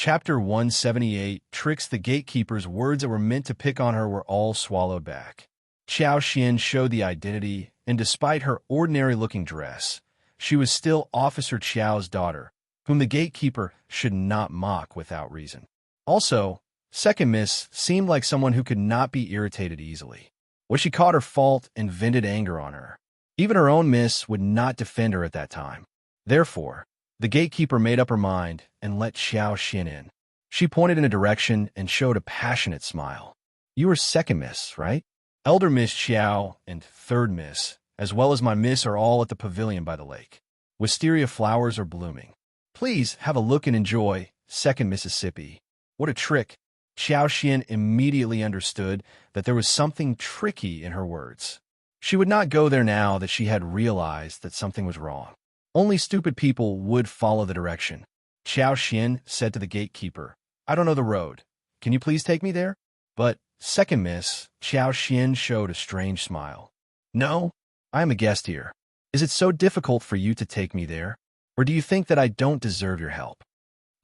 Chapter 178 Tricks. The gatekeeper's words that were meant to pick on her were all swallowed back. Qiao Xian showed the identity, and despite her ordinary-looking dress, she was still Officer Qiao's daughter, whom the gatekeeper should not mock without reason. Also, Second Miss seemed like someone who could not be irritated easily. When she caught her fault and vented anger on her, even her own miss would not defend her at that time. Therefore, the gatekeeper made up her mind and let Qiao Xian in. She pointed in a direction and showed a passionate smile. "You are Second Miss, right? Elder Miss Qiao and Third Miss, as well as my miss, are all at the pavilion by the lake. Wisteria flowers are blooming. Please have a look and enjoy, Second Mississippi." What a trick! Qiao Xian immediately understood that there was something tricky in her words. She would not go there now that she had realized that something was wrong. Only stupid people would follow the direction. Qiao Xian said to the gatekeeper, "I don't know the road. Can you please take me there?" But Second Miss Qiao Xian showed a strange smile. "No, I am a guest here. Is it so difficult for you to take me there? Or do you think that I don't deserve your help?"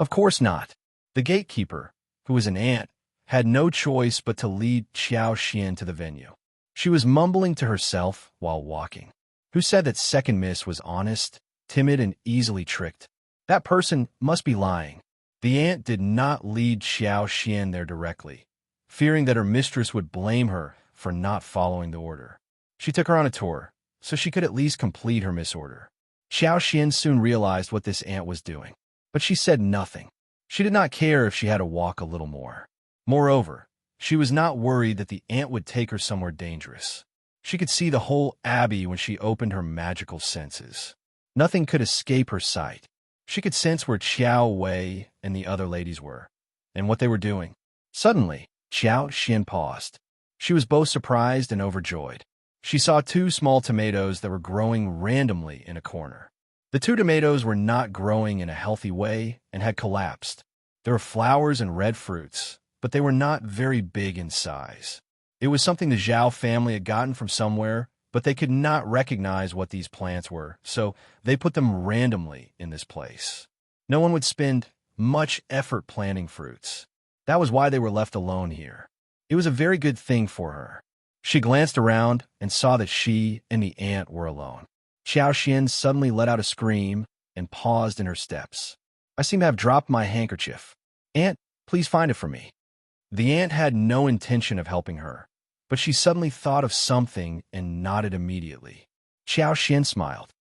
Of course not. The gatekeeper, who was an ant, had no choice but to lead Qiao Xian to the venue. She was mumbling to herself while walking. Who said that Second Miss was honest, timid, and easily tricked? That person must be lying. The ant did not lead Qiao Xian there directly, fearing that her mistress would blame her for not following the order. She took her on a tour, so she could at least complete her misorder. Qiao Xian soon realized what this ant was doing, but she said nothing. She did not care if she had to walk a little more. Moreover, she was not worried that the ant would take her somewhere dangerous. She could see the whole abbey when she opened her magical senses. Nothing could escape her sight. She could sense where Qiao Wei and the other ladies were, and what they were doing. Suddenly, Qiao Xian paused. She was both surprised and overjoyed. She saw two small tomatoes that were growing randomly in a corner. The two tomatoes were not growing in a healthy way and had collapsed. There were flowers and red fruits, but they were not very big in size. It was something the Zhao family had gotten from somewhere, but they could not recognize what these plants were, so they put them randomly in this place. No one would spend much effort planting fruits. That was why they were left alone here. It was a very good thing for her. She glanced around and saw that she and the ant were alone. Qiao Xian suddenly let out a scream and paused in her steps. "I seem to have dropped my handkerchief. Ant, please find it for me." The ant had no intention of helping her, but she suddenly thought of something and nodded immediately. Qiao Xian smiled.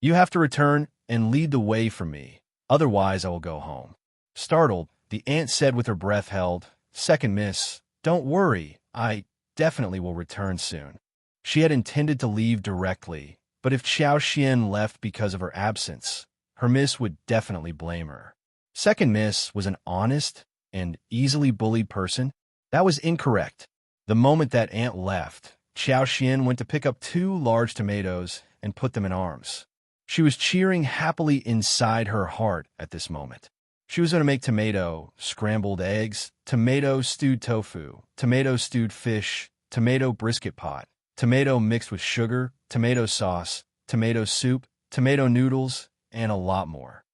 "You have to return and lead the way for me, otherwise I will go home." Startled, the ant said with her breath held, "Second Miss, don't worry, I definitely will return soon." She had intended to leave directly, but if Qiao Xian left because of her absence, her miss would definitely blame her. Second Miss was an honest and easily bullied person. That was incorrect. The moment that ant left, Qiao Xian went to pick up two large tomatoes and put them in arms. She was cheering happily inside her heart at this moment. She was going to make tomato scrambled eggs, tomato stewed tofu, tomato stewed fish, tomato brisket pot, tomato mixed with sugar, tomato sauce, tomato soup, tomato noodles, and a lot more.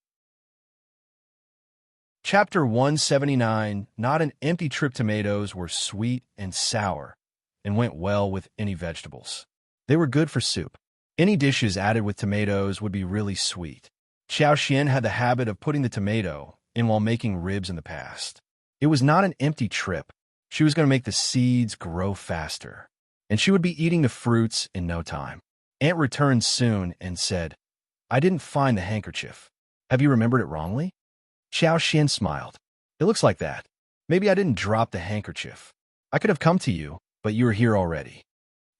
Chapter 179 Not an empty trip. Tomatoes were sweet and sour and went well with any vegetables. They were good for soup. Any dishes added with tomatoes would be really sweet. Qiao Xian had the habit of putting the tomato in while making ribs in the past. It was not an empty trip. She was going to make the seeds grow faster, and she would be eating the fruits in no time. Ant returned soon and said, "I didn't find the handkerchief. Have you remembered it wrongly?" Qiao Xian smiled. "It looks like that. Maybe I didn't drop the handkerchief. I could have come to you, but you were here already."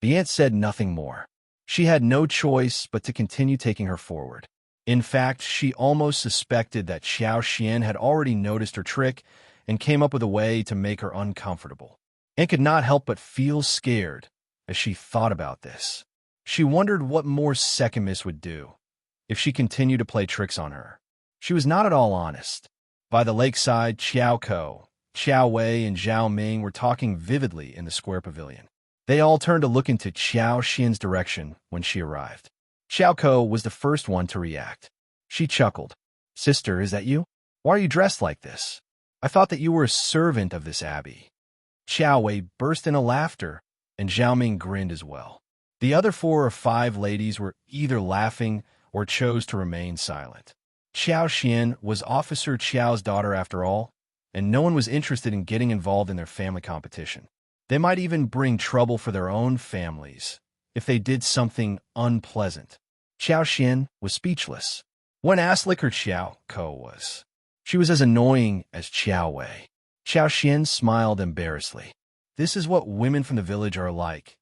The ant said nothing more. She had no choice but to continue taking her forward. In fact, she almost suspected that Qiao Xian had already noticed her trick and came up with a way to make her uncomfortable. Ant could not help but feel scared as she thought about this. She wondered what more Second Miss would do if she continued to play tricks on her. She was not at all honest. By the lakeside, Qiao Ko, Qiao Wei, and Zhao Ming were talking vividly in the square pavilion. They all turned to look into Qiao Xian's direction when she arrived. Qiao Ko was the first one to react. She chuckled. "Sister, is that you?" Why are you dressed like this? I thought that you were a servant of this abbey. Qiao Wei burst into laughter, and Zhao Ming grinned as well. The other 4 or 5 ladies were either laughing or chose to remain silent. Qiao Xian was Officer Qiao's daughter after all, and no one was interested in getting involved in their family competition. They might even bring trouble for their own families if they did something unpleasant. Qiao Xian was speechless. One ass licker Qiao Ko was. She was as annoying as Qiao Wei. Qiao Xian smiled embarrassedly. This is what women from the village are like.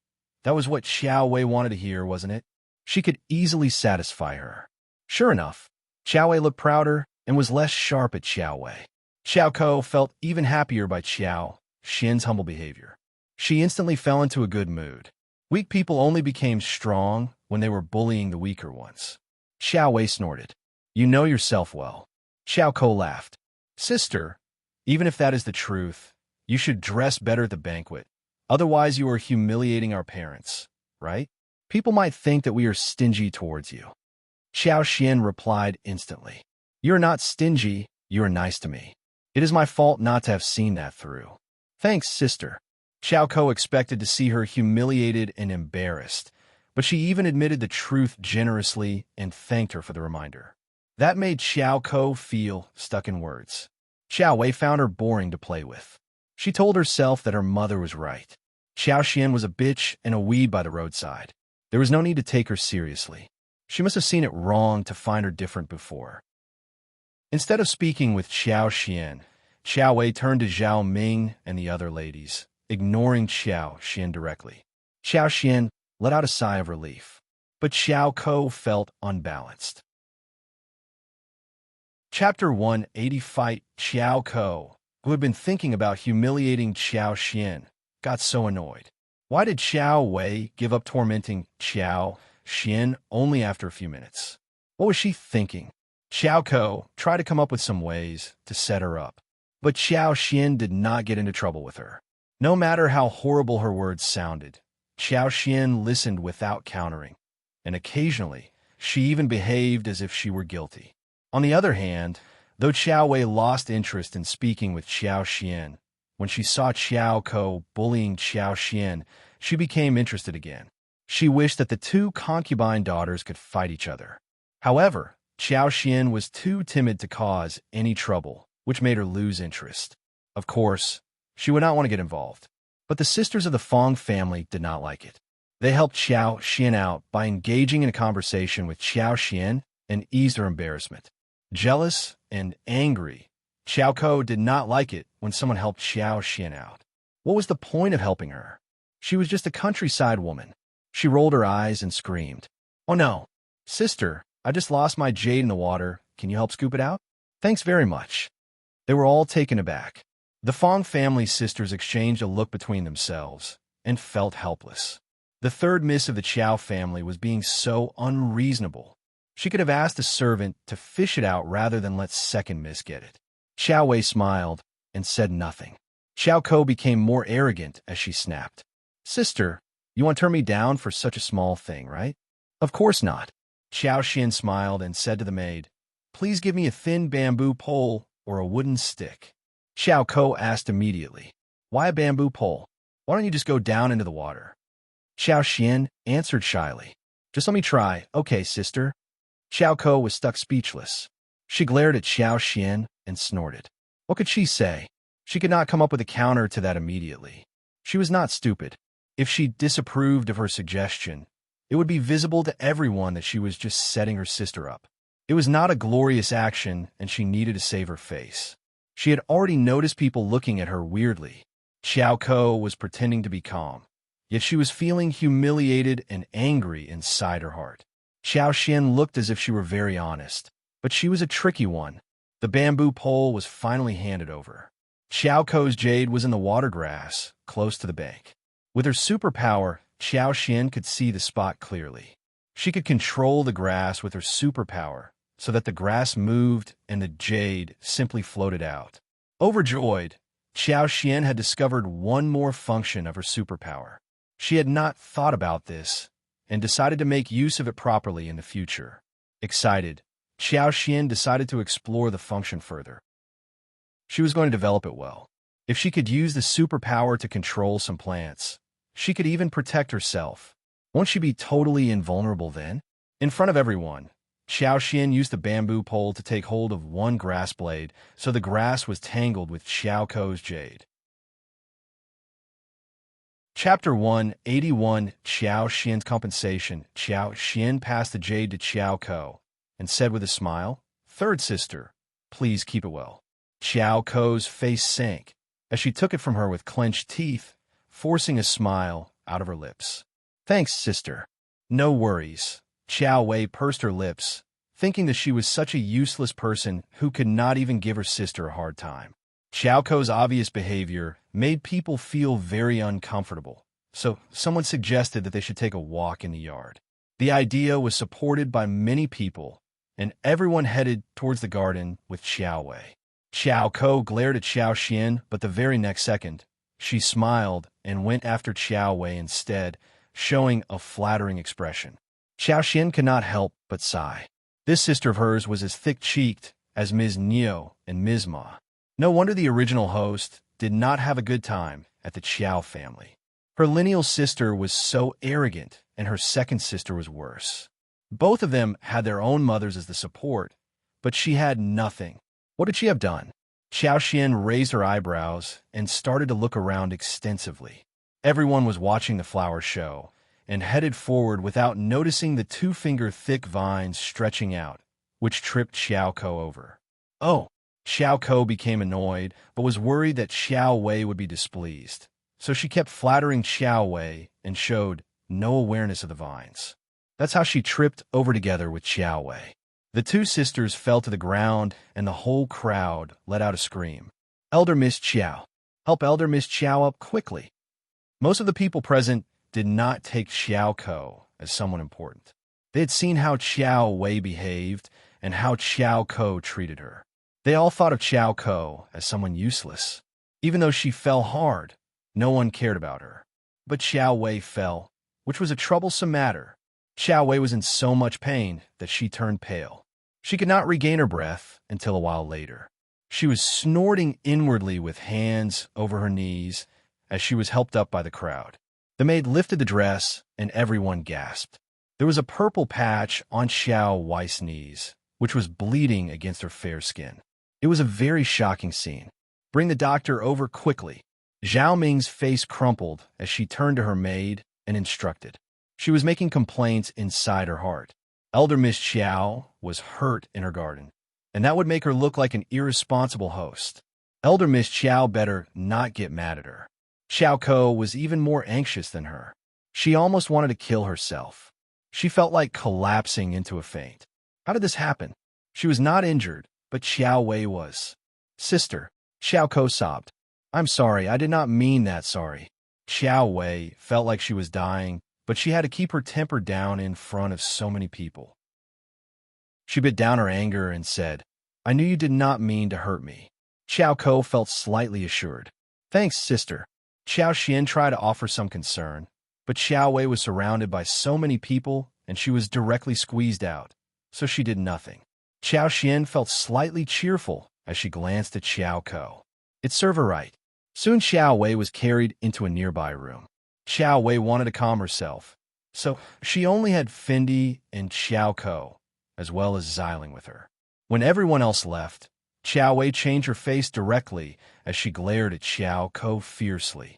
That was what Qiao Wei wanted to hear, wasn't it? She could easily satisfy her. Sure enough, Qiao Wei looked prouder and was less sharp at Qiao Wei. Qiao Ko felt even happier by Qiao Xian's humble behavior. She instantly fell into a good mood. Weak people only became strong when they were bullying the weaker ones. Qiao Wei snorted. You know yourself well. Qiao Ko laughed. Sister, even if that is the truth, you should dress better at the banquet. Otherwise you are humiliating our parents, right? People might think that we are stingy towards you. Qiao Xian replied instantly. You're not stingy, you are nice to me. It is my fault not to have seen that through. Thanks, sister. Qiao Ko expected to see her humiliated and embarrassed, but she even admitted the truth generously and thanked her for the reminder. That made Qiao Ko feel stuck in words. Qiao Wei found her boring to play with. She told herself that her mother was right. Qiao Xian was a bitch and a weed by the roadside. There was no need to take her seriously. She must have seen it wrong to find her different before. Instead of speaking with Qiao Xian, Qiao Wei turned to Zhao Ming and the other ladies, ignoring Qiao Xian directly. Qiao Xian let out a sigh of relief, but Qiao Ko felt unbalanced. Chapter 180 Fight Qiao Ko, who had been thinking about humiliating Qiao Xian, got so annoyed. Why did Qiao Wei give up tormenting Qiao Xian only after a few minutes? What was she thinking? Qiao Ko tried to come up with some ways to set her up, but Qiao Xian did not get into trouble with her. No matter how horrible her words sounded, Qiao Xian listened without countering, and occasionally she even behaved as if she were guilty. On the other hand, though Qiao Wei lost interest in speaking with Qiao Xian, when she saw Qiao Ko bullying Qiao Xian, she became interested again. She wished that the 2 concubine daughters could fight each other. However, Qiao Xian was too timid to cause any trouble, which made her lose interest. Of course, she would not want to get involved. But the sisters of the Fang family did not like it. They helped Qiao Xian out by engaging in a conversation with Qiao Xian and eased her embarrassment. Jealous and angry, Qiao Ko did not like it when someone helped Qiao Xian out. What was the point of helping her? She was just a countryside woman. She rolled her eyes and screamed. Oh no, sister, I just lost my jade in the water. Can you help scoop it out? Thanks very much. They were all taken aback. The Fang family's sisters exchanged a look between themselves and felt helpless. The third miss of the Qiao family was being so unreasonable. She could have asked a servant to fish it out rather than let second miss get it. Qiao Wei smiled and said nothing. Qiao Ko became more arrogant as she snapped. Sister, you want to turn me down for such a small thing, right? Of course not. Qiao Xian smiled and said to the maid, Please give me a thin bamboo pole or a wooden stick. Qiao Ko asked immediately, Why a bamboo pole? Why don't you just go down into the water? Qiao Xian answered shyly, Just let me try. Okay, sister. Qiao Ko was stuck speechless. She glared at Qiao Xian and snorted. What could she say? She could not come up with a counter to that immediately. She was not stupid. If she disapproved of her suggestion, it would be visible to everyone that she was just setting her sister up. It was not a glorious action, and she needed to save her face. She had already noticed people looking at her weirdly. Qiao Ko was pretending to be calm, yet she was feeling humiliated and angry inside her heart. Qiao Xian looked as if she were very honest, but she was a tricky one. The bamboo pole was finally handed over. Qiao Ko's jade was in the water grass, close to the bank. With her superpower, Qiao Xian could see the spot clearly. She could control the grass with her superpower, so that the grass moved and the jade simply floated out. Overjoyed, Qiao Xian had discovered one more function of her superpower. She had not thought about this, and decided to make use of it properly in the future. Excited, Qiao Xian decided to explore the function further. She was going to develop it well. If she could use the superpower to control some plants, she could even protect herself. Won't she be totally invulnerable then? In front of everyone, Xian used the bamboo pole to take hold of one grass blade, so the grass was tangled with Qiao's jade. Chapter 181, Xian's Compensation. Xian passed the jade to Qiao and said with a smile, "Third sister, please keep it well." Qiao's face sank as she took it from her with clenched teeth, forcing a smile out of her lips. "Thanks, sister." "No worries." Qiao pursed her lips, thinking that she was such a useless person who could not even give her sister a hard time. Qiao's obvious behavior made people feel very uncomfortable, so someone suggested that they should take a walk in the yard. The idea was supported by many people, and everyone headed towards the garden with Qiao. Qiao glared at Xian, but the very next second, she smiled and went after Qiao instead, showing a flattering expression. Xian could not help but sigh. This sister of hers was as thick-cheeked as Ms. Neo and Ms. Ma. No wonder the original host did not have a good time at the Qiao family. Her lineal sister was so arrogant, and her second sister was worse. Both of them had their own mothers as the support, but she had nothing. What did she have done? Xian raised her eyebrows and started to look around extensively. Everyone was watching the flower show and headed forward without noticing the two-finger-thick vines stretching out, which tripped Qiao over. Oh! Qiao became annoyed, but was worried that Xiao would be displeased. So she kept flattering Xiao and showed no awareness of the vines. That's how she tripped over together with Xiao. The two sisters fell to the ground, and the whole crowd let out a scream. "Elder Miss Qiao! Help Elder Miss Qiao up quickly!" Most of the people present did not take Qiao as someone important. They had seen how Qiao behaved and how Qiao treated her. They all thought of Qiao as someone useless. Even though she fell hard, no one cared about her. But Qiao fell, which was a troublesome matter. Qiao was in so much pain that she turned pale. She could not regain her breath until a while later. She was snorting inwardly with hands over her knees as she was helped up by the crowd. The maid lifted the dress, and everyone gasped. There was a purple patch on Xiao's knees, which was bleeding against her fair skin. It was a very shocking scene. "Bring the doctor over quickly." Zhao Ming's face crumpled as she turned to her maid and instructed. She was making complaints inside her heart. Elder Miss Qiao was hurt in her garden, and that would make her look like an irresponsible host. Elder Miss Qiao better not get mad at her. Qiao was even more anxious than her. She almost wanted to kill herself. She felt like collapsing into a faint. How did this happen? She was not injured, but Qiao was. "Sister," Qiao sobbed. "I'm sorry, I did not mean that sorry." Qiao felt like she was dying, but she had to keep her temper down in front of so many people. She bit down her anger and said, "I knew you did not mean to hurt me." Qiao felt slightly assured. "Thanks, sister." Xian tried to offer some concern, but Xiao was surrounded by so many people and she was directly squeezed out, so she did nothing. Xian felt slightly cheerful as she glanced at Qiao. It served her right. Soon Xiao was carried into a nearby room. Xiao wanted to calm herself, so she only had Fendi and Qiao, as well as Xiling with her. When everyone else left, Qiao changed her face directly as she glared at Qiao fiercely.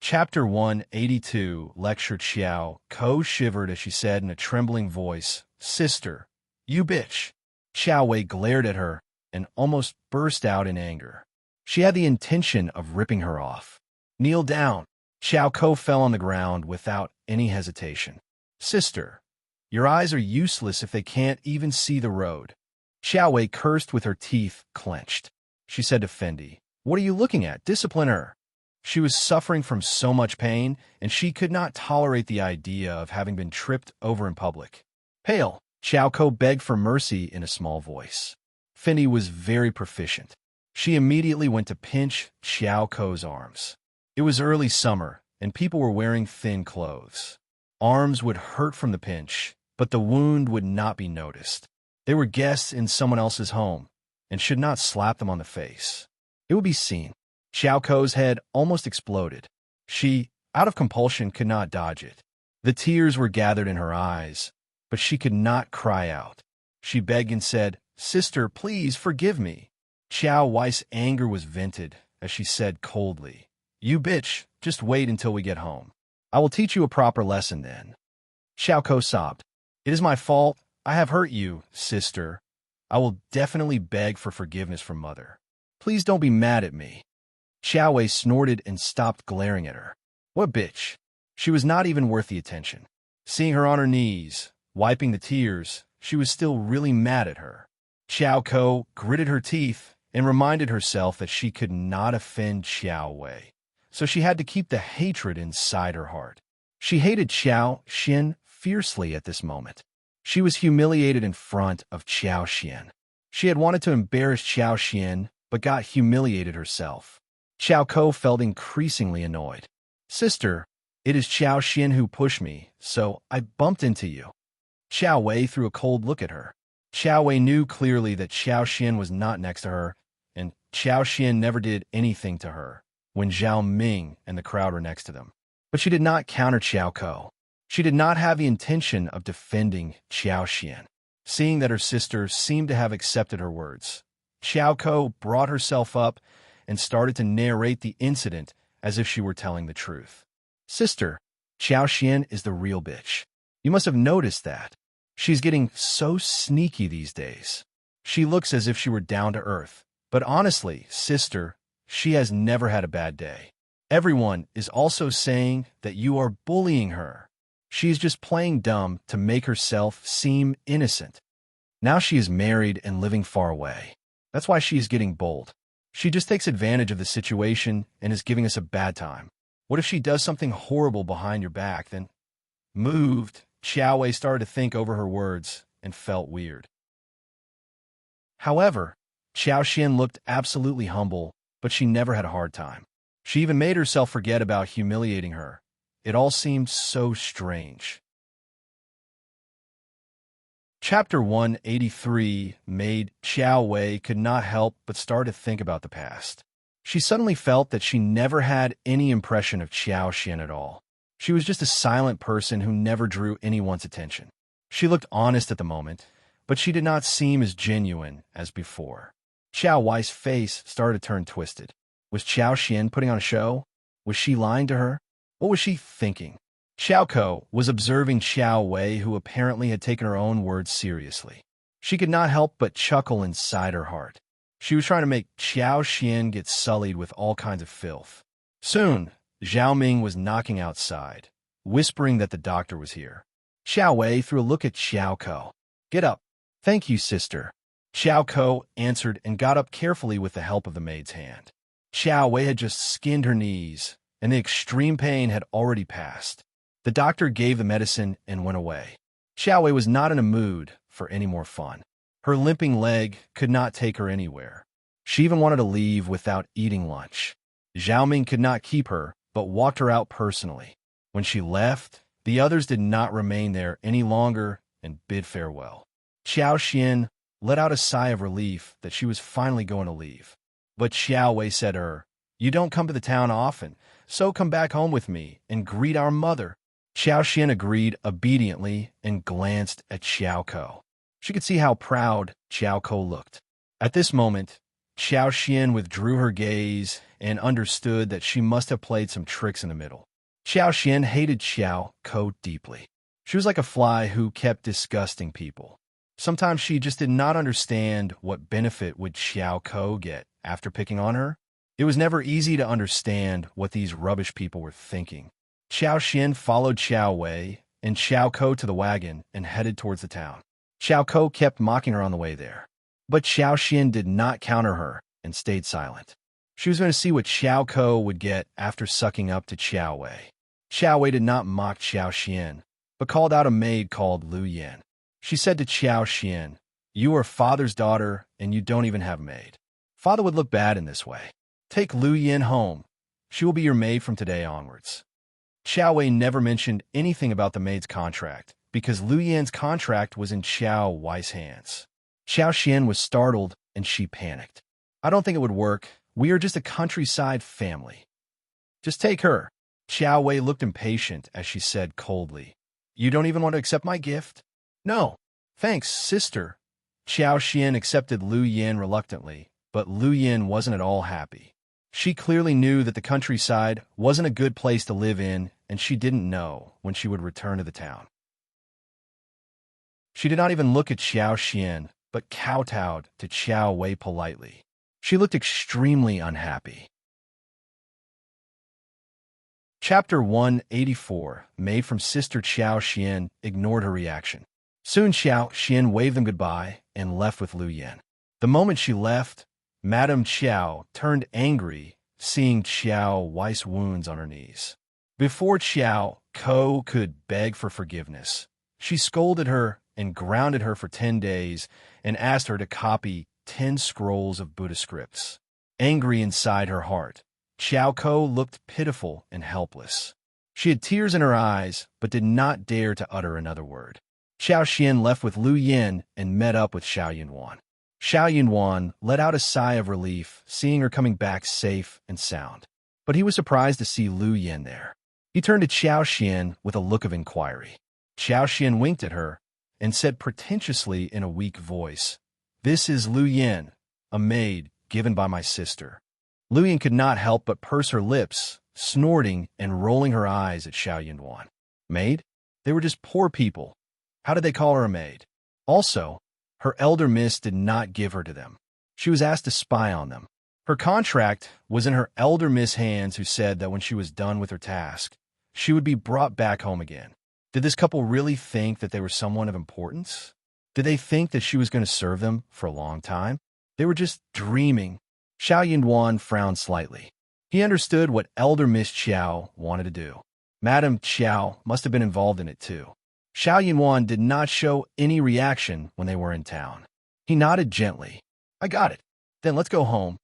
Chapter 182, Lecture. Qiao shivered as she said in a trembling voice, "Sister, you bitch." Qiao glared at her and almost burst out in anger. She had the intention of ripping her off. "Kneel down." Qiao fell on the ground without any hesitation. "Sister, your eyes are useless if they can't even see the road." Qiao cursed with her teeth clenched. She said to Fendi, "What are you looking at? Discipline her." She was suffering from so much pain, and she could not tolerate the idea of having been tripped over in public. "Pale," Qiao begged for mercy in a small voice. Fendi was very proficient. She immediately went to pinch Qiao's arms. It was early summer, and people were wearing thin clothes. Arms would hurt from the pinch, but the wound would not be noticed. They were guests in someone else's home, and should not slap them on the face. It would be seen. Qiao Kou's head almost exploded. She, out of compulsion, could not dodge it. The tears were gathered in her eyes, but she could not cry out. She begged and said, "Sister, please forgive me." Qiao Wei's anger was vented as she said coldly, "You bitch, just wait until we get home. I will teach you a proper lesson then." Qiao Kou sobbed. "It is my fault. I have hurt you, sister. I will definitely beg for forgiveness from Mother. Please don't be mad at me." Qiao Wei snorted and stopped glaring at her. What bitch? She was not even worth the attention. Seeing her on her knees, wiping the tears, she was still really mad at her. Qiao Kou gritted her teeth and reminded herself that she could not offend Qiao Wei, so she had to keep the hatred inside her heart. She hated Qiao Xian fiercely at this moment. She was humiliated in front of Qiao Xian. She had wanted to embarrass Qiao Xian, but got humiliated herself. Qiao Kou felt increasingly annoyed. "Sister, it is Qiao Xian who pushed me, so I bumped into you." Qiao Wei threw a cold look at her. Qiao Wei knew clearly that Qiao Xian was not next to her, and Qiao Xian never did anything to her when Zhao Ming and the crowd were next to them. But she did not counter Qiao Kou. She did not have the intention of defending Qiao Xian. Seeing that her sister seemed to have accepted her words, Qiao Kou brought herself up and started to narrate the incident as if she were telling the truth. "Sister, Qiao Xian is the real bitch. You must have noticed that. She's getting so sneaky these days. She looks as if she were down to earth. But honestly, sister, she has never had a bad day. Everyone is also saying that you are bullying her. She is just playing dumb to make herself seem innocent. Now she is married and living far away. That's why she is getting bold. She just takes advantage of the situation and is giving us a bad time. What if she does something horrible behind your back, then?" Moved, Qiao Wei started to think over her words and felt weird. However, Qiao Xian looked absolutely humble, but she never had a hard time. She even made herself forget about humiliating her. It all seemed so strange. Chapter 183, Maid. Qiao Wei could not help but start to think about the past. She suddenly felt that she never had any impression of Qiao Xian at all. She was just a silent person who never drew anyone's attention. She looked honest at the moment, but she did not seem as genuine as before. Qiao Wei's face started to turn twisted. Was Qiao Xian putting on a show? Was she lying to her? What was she thinking? Qiao Kou was observing Qiao Wei, who apparently had taken her own words seriously. She could not help but chuckle inside her heart. She was trying to make Qiao Xian get sullied with all kinds of filth. Soon, Zhao Ming was knocking outside, whispering that the doctor was here. Qiao Wei threw a look at Qiao Kou. "Get up." "Thank you, sister." Qiao Kou answered and got up carefully with the help of the maid's hand. Qiao Wei had just skinned her knees, and the extreme pain had already passed. The doctor gave the medicine and went away. Qiao Wei was not in a mood for any more fun. Her limping leg could not take her anywhere. She even wanted to leave without eating lunch. Zhao Ming could not keep her, but walked her out personally. When she left, the others did not remain there any longer and bid farewell. Qiao Xian let out a sigh of relief that she was finally going to leave. But Qiao Wei said to her, "You don't come to the town often, so come back home with me and greet our mother." Qiao Xian agreed obediently and glanced at Qiao Kou. She could see how proud Qiao Kou looked. At this moment, Qiao Xian withdrew her gaze and understood that she must have played some tricks in the middle. Qiao Xian hated Qiao Kou deeply. She was like a fly who kept disgusting people. Sometimes she just did not understand what benefit would Qiao Kou get after picking on her. It was never easy to understand what these rubbish people were thinking. Qiao Xian followed Qiao Wei and Qiao Kou to the wagon and headed towards the town. Qiao Kou kept mocking her on the way there. But Qiao Xian did not counter her and stayed silent. She was going to see what Qiao Kou would get after sucking up to Qiao Wei. Qiao Wei did not mock Qiao Xian, but called out a maid called Lu Yan. She said to Qiao Xian, "You are father's daughter, and you don't even have a maid. Father would look bad in this way. Take Lu Yan home. She will be your maid from today onwards." Qiao Wei never mentioned anything about the maid's contract, because Lu Yan's contract was in Qiao Wei's hands. Qiao Xian was startled and she panicked. I don't think it would work. We are just a countryside family. Just take her. Qiao Wei looked impatient as she said coldly. You don't even want to accept my gift? No. Thanks, sister. Qiao Xian accepted Lu Yin reluctantly, but Lu Yin wasn't at all happy. She clearly knew that the countryside wasn't a good place to live in, and she didn't know when she would return to the town. She did not even look at Qiao Xian, but kowtowed to Qiao Wei politely. She looked extremely unhappy. Chapter 184, Maid from Sister Qiao Xian ignored her reaction. Soon Qiao Xian waved them goodbye and left with Lu Yin. The moment she left, Madame Qiao turned angry, seeing Qiao Wei's wounds on her knees. Before Qiao Ko could beg for forgiveness, she scolded her and grounded her for 10 days and asked her to copy 10 scrolls of Buddha scripts. Angry inside her heart, Qiao Ko looked pitiful and helpless. She had tears in her eyes, but did not dare to utter another word. Qiao Xian left with Lu Yin and met up with Xiao Yunwan. Xiao Yunwan let out a sigh of relief, seeing her coming back safe and sound. But he was surprised to see Lu Yin there. He turned to Qiao Xian with a look of inquiry. Qiao Xian winked at her and said pretentiously in a weak voice, "This is Lu Yin, a maid given by my sister." Lu Yin could not help but purse her lips, snorting and rolling her eyes at Xiao Yunwan. Maid? They were just poor people. How did they call her a maid? Also, her elder miss did not give her to them. She was asked to spy on them. Her contract was in her elder miss' hands, who said that when she was done with her task, she would be brought back home again. Did this couple really think that they were someone of importance? Did they think that she was going to serve them for a long time? They were just dreaming. Xiao Yunwan frowned slightly. He understood what elder Miss Qiao wanted to do. Madame Qiao must have been involved in it too. Xiao Yunwan did not show any reaction when they were in town. He nodded gently. I got it. Then let's go home.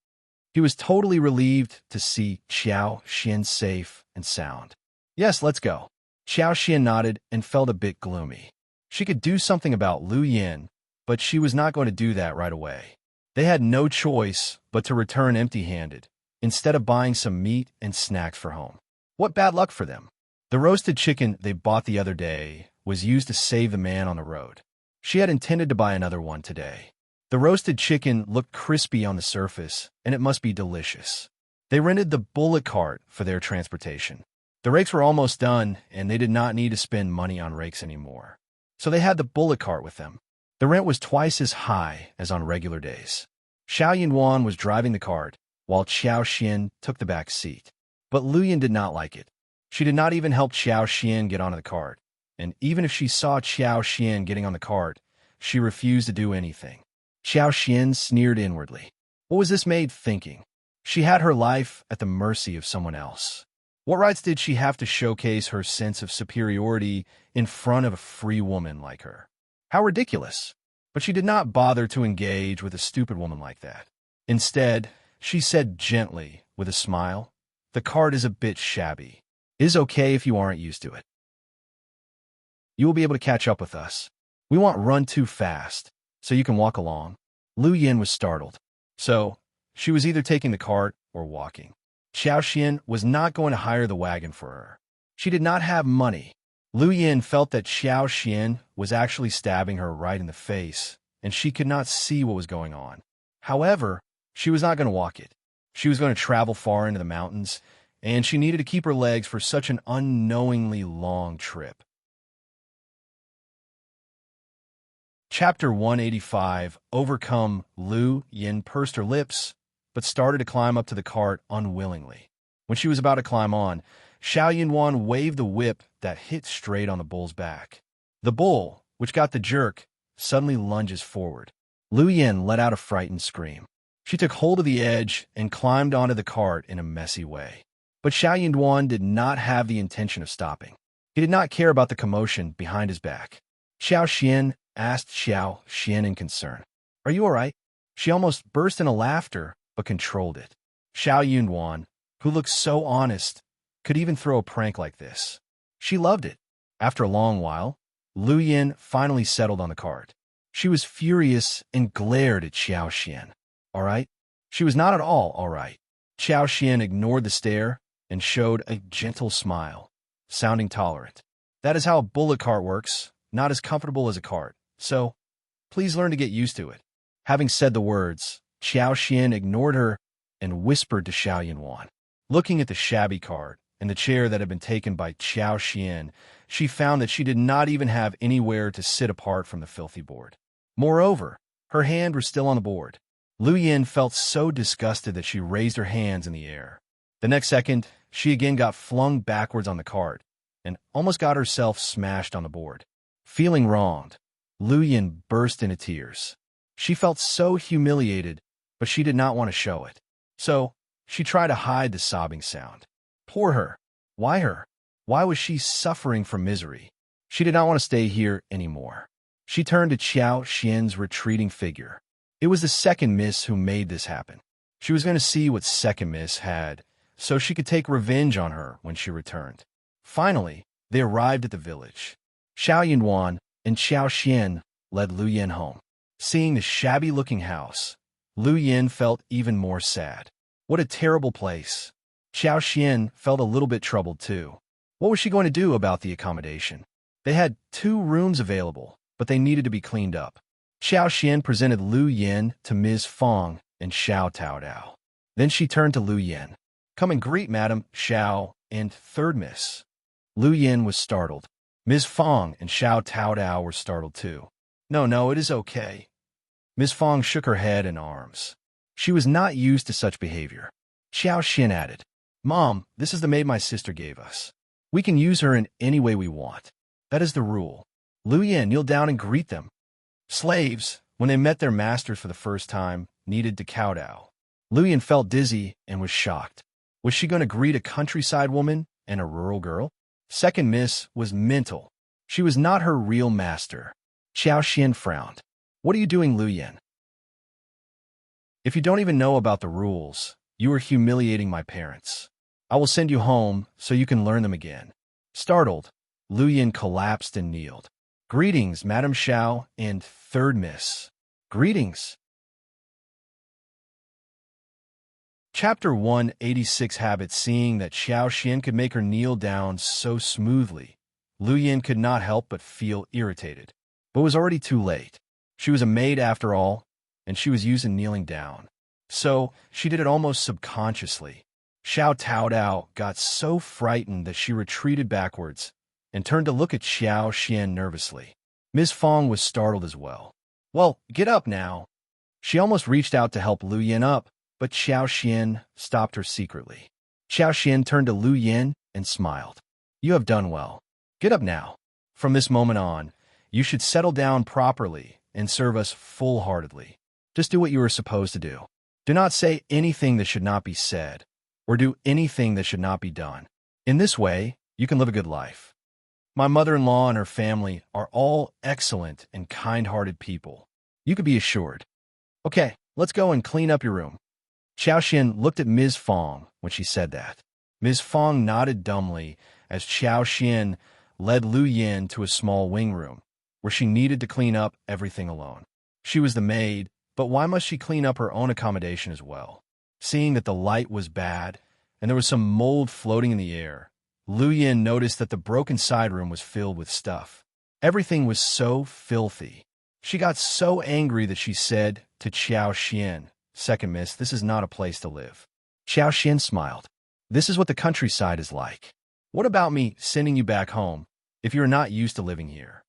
He was totally relieved to see Qiao Xian safe and sound. Yes, let's go. Qiao Xian nodded and felt a bit gloomy. She could do something about Lu Yin, but she was not going to do that right away. They had no choice but to return empty-handed, instead of buying some meat and snacks for home. What bad luck for them. The roasted chicken they bought the other day was used to save the man on the road. She had intended to buy another one today. The roasted chicken looked crispy on the surface, and it must be delicious. They rented the bullock cart for their transportation. The rakes were almost done, and they did not need to spend money on rakes anymore. So they had the bullock cart with them. The rent was twice as high as on regular days. Xiao Yunwan was driving the cart, while Qiao Xian took the back seat. But Lu Yin did not like it. She did not even help Qiao Xian get onto the cart, and even if she saw Qiao Xian getting on the cart, she refused to do anything. Qiao Xian sneered inwardly. What was this maid thinking? She had her life at the mercy of someone else. What rights did she have to showcase her sense of superiority in front of a free woman like her? How ridiculous. But she did not bother to engage with a stupid woman like that. Instead, she said gently, with a smile, the cart is a bit shabby. It is okay if you aren't used to it. You will be able to catch up with us. We won't run too fast, so you can walk along. Lu Yin was startled. So, she was either taking the cart or walking. Qiao Xian was not going to hire the wagon for her. She did not have money. Lu Yin felt that Xiao Xian was actually stabbing her right in the face, and she could not see what was going on. However, she was not going to walk it. She was going to travel far into the mountains, and she needed to keep her legs for such an unknowingly long trip. Chapter 185, Overcome. Lu Yin pursed her lips, but started to climb up to the cart unwillingly. When she was about to climb on, Xiao Yunwan waved the whip that hit straight on the bull's back. The bull, which got the jerk, suddenly lunges forward. Lu Yin let out a frightened scream. She took hold of the edge and climbed onto the cart in a messy way. But Xiao Yunwan did not have the intention of stopping. He did not care about the commotion behind his back. Xiao Xian asked Xiao Xian in concern. Are you all right? She almost burst into laughter, but controlled it. Xiao Yunwan, who looked so honest, could even throw a prank like this. She loved it. After a long while, Lu Yin finally settled on the cart. She was furious and glared at Xiao Xian. all right? She was not at all right. Qiao Xian ignored the stare and showed a gentle smile, sounding tolerant. That is how a bullet cart works, not as comfortable as a cart. So, please learn to get used to it. Having said the words, Qiao Xian ignored her and whispered to Xiaoyan. Looking at the shabby cart and the chair that had been taken by Qiao Xian, she found that she did not even have anywhere to sit apart from the filthy board. Moreover, her hand was still on the board. Lu Yin felt so disgusted that she raised her hands in the air. The next second, she again got flung backwards on the cart and almost got herself smashed on the board. Feeling wronged, Lu Yin burst into tears. She felt so humiliated, but she did not want to show it. So, she tried to hide the sobbing sound. Poor her. Why her? Why was she suffering from misery? She did not want to stay here anymore. She turned to Qiao Xian's retreating figure. It was the second miss who made this happen. She was going to see what second miss had, so she could take revenge on her when she returned. Finally, they arrived at the village. Xiaoyan and Qiao Xian led Lu Yin home. Seeing the shabby-looking house, Lu Yin felt even more sad. What a terrible place. Qiao Xian felt a little bit troubled too. What was she going to do about the accommodation? They had 2 rooms available, but they needed to be cleaned up. Qiao Xian presented Lu Yin to Ms. Fang and Xiao Taodao. Then she turned to Lu Yin. Come and greet Madame Xiao and third miss. Lu Yin was startled. Ms. Fang and Xiao Taodao were startled too. No, it is okay. Ms. Fang shook her head and arms. She was not used to such behavior. Qiao Xian added, Mom, this is the maid my sister gave us. We can use her in any way we want. That is the rule. Lu Yin, kneel down and greet them. Slaves, when they met their masters for the first time, needed to kowtow. Lu Yin felt dizzy and was shocked. Was she going to greet a countryside woman and a rural girl? Second miss was mental. She was not her real master. Qiao Xian frowned. What are you doing, Lu Yin? If you don't even know about the rules, you are humiliating my parents. I will send you home so you can learn them again. Startled, Lu Yin collapsed and kneeled. Greetings, Madame Xiao and third miss. Greetings. Chapter 186 Habit. Seeing that Qiao Xian could make her kneel down so smoothly, Lu Yin could not help but feel irritated. But it was already too late. She was a maid after all, and she was used to kneeling down. So, she did it almost subconsciously. Xiao Taodao got so frightened that she retreated backwards and turned to look at Qiao Xian nervously. Ms. Fang was startled as well. Well, get up now. She almost reached out to help Lu Yin up, but Qiao Xian stopped her secretly. Qiao Xian turned to Lu Yin and smiled. You have done well. Get up now. From this moment on, you should settle down properly and serve us full-heartedly. Just do what you are supposed to do. Do not say anything that should not be said, or do anything that should not be done. In this way, you can live a good life. My mother-in-law and her family are all excellent and kind-hearted people. You could be assured. Okay, let's go and clean up your room. Qiao Xian looked at Ms. Fang when she said that. Ms. Fang nodded dumbly as Qiao Xian led Lu Yin to a small wing room, where she needed to clean up everything alone. She was the maid, but why must she clean up her own accommodation as well? Seeing that the light was bad and there was some mold floating in the air, Lu Yin noticed that the broken side room was filled with stuff. Everything was so filthy. She got so angry that she said to Qiao Xian, Second miss, this is not a place to live. Qiao Xian smiled. This is what the countryside is like. What about me sending you back home if you're not used to living here?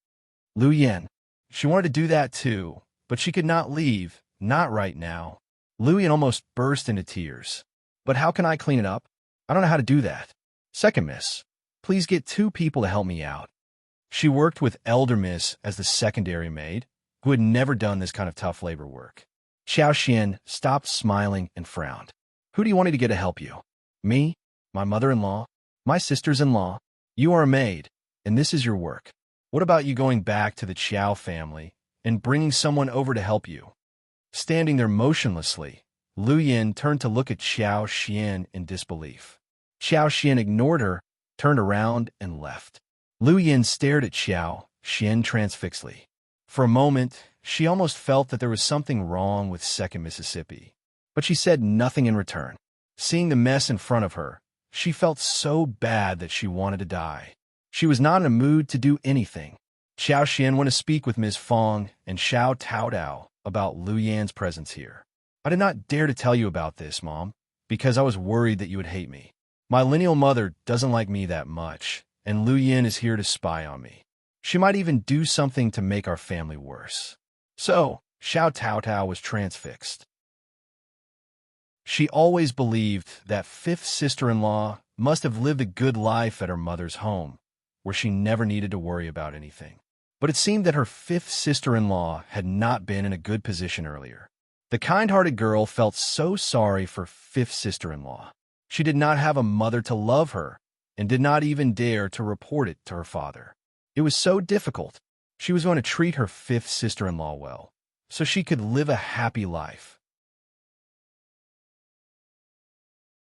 Lu Yin. She wanted to do that too, but she could not leave, not right now. Lu Yin almost burst into tears. But how can I clean it up? I don't know how to do that. Second miss, please get 2 people to help me out. She worked with elder miss as the secondary maid, who had never done this kind of tough labor work. Qiao Xian stopped smiling and frowned. Who do you want me to get to help you? Me? My mother-in-law? My sisters-in-law? You are a maid, and this is your work. What about you going back to the Qiao family and bringing someone over to help you? Standing there motionlessly, Lu Yin turned to look at Qiao Xian in disbelief. Qiao Xian ignored her, turned around, and left. Lu Yin stared at Qiao Xian transfixedly. For a moment, She almost felt that there was something wrong with Second Mississippi, but she said nothing in return. Seeing the mess in front of her, she felt so bad that she wanted to die. She was not in a mood to do anything. Qiao Xian went to speak with Ms. Fang and Xiao Taodao about Lu Yan's presence here. I did not dare to tell you about this, Mom, because I was worried that you would hate me. My lineal mother doesn't like me that much, and Lu Yan is here to spy on me. She might even do something to make our family worse. So, Xiao Taotao was transfixed. She always believed that fifth sister-in-law must have lived a good life at her mother's home, where she never needed to worry about anything. But it seemed that her fifth sister-in-law had not been in a good position earlier. The kind-hearted girl felt so sorry for fifth sister-in-law. She did not have a mother to love her and did not even dare to report it to her father. It was so difficult. She was going to treat her fifth sister-in-law well, so she could live a happy life.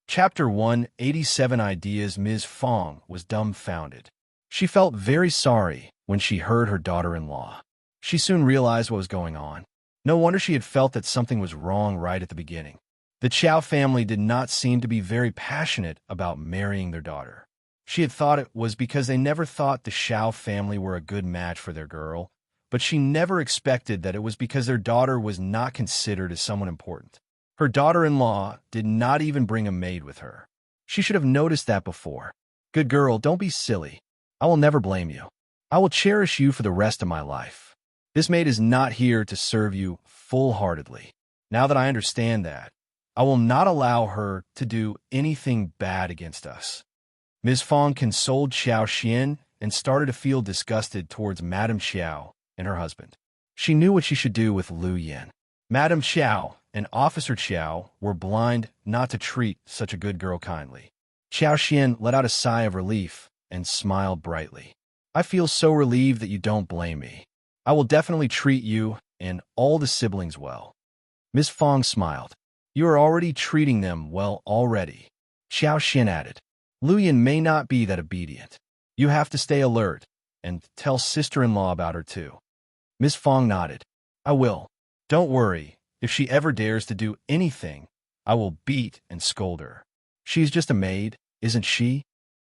Chapter 1, 87 Ideas. Ms. Fang was dumbfounded. She felt very sorry when she heard her daughter-in-law. She soon realized what was going on. No wonder she had felt that something was wrong right at the beginning. The Qiao family did not seem to be very passionate about marrying their daughter. She had thought it was because they never thought the Xiao family were a good match for their girl, but she never expected that it was because their daughter was not considered as someone important. Her daughter-in-law did not even bring a maid with her. She should have noticed that before. Good girl, don't be silly. I will never blame you. I will cherish you for the rest of my life. This maid is not here to serve you full-heartedly. Now that I understand that, I will not allow her to do anything bad against us. Ms. Fang consoled Qiao Xian and started to feel disgusted towards Madame Qiao and her husband. She knew what she should do with Lu Yan. Madame Qiao and Officer Qiao were blind not to treat such a good girl kindly. Qiao Xian let out a sigh of relief and smiled brightly. I feel so relieved that you don't blame me. I will definitely treat you and all the siblings well. Ms. Fang smiled. You are already treating them well already. Qiao Xian added. Lu Yan may not be that obedient. You have to stay alert and tell sister-in-law about her too. Ms. Fang nodded. I will. Don't worry. If she ever dares to do anything, I will beat and scold her. She's just a maid, isn't she?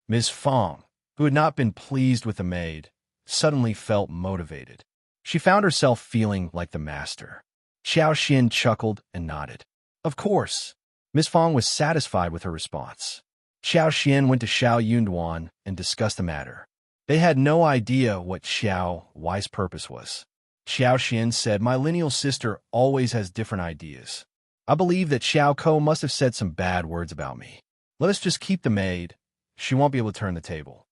Ms. Fang, who had not been pleased with the maid, suddenly felt motivated. She found herself feeling like the master. Qiao Xian chuckled and nodded. Of course. Ms. Fang was satisfied with her response. Qiao Xian went to Xiao Yunduan and discussed the matter. They had no idea what Xiao Wai's purpose was. Qiao Xian said, my lineal sister always has different ideas. I believe that Xiao Ko must have said some bad words about me. Let us just keep the maid. She won't be able to turn the table.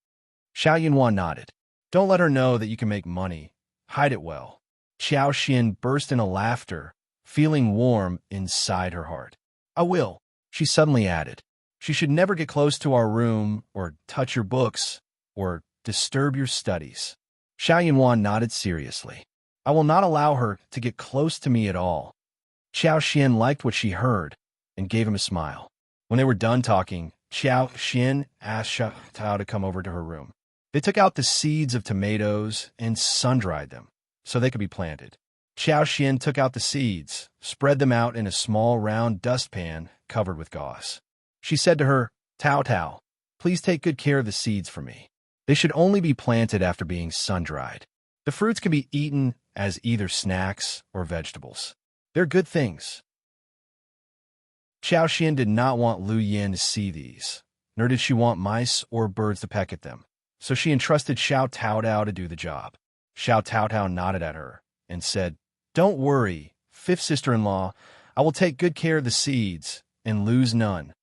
Xiao Yunduan nodded. Don't let her know that you can make money. Hide it well. Qiao Xian burst into laughter, feeling warm inside her heart. I will, she suddenly added. She should never get close to our room or touch your books or disturb your studies. Xiao Yunduan nodded seriously. I will not allow her to get close to me at all. Qiao Xian liked what she heard and gave him a smile. When they were done talking, Qiao Xian asked Xiao Tao to come over to her room. They took out the seeds of tomatoes and sun-dried them so they could be planted. Qiao Xian took out the seeds, spread them out in a small round dustpan covered with gauze. She said to her, Tao Tao, please take good care of the seeds for me. They should only be planted after being sun-dried. The fruits can be eaten as either snacks or vegetables. They're good things. Qiao Xian did not want Lu Yan to see these, nor did she want mice or birds to peck at them, so she entrusted Xiao Taodao to do the job. Xiao Taodao nodded at her and said, Don't worry, fifth sister-in-law, I will take good care of the seeds and lose none.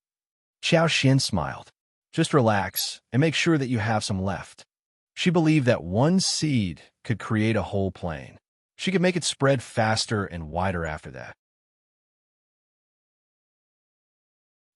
Qiao Xian smiled. Just relax and make sure that you have some left. She believed that one seed could create a whole plain. She could make it spread faster and wider after that.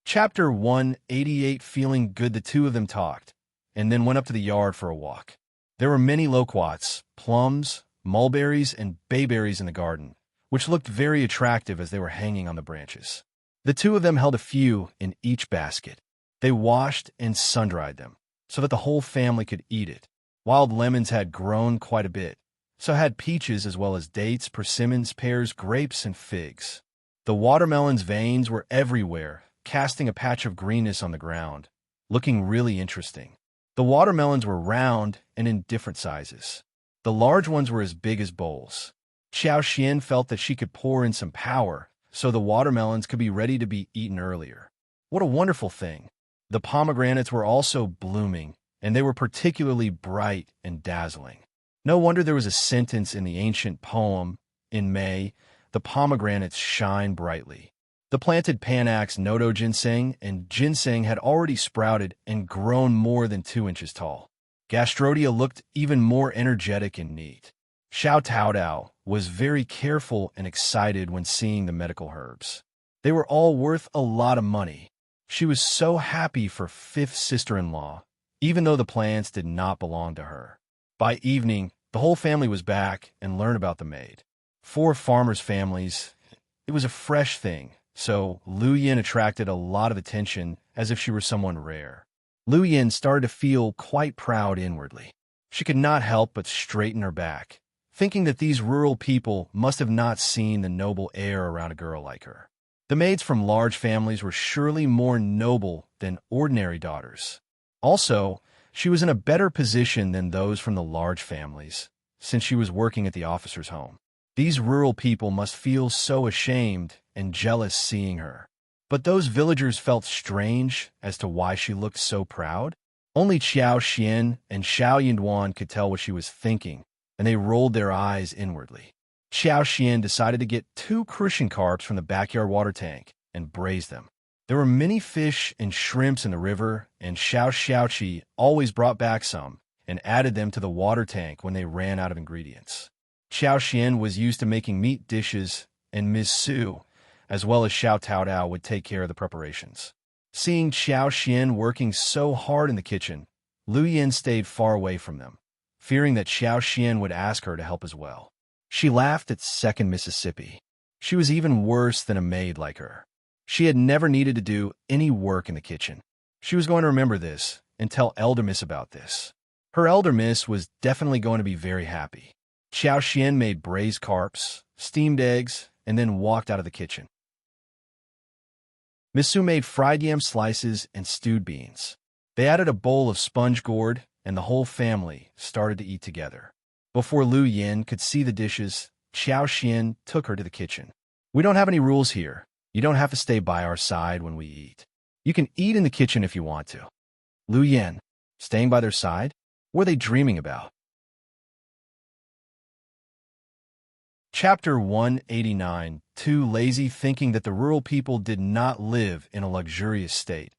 Chapter 188. Feeling good, the two of them talked, and then went up to the yard for a walk. There were many loquats, plums, mulberries, and bayberries in the garden, which looked very attractive as they were hanging on the branches. The two of them held a few in each basket. They washed and sun-dried them, so that the whole family could eat it. Wild lemons had grown quite a bit, so had peaches as well as dates, persimmons, pears, grapes, and figs. The watermelon's veins were everywhere, casting a patch of greenness on the ground, looking really interesting. The watermelons were round and in different sizes. The large ones were as big as bowls. Qiao felt that she could pour in some power, so the watermelons could be ready to be eaten earlier. What a wonderful thing! The pomegranates were also blooming, and they were particularly bright and dazzling. No wonder there was a sentence in the ancient poem, "In May, the pomegranates shine brightly." The planted Panax Noto ginseng and ginseng had already sprouted and grown more than 2 inches tall. Gastrodia looked even more energetic and neat. Xiao Taodao was very careful and excited when seeing the medical herbs. They were all worth a lot of money. She was so happy for fifth sister-in-law, even though the plants did not belong to her. By evening, the whole family was back and learned about the maid. 4 farmers' families. It was a fresh thing, so Lu Yin attracted a lot of attention as if she were someone rare. Lu Yin started to feel quite proud inwardly. She could not help but straighten her back, thinking that these rural people must have not seen the noble air around a girl like her. The maids from large families were surely more noble than ordinary daughters. Also, she was in a better position than those from the large families, since she was working at the officer's home. These rural people must feel so ashamed and jealous seeing her. But those villagers felt strange as to why she looked so proud. Only Qiao Xian and Xiao Yinduan could tell what she was thinking, and they rolled their eyes inwardly. Qiao Xian decided to get 2 crucian carps from the backyard water tank and braise them. There were many fish and shrimps in the river, and Xiao Xiaoqi always brought back some and added them to the water tank when they ran out of ingredients. Qiao Xian was used to making meat dishes, and Ms. Su, as well as Xiao Taodao, would take care of the preparations. Seeing Qiao Xian working so hard in the kitchen, Lu Yin stayed far away from them, fearing that Qiao Xian would ask her to help as well. She laughed at Second Mississippi. She was even worse than a maid like her. She had never needed to do any work in the kitchen. She was going to remember this and tell Elder Miss about this. Her Elder Miss was definitely going to be very happy. Qiao Xian made braised carps, steamed eggs, and then walked out of the kitchen. Miss Su made fried yam slices and stewed beans. They added a bowl of sponge gourd, and the whole family started to eat together. Before Lu Yin could see the dishes, Qiao Xian took her to the kitchen. "We don't have any rules here. You don't have to stay by our side when we eat. You can eat in the kitchen if you want to." Lu Yin, staying by their side? What were they dreaming about? Chapter 189. Too lazy, thinking that the rural people did not live in a luxurious state,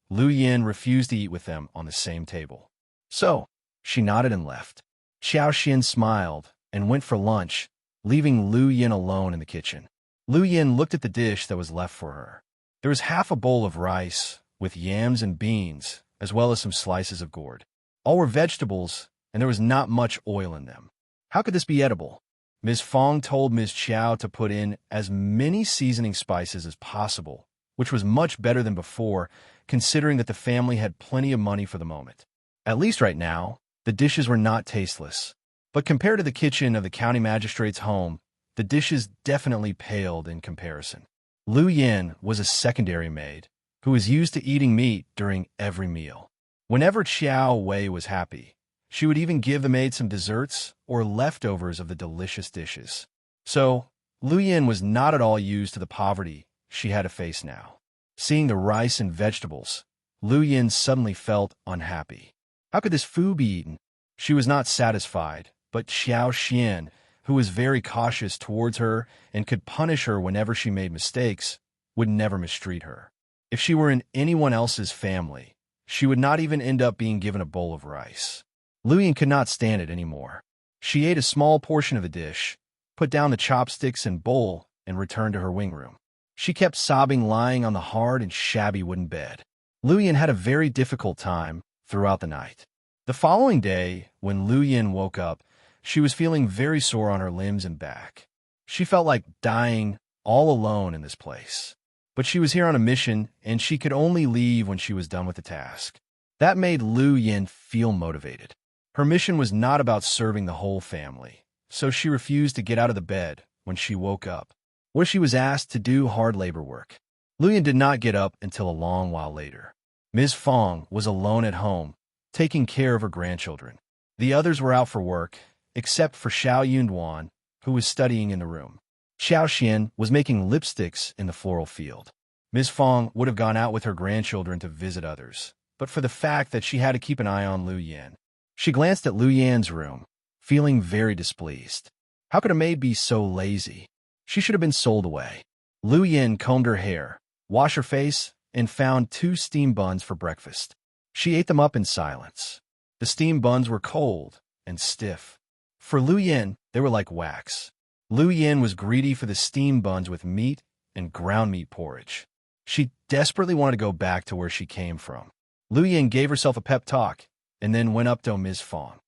Lu Yin refused to eat with them on the same table. So, she nodded and left. Qiao Xian smiled and went for lunch, leaving Lu Yin alone in the kitchen. Lu Yin looked at the dish that was left for her. There was half a bowl of rice, with yams and beans, as well as some slices of gourd. All were vegetables, and there was not much oil in them. How could this be edible? Ms. Fang told Ms. Qiao to put in as many seasoning spices as possible, which was much better than before, considering that the family had plenty of money for the moment. At least right now, the dishes were not tasteless. But compared to the kitchen of the county magistrate's home, the dishes definitely paled in comparison. Lu Yin was a secondary maid, who was used to eating meat during every meal. Whenever Qiao Wei was happy, she would even give the maid some desserts or leftovers of the delicious dishes. So, Lu Yin was not at all used to the poverty she had to face now. Seeing the rice and vegetables, Lu Yin suddenly felt unhappy. How could this food be eaten? She was not satisfied, but Qiao Xian, who was very cautious towards her and could punish her whenever she made mistakes, would never mistreat her. If she were in anyone else's family, she would not even end up being given a bowl of rice. Lu Yin could not stand it anymore. She ate a small portion of the dish, put down the chopsticks and bowl, and returned to her wing room. She kept sobbing lying on the hard and shabby wooden bed. Lu Yin had a very difficult time throughout the night. The following day, when Lu Yin woke up, she was feeling very sore on her limbs and back. She felt like dying all alone in this place. But she was here on a mission, and she could only leave when she was done with the task. That made Lu Yin feel motivated. Her mission was not about serving the whole family, so she refused to get out of the bed when she woke up, where she was asked to do hard labor work. Luyan did not get up until a long while later. Ms. Fang was alone at home, taking care of her grandchildren. The others were out for work, except for Xiao Yunduan, who was studying in the room. Xiao Xian was making lipsticks in the floral field. Ms. Fang would have gone out with her grandchildren to visit others, but for the fact that she had to keep an eye on Lu Yan. She glanced at Lu Yan's room, feeling very displeased. How could a maid be so lazy? She should have been sold away. Lu Yan combed her hair, washed her face, and found 2 steamed buns for breakfast. She ate them up in silence. The steamed buns were cold and stiff. For Lu Yan, they were like wax. Lu Yan was greedy for the steamed buns with meat and ground meat porridge. She desperately wanted to go back to where she came from. Lu Yan gave herself a pep talk and then went up to Ms. Fang.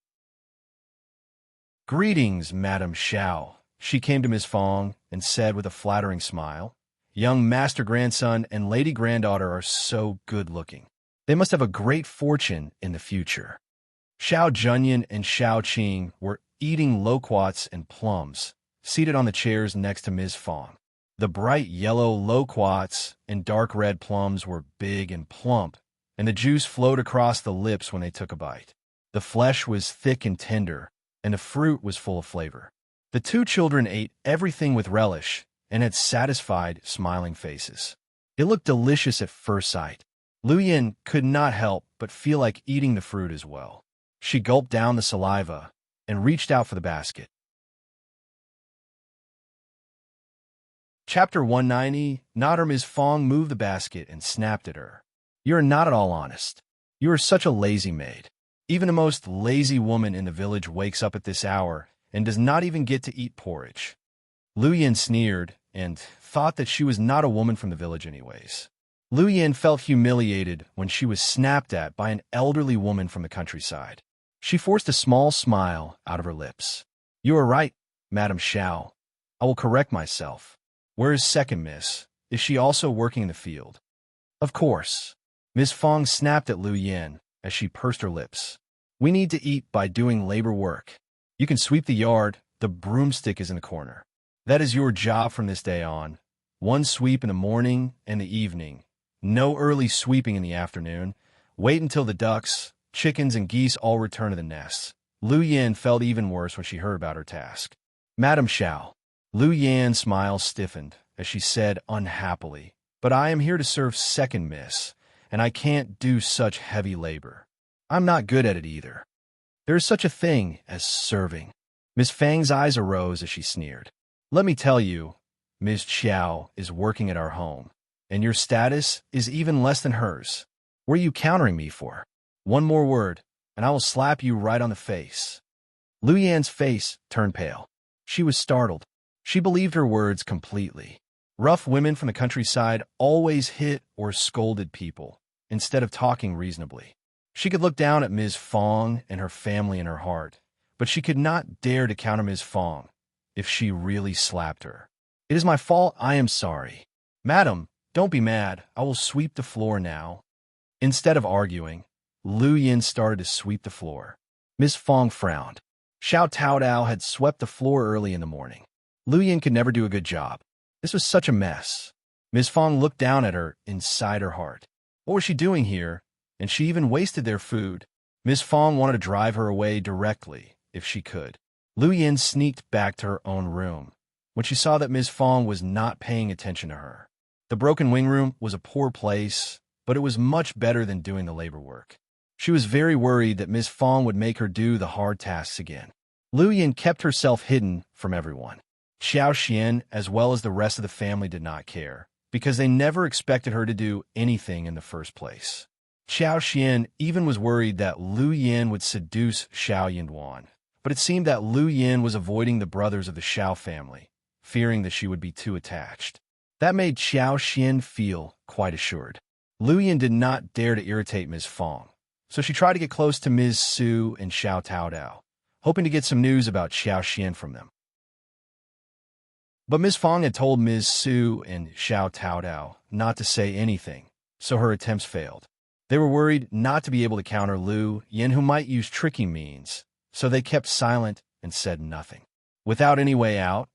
"Greetings, Madam Xiao," she came to Ms. Fang and said with a flattering smile. "Young master grandson and lady granddaughter are so good-looking. They must have a great fortune in the future." Xiao Junyan and Xiao Qing were eating loquats and plums, seated on the chairs next to Ms. Fang. The bright yellow loquats and dark red plums were big and plump, and the juice flowed across the lips when they took a bite. The flesh was thick and tender, and the fruit was full of flavor. The 2 children ate everything with relish and had satisfied, smiling faces. It looked delicious at first sight. Lu Yan could not help but feel like eating the fruit as well. She gulped down the saliva and reached out for the basket. Chapter 190, Not Ms. Fang moved the basket and snapped at her. "You are not at all honest. You are such a lazy maid. Even the most lazy woman in the village wakes up at this hour and does not even get to eat porridge." Lu Yan sneered and thought that she was not a woman from the village anyways. Lu Yan felt humiliated when she was snapped at by an elderly woman from the countryside. She forced a small smile out of her lips. "You are right, Madam Xiao. I will correct myself. Where is second miss? Is she also working in the field?" "Of course." Ms. Fang snapped at Lu Yan as she pursed her lips. "We need to eat by doing labor work. You can sweep the yard. The broomstick is in the corner. That is your job from this day on. 1 sweep in the morning and the evening. No early sweeping in the afternoon. Wait until the ducks, chickens, and geese all return to the nests." Lu Yan felt even worse when she heard about her task. "Madam Xiao." Lu Yan's smile stiffened as she said unhappily, "But I am here to serve second miss, and I can't do such heavy labor. I'm not good at it either. There is such a thing as serving." Miss Fang's eyes arose as she sneered. "Let me tell you, Ms. Qiao is working at our home, and your status is even less than hers. What are you countering me for? One more word, and I will slap you right on the face." Lu Yan's face turned pale. She was startled. She believed her words completely. Rough women from the countryside always hit or scolded people, instead of talking reasonably. She could look down at Ms. Fang and her family in her heart, but she could not dare to counter Ms. Fang if she really slapped her. "It is my fault. I am sorry." "Madam, don't be mad. I will sweep the floor now." Instead of arguing, Lu Yan started to sweep the floor. Ms. Fang frowned. Xiao Taodao had swept the floor early in the morning. Lu Yan could never do a good job. This was such a mess. Ms. Fang looked down at her inside her heart. What was she doing here? And she even wasted their food. Ms. Fang wanted to drive her away directly, if she could. Lu Yan sneaked back to her own room when she saw that Ms. Fang was not paying attention to her. The broken wing room was a poor place, but it was much better than doing the labor work. She was very worried that Ms. Fang would make her do the hard tasks again. Lu Yan kept herself hidden from everyone. Xiao Xian, as well as the rest of the family, did not care, because they never expected her to do anything in the first place. Xiao Xian even was worried that Lu Yan would seduce Xiao Yunduan, but it seemed that Lu Yan was avoiding the brothers of the Xiao family, fearing that she would be too attached. That made Xiao Xian feel quite assured. Lu Yan did not dare to irritate Ms. Fang, so she tried to get close to Ms. Su and Xiao Taodao, hoping to get some news about Xiao Xian from them. But Ms. Fang had told Ms. Su and Xiao Taodao not to say anything, so her attempts failed. They were worried not to be able to counter Lu Yan, who might use tricky means, so they kept silent and said nothing. Without any way out,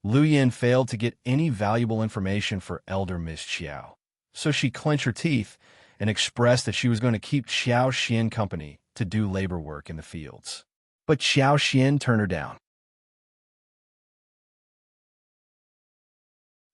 Lu Yin failed to get any valuable information for Elder Miss Qiao. So she clenched her teeth and expressed that she was going to keep Qiao Xian company to do labor work in the fields. But Qiao Xian turned her down.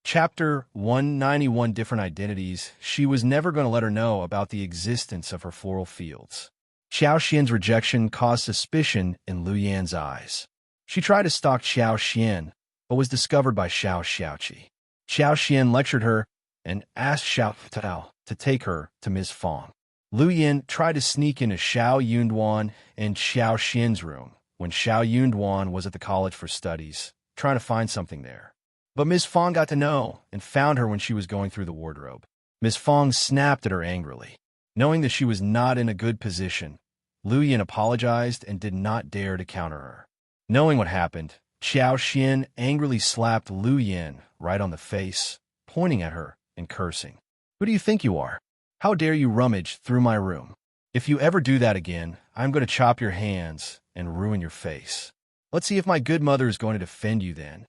Chapter 191 Different Identities. She was never going to let her know about the existence of her floral fields. Qiao Xian's rejection caused suspicion in Lu Yan's eyes. She tried to stalk Qiao Xian, but was discovered by Xiao Xiaoqi. Qiao Xian lectured her and asked Xiao Tao to take her to Ms. Fang. Lu Yan tried to sneak into Xiao Yunduan and Xiao Xian's room when Xiao Yunduan was at the college for studies, trying to find something there. But Ms. Fang got to know and found her when she was going through the wardrobe. Ms. Fang snapped at her angrily. Knowing that she was not in a good position, Lu Yan apologized and did not dare to counter her. Knowing what happened, Qiao Xian angrily slapped Lu Yan right on the face, pointing at her and cursing. "Who do you think you are? How dare you rummage through my room? If you ever do that again, I'm going to chop your hands and ruin your face. Let's see if my good mother is going to defend you then."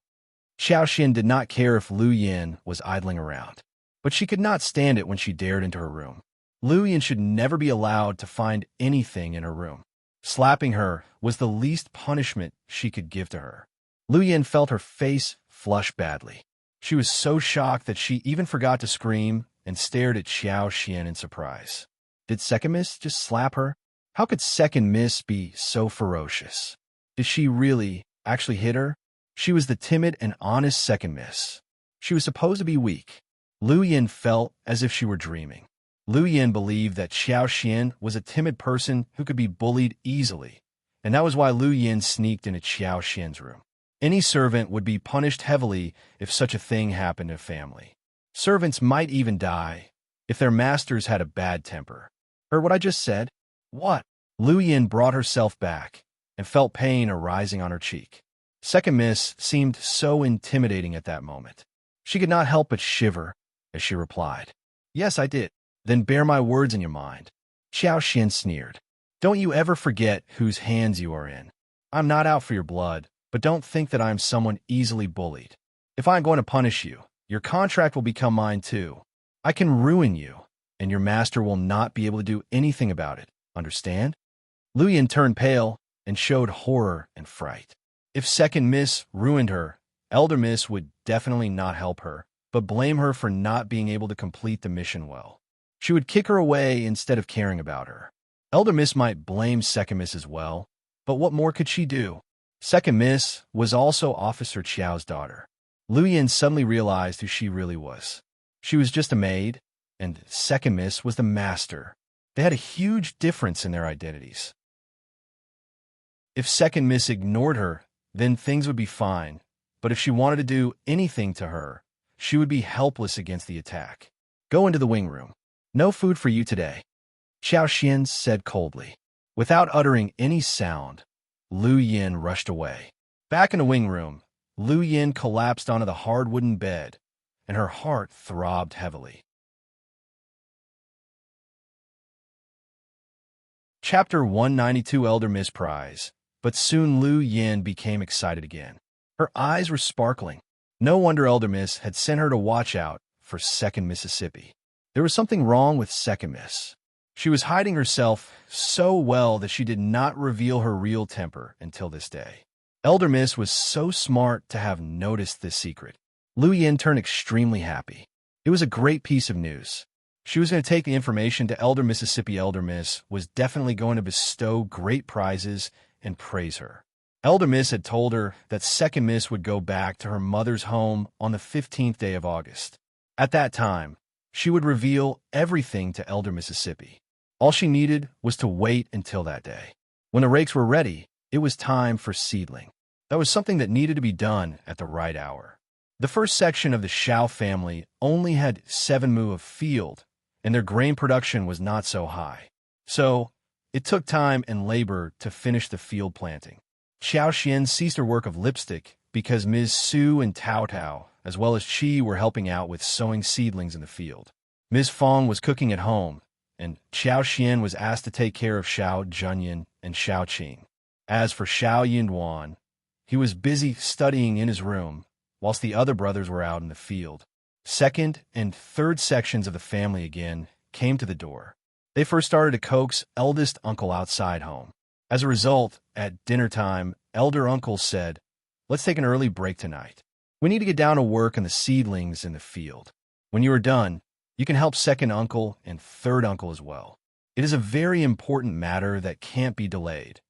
Qiao Xian did not care if Lu Yan was idling around, but she could not stand it when she dared into her room. Lu Yan should never be allowed to find anything in her room. Slapping her was the least punishment she could give to her. Lu Yan felt her face flush badly. She was so shocked that she even forgot to scream and stared at Qiao Xian in surprise. Did Second Miss just slap her? How could Second Miss be so ferocious? Did she really actually hit her? She was the timid and honest Second Miss. She was supposed to be weak. Lu Yan felt as if she were dreaming. Lu Yan believed that Qiao Xian was a timid person who could be bullied easily, and that was why Lu Yan sneaked into Qiao Xian's room. Any servant would be punished heavily if such a thing happened in a family. Servants might even die if their masters had a bad temper. Heard what I just said? What? Lu Yan brought herself back and felt pain arising on her cheek. Second Miss seemed so intimidating at that moment. She could not help but shiver as she replied, "Yes, I did." "Then bear my words in your mind." Qiao Xian sneered. "Don't you ever forget whose hands you are in. I'm not out for your blood, but don't think that I am someone easily bullied. If I am going to punish you, your contract will become mine too. I can ruin you, and your master will not be able to do anything about it. Understand?" Lu Yan turned pale and showed horror and fright. If Second Miss ruined her, Elder Miss would definitely not help her, but blame her for not being able to complete the mission well. She would kick her away instead of caring about her. Elder Miss might blame Second Miss as well, but what more could she do? Second Miss was also Officer Qiao's daughter. Lu Yan suddenly realized who she really was. She was just a maid, and Second Miss was the master. They had a huge difference in their identities. If Second Miss ignored her, then things would be fine, but if she wanted to do anything to her, she would be helpless against the attack. "Go into the wing room. No food for you today," Qiao Xian said coldly. Without uttering any sound, Lu Yan rushed away. Back in the wing room, Lu Yan collapsed onto the hard wooden bed, and her heart throbbed heavily. Chapter 192 Elder Miss Prize. But soon Lu Yan became excited again. Her eyes were sparkling. No wonder Elder Miss had sent her to watch out for Second Mississippi. There was something wrong with Second Miss. She was hiding herself so well that she did not reveal her real temper until this day. Elder Miss was so smart to have noticed this secret. Lu Yan turned extremely happy. It was a great piece of news. She was going to take the information to Elder Mississippi. Elder Miss was definitely going to bestow great prizes and praise her. Elder Miss had told her that Second Miss would go back to her mother's home on the 15th day of August. At that time, she would reveal everything to Elder Mississippi. All she needed was to wait until that day. When the rakes were ready, it was time for seedling. That was something that needed to be done at the right hour. The first section of the Xiao family only had 7 mu of field, and their grain production was not so high. So, it took time and labor to finish the field planting. Qiao Xian ceased her work of lipstick because Ms. Su and Tao Tao, as well as Qi, were helping out with sowing seedlings in the field. Ms. Fang was cooking at home, and Qiao Xian was asked to take care of Xiao Junyan and Xiao Qing. As for Xiao Yunduan, He was busy studying in his room, whilst the other brothers were out in the field. Second and third sections of the family again came to the door. They first started to coax eldest uncle outside home. As a result, at dinner time, elder uncle said, "Let's take an early break tonight. We need to get down to work on the seedlings in the field. When you are done, you can help second uncle and third uncle as well. It is a very important matter that can't be delayed."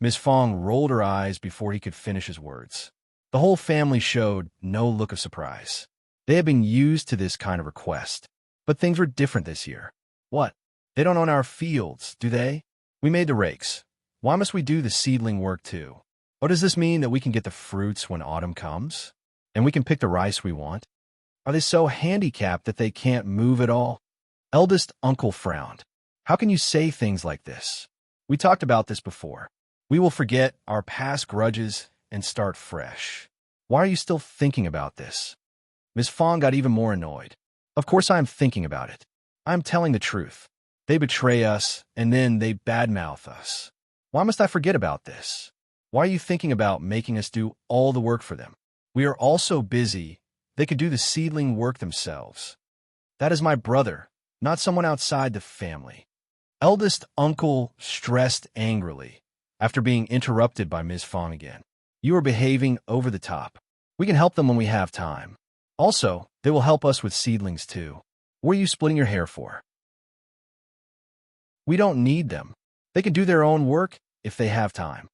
Miss Fang rolled her eyes before he could finish his words. The whole family showed no look of surprise. They had been used to this kind of request. But things were different this year. What? They don't own our fields, do they? We made the rakes. Why must we do the seedling work too? Or does this mean that we can get the fruits when autumn comes? And we can pick the rice we want? Are they so handicapped that they can't move at all? Eldest uncle frowned. How can you say things like this? We talked about this before. We will forget our past grudges and start fresh. Why are you still thinking about this? Miss Fang got even more annoyed. Of course I am thinking about it. I am telling the truth. They betray us, and then they badmouth us. Why must I forget about this? Why are you thinking about making us do all the work for them? We are all so busy, they could do the seedling work themselves. That is my brother, not someone outside the family. Eldest uncle stressed angrily after being interrupted by Ms. Fang again. You are behaving over the top. We can help them when we have time. Also, they will help us with seedlings too. What are you splitting your hair for? We don't need them. They can do their own work if they have time.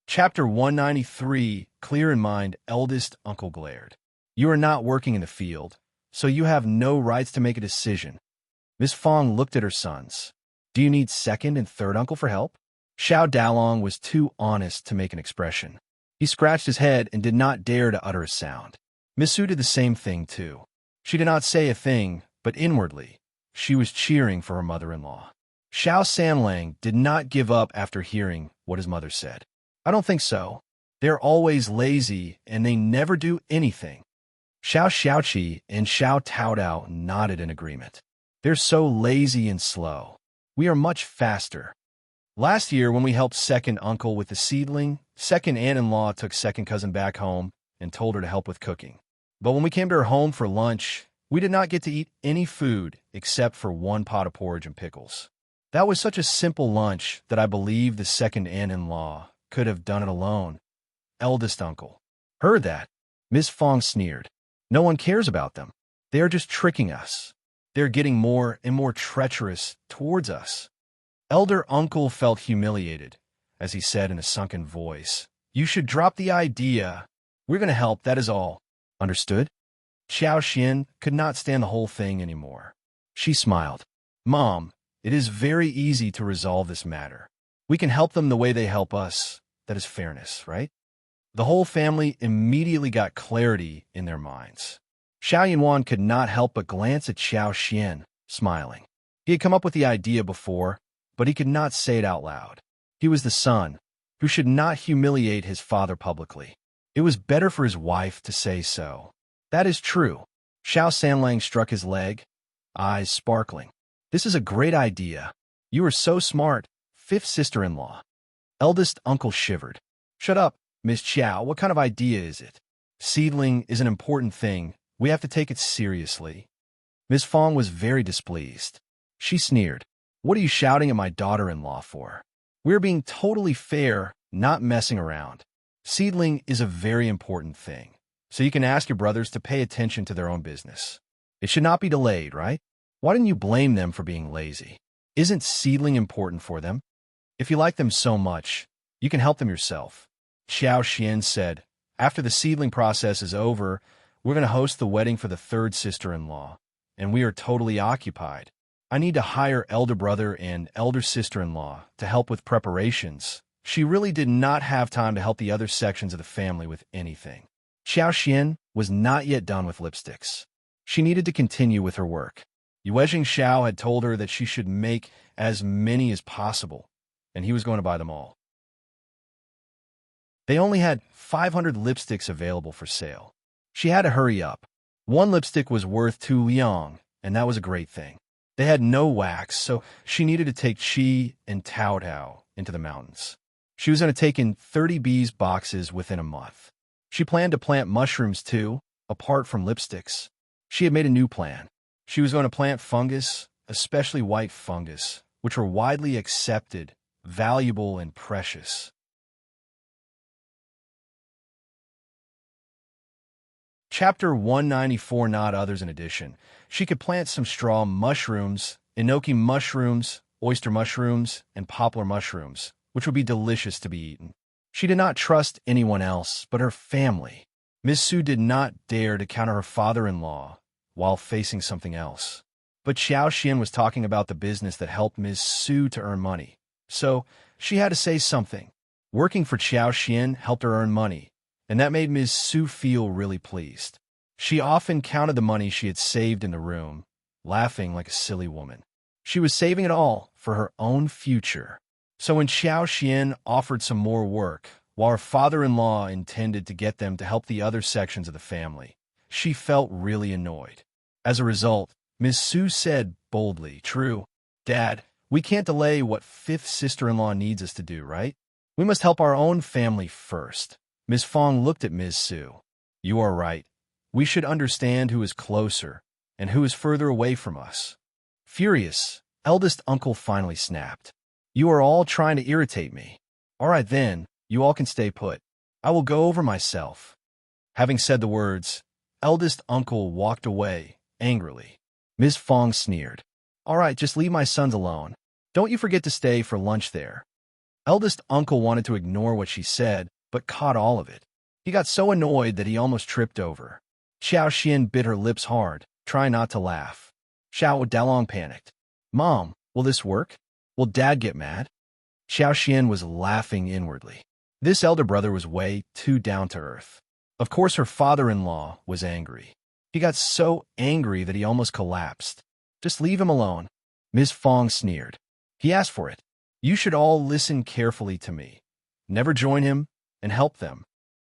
Chapter 193, Clear in Mind, eldest uncle glared. You are not working in the field, so you have no rights to make a decision. Miss Fang looked at her sons. Do you need second and third uncle for help? Xiao Dalong was too honest to make an expression. He scratched his head and did not dare to utter a sound. Miss Su did the same thing too. She did not say a thing, but inwardly, she was cheering for her mother-in-law. Xiao Sanlang did not give up after hearing what his mother said. I don't think so. They're always lazy, and they never do anything. Xiao Xiaoqi and Xiao Taodao nodded in agreement. They're so lazy and slow. We are much faster. Last year, when we helped second uncle with the seedling, second aunt-in-law took second cousin back home and told her to help with cooking. But when we came to her home for lunch, we did not get to eat any food except for one pot of porridge and pickles. That was such a simple lunch that I believe the second aunt-in-law could have done it alone. Eldest uncle heard that. Miss Fang sneered. No one cares about them. They are just tricking us. They're getting more and more treacherous towards us. Elder uncle felt humiliated as he said in a sunken voice, You should drop the idea. We're going to help, that is all. Understood? Qiao Xian could not stand the whole thing anymore. She smiled. Mom, it is very easy to resolve this matter. We can help them the way they help us. That is fairness, right? The whole family immediately got clarity in their minds. Xiao Yinwan could not help but glance at Qiao Xian, smiling. He had come up with the idea before, but he could not say it out loud. He was the son, who should not humiliate his father publicly. It was better for his wife to say so. That is true. Xiao Sanlang struck his leg, eyes sparkling. This is a great idea. You are so smart, fifth sister-in-law. Eldest uncle shivered. Shut up, Miss Qiao. What kind of idea is it? Seedling is an important thing. We have to take it seriously. Miss Fang was very displeased. She sneered. What are you shouting at my daughter-in-law for? We're being totally fair, not messing around. Seedling is a very important thing, so you can ask your brothers to pay attention to their own business. It should not be delayed, right? Why didn't you blame them for being lazy? Isn't seedling important for them? If you like them so much, you can help them yourself. Qiao Xian said, after the seedling process is over, we're going to host the wedding for the third sister-in-law, and we are totally occupied. I need to hire elder brother and elder sister-in-law to help with preparations. She really did not have time to help the other sections of the family with anything. Qiao Xian was not yet done with lipsticks. She needed to continue with her work. Yuezhing Xiao had told her that she should make as many as possible, and he was going to buy them all. They only had 500 lipsticks available for sale. She had to hurry up. One lipstick was worth 2 liang, and that was a great thing. They had no wax, so she needed to take Qi and Taodao into the mountains. She was going to take in 30 bees boxes within a month. She planned to plant mushrooms too, apart from lipsticks. She had made a new plan. She was going to plant fungus, especially white fungus, which were widely accepted, valuable, and precious. Chapter 194, Not Others in addition. She could plant some straw mushrooms, enoki mushrooms, oyster mushrooms, and poplar mushrooms, which would be delicious to be eaten. She did not trust anyone else but her family. Ms. Su did not dare to counter her father-in-law while facing something else. But Xiao Xian was talking about the business that helped Ms. Su to earn money, so she had to say something. Working for Xiao Xian helped her earn money, and that made Ms. Su feel really pleased. She often counted the money she had saved in the room, laughing like a silly woman. She was saving it all for her own future. So when Xiao Xian offered some more work, while her father-in-law intended to get them to help the other sections of the family, she felt really annoyed. As a result, Ms. Su said boldly, "True, Dad, we can't delay what fifth sister-in-law needs us to do, right? We must help our own family first." Ms. Fang looked at Ms. Su. "You are right. We should understand who is closer and who is further away from us." Furious, eldest uncle finally snapped. "You are all trying to irritate me. All right then, you all can stay put. I will go over myself." Having said the words, eldest uncle walked away, angrily. Ms. Fang sneered. "All right, just leave my sons alone. Don't you forget to stay for lunch there." Eldest uncle wanted to ignore what she said, but caught all of it. He got so annoyed that he almost tripped over. Xiao Xian bit her lips hard, trying not to laugh. Xiao Dalong panicked. "Mom, will this work? Will Dad get mad?" Xiao Xian was laughing inwardly. This elder brother was way too down to earth. Of course, her father-in-law was angry. He got so angry that he almost collapsed. "Just leave him alone." Ms. Fang sneered. "He asked for it. You should all listen carefully to me. Never join him and help them."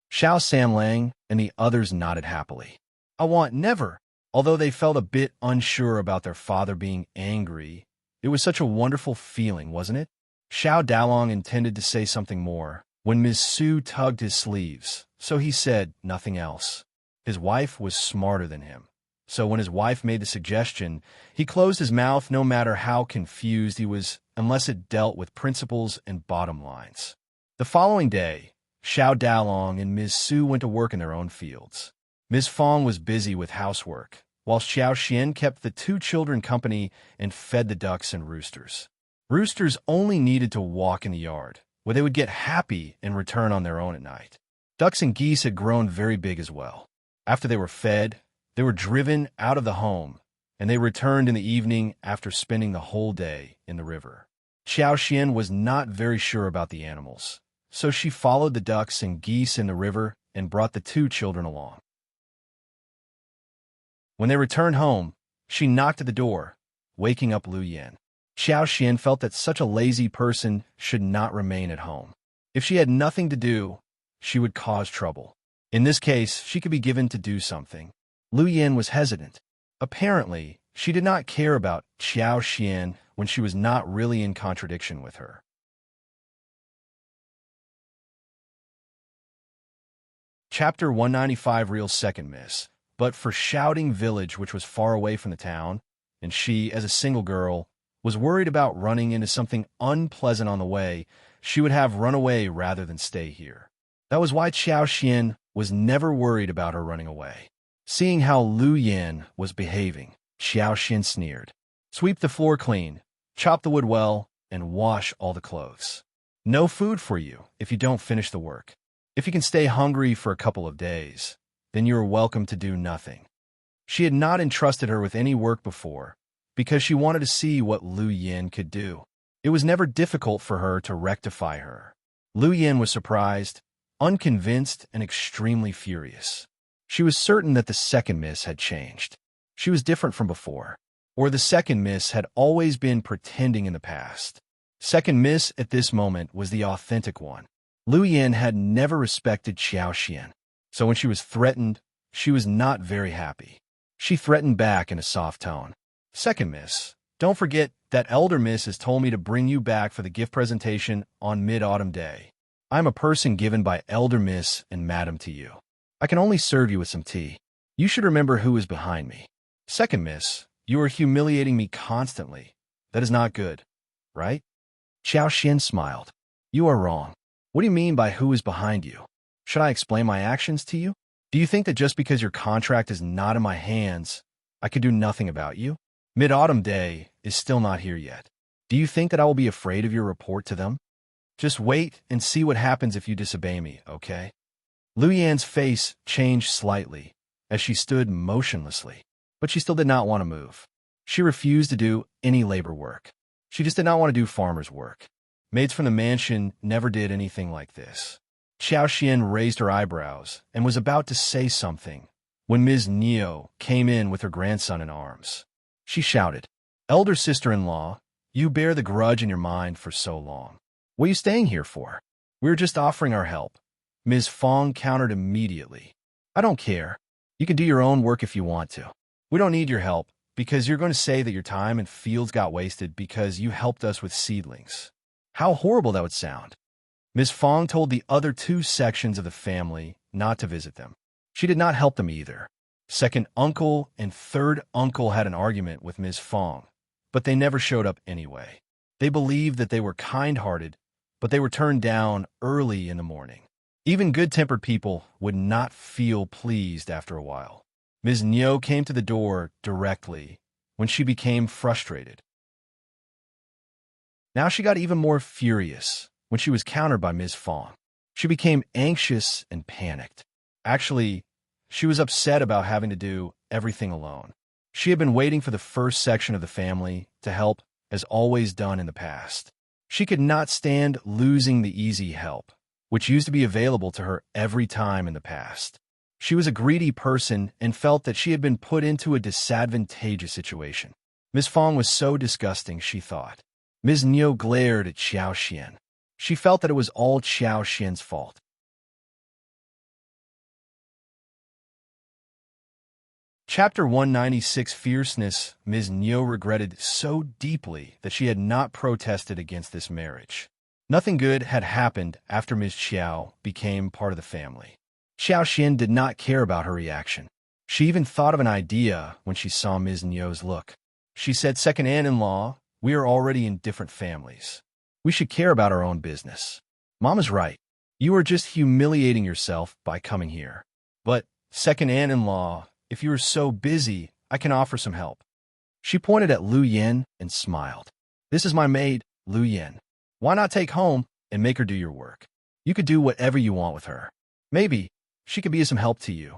Xiao Samlang and the others nodded happily. "I want never." Although they felt a bit unsure about their father being angry, it was such a wonderful feeling, wasn't it? Xiao Dalong intended to say something more when Ms. Su tugged his sleeves, so he said nothing else. His wife was smarter than him, so when his wife made the suggestion, he closed his mouth no matter how confused he was, unless it dealt with principles and bottom lines. The following day, Xiao Dalong and Ms. Su went to work in their own fields. Ms. Fang was busy with housework, while Xiao Xian kept the two children company and fed the ducks and roosters. Roosters only needed to walk in the yard, where they would get happy and return on their own at night. Ducks and geese had grown very big as well. After they were fed, they were driven out of the home, and they returned in the evening after spending the whole day in the river. Xiao Xian was not very sure about the animals, so she followed the ducks and geese in the river and brought the two children along. When they returned home, she knocked at the door, waking up Lu Yan. Xiao Xian felt that such a lazy person should not remain at home. If she had nothing to do, she would cause trouble. In this case, she could be given to do something. Lu Yan was hesitant. Apparently, she did not care about Xiao Xian when she was not really in contradiction with her. Chapter 195, Real Second Miss. But for Shouting Village, which was far away from the town, and she, as a single girl, was worried about running into something unpleasant on the way, she would have run away rather than stay here. That was why Xiao Xian was never worried about her running away. Seeing how Lu Yan was behaving, Xiao Xian sneered. "Sweep the floor clean, chop the wood well, and wash all the clothes. No food for you if you don't finish the work. If you can stay hungry for a couple of days, then you are welcome to do nothing." She had not entrusted her with any work before, because she wanted to see what Lu Yan could do. It was never difficult for her to rectify her. Lu Yan was surprised, unconvinced, and extremely furious. She was certain that the second miss had changed. She was different from before, or the second miss had always been pretending in the past. Second miss at this moment was the authentic one. Lu Yan had never respected Xiao Xian, so when she was threatened, she was not very happy. She threatened back in a soft tone. "Second miss, don't forget That elder miss has told me to bring you back for the gift presentation on Mid-Autumn Day. I am a person given by Elder Miss and Madam to you. I can only serve you with some tea. You should remember who is behind me. Second Miss, you are humiliating me constantly. That is not good, right? Qiao smiled. You are wrong. What do you mean by who is behind you? Should I explain my actions to you? Do you think that just because your contract is not in my hands, I could do nothing about you? Mid-Autumn Day is still not here yet. Do you think that I will be afraid of your report to them? Just wait and see what happens if you disobey me, okay? Lu Yan's face changed slightly as she stood motionlessly, but she still did not want to move. She refused to do any labor work. She just did not want to do farmer's work. Maids from the mansion never did anything like this. Qiao raised her eyebrows and was about to say something when Ms. Neo came in with her grandson in arms. She shouted, Elder sister-in-law, you bear the grudge in your mind for so long. What are you staying here for? We're just offering our help. Ms. Fang countered immediately. I don't care. You can do your own work if you want to. We don't need your help because you're going to say that your time and fields got wasted because you helped us with seedlings. How horrible that would sound. Ms. Fang told the other two sections of the family not to visit them. She did not help them either. Second uncle and third uncle had an argument with Ms. Fang, but they never showed up anyway. They believed that they were kind-hearted, but they were turned down early in the morning. Even good-tempered people would not feel pleased after a while. Ms. Neo came to the door directly when she became frustrated. Now she got even more furious when she was countered by Ms. Fang. She became anxious and panicked. Actually, she was upset about having to do everything alone. She had been waiting for the first section of the family to help, as always done in the past. She could not stand losing the easy help, which used to be available to her every time in the past. She was a greedy person and felt that she had been put into a disadvantageous situation. Ms. Fang was so disgusting, she thought. Ms. Neo glared at Qiao. She felt that it was all Qiao's fault. Chapter 196 Fierceness. Ms. Neo regretted so deeply that she had not protested against this marriage. Nothing good had happened after Ms. Qiao became part of the family. Qiao did not care about her reaction. She even thought of an idea when she saw Ms. Neo's look. She said, Second aunt-in-law, we are already in different families. We should care about our own business. Mom is right. You are just humiliating yourself by coming here. But, second aunt-in-law, if you are so busy, I can offer some help. She pointed at Lu Yan and smiled. This is my maid, Lu Yan. Why not take home and make her do your work? You could do whatever you want with her. Maybe she could be of some help to you.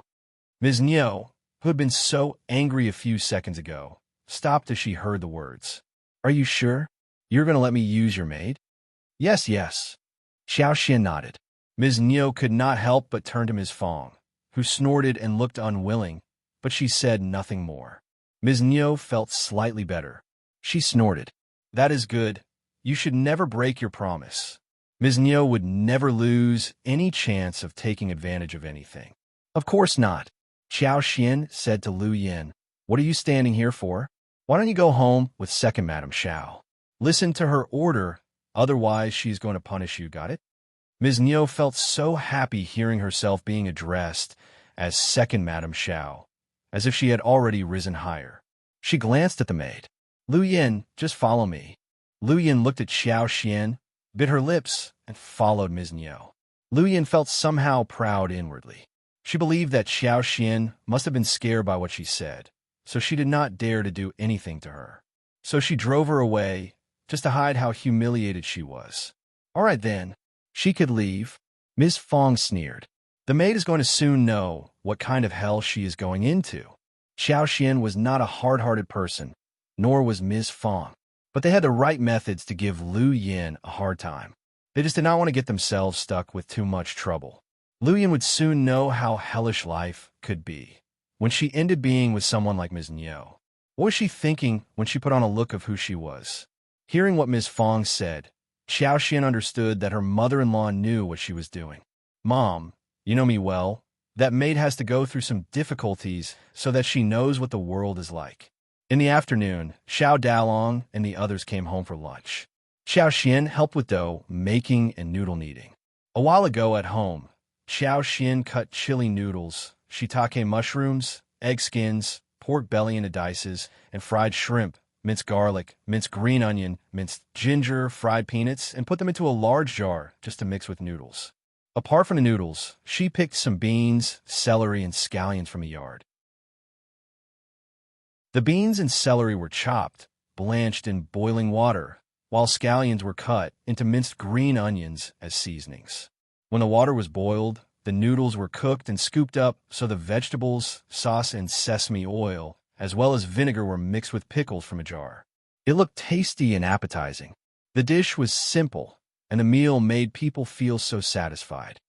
Ms. Neo, who had been so angry a few seconds ago, stopped as she heard the words. Are you sure? You're going to let me use your maid? Yes, yes. Qiao nodded. Ms. Neo could not help but turn to Ms. Fang, who snorted and looked unwilling, but she said nothing more. Ms. Neo felt slightly better. She snorted. That is good. You should never break your promise. Ms. Neo would never lose any chance of taking advantage of anything. Of course not. Qiao said to Lu Yan, What are you standing here for? Why don't you go home with second Madam Xiao? Listen to her order, otherwise she's going to punish you, got it? Ms. Neo felt so happy hearing herself being addressed as second Madam Xiao, as if she had already risen higher. She glanced at the maid. Lu Yan, just follow me. Lu Yan looked at Qiao, bit her lips, and followed Ms. Neo. Lu Yan felt somehow proud inwardly. She believed that Qiao must have been scared by what she said, so she did not dare to do anything to her. So she drove her away, just to hide how humiliated she was. All right then, she could leave. Ms. Fang sneered. The maid is going to soon know what kind of hell she is going into. Qiao was not a hard-hearted person, nor was Ms. Fang, but they had the right methods to give Lu Yan a hard time. They just did not want to get themselves stuck with too much trouble. Lu Yan would soon know how hellish life could be when she ended being with someone like Ms. Neo. What was she thinking when she put on a look of who she was? Hearing what Ms. Fang said, Qiao understood that her mother-in-law knew what she was doing. Mom, you know me well. That maid has to go through some difficulties so that she knows what the world is like. In the afternoon, Xiao Dalong and the others came home for lunch. Xiao Xian helped with dough making and noodle kneading. A while ago at home, Xiao Xian cut chili noodles, shiitake mushrooms, egg skins, pork belly into dices, and fried shrimp, minced garlic, minced green onion, minced ginger, fried peanuts, and put them into a large jar just to mix with noodles. Apart from the noodles, she picked some beans, celery, and scallions from a yard. The beans and celery were chopped, blanched in boiling water, while scallions were cut into minced green onions as seasonings. When the water was boiled, the noodles were cooked and scooped up so the vegetables, sauce, and sesame oil, as well as vinegar, were mixed with pickles from a jar. It looked tasty and appetizing. The dish was simple, and the meal made people feel so satisfied.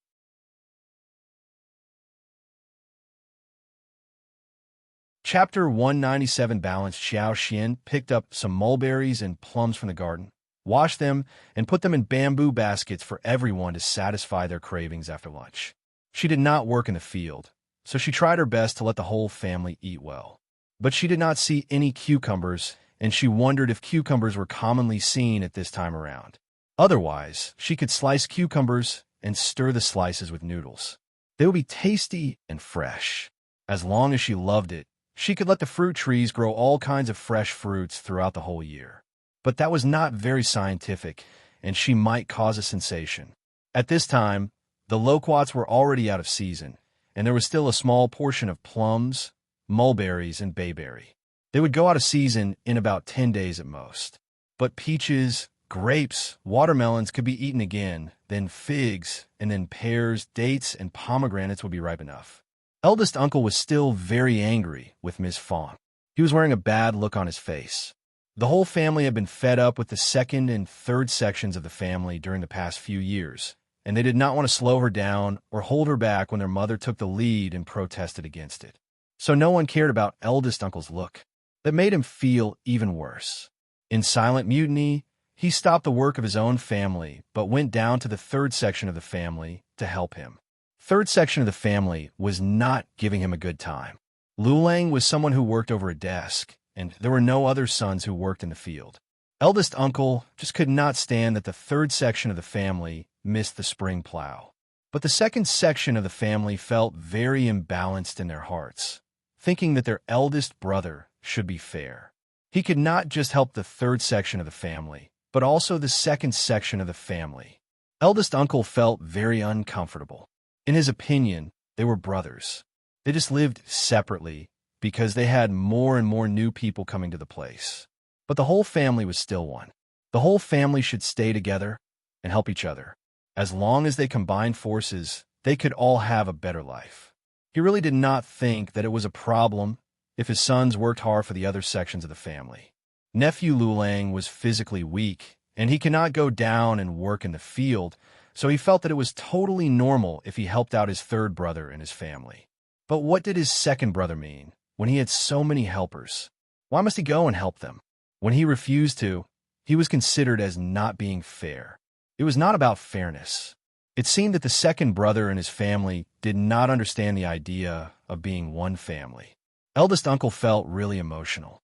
Chapter 197 Balanced. Xiao Xian picked up some mulberries and plums from the garden, washed them, and put them in bamboo baskets for everyone to satisfy their cravings after lunch. She did not work in the field, so she tried her best to let the whole family eat well. But she did not see any cucumbers, and she wondered if cucumbers were commonly seen at this time around. Otherwise, she could slice cucumbers and stir the slices with noodles. They would be tasty and fresh. As long as she loved it, she could let the fruit trees grow all kinds of fresh fruits throughout the whole year. But that was not very scientific, and she might cause a sensation. At this time, the loquats were already out of season, and there was still a small portion of plums, mulberries, and bayberry. They would go out of season in about 10 days at most. But peaches, grapes, watermelons could be eaten again, then figs, and then pears, dates, and pomegranates would be ripe enough. Eldest uncle was still very angry with Ms. Fang. He was wearing a bad look on his face. The whole family had been fed up with the second and third sections of the family during the past few years, and they did not want to slow her down or hold her back when their mother took the lead and protested against it. So no one cared about eldest uncle's look. That made him feel even worse. In silent mutiny, he stopped the work of his own family, but went down to the third section of the family to help him. Third section of the family was not giving him a good time. Lulang was someone who worked over a desk, and there were no other sons who worked in the field. Eldest uncle just could not stand that the third section of the family missed the spring plow. But the second section of the family felt very imbalanced in their hearts, thinking that their eldest brother should be fair. He could not just help the third section of the family, but also the second section of the family. Eldest uncle felt very uncomfortable. In his opinion, they were brothers. They just lived separately because they had more and more new people coming to the place. But the whole family was still one. The whole family should stay together and help each other. As long as they combined forces, they could all have a better life. He really did not think that it was a problem if his sons worked hard for the other sections of the family. Nephew Lulang was physically weak, and he cannot go down and work in the field, so he felt that it was totally normal if he helped out his third brother and his family. But what did his second brother mean when he had so many helpers? Why must he go and help them? When he refused to, he was considered as not being fair. It was not about fairness. It seemed that the second brother and his family did not understand the idea of being one family. Eldest uncle felt really emotional.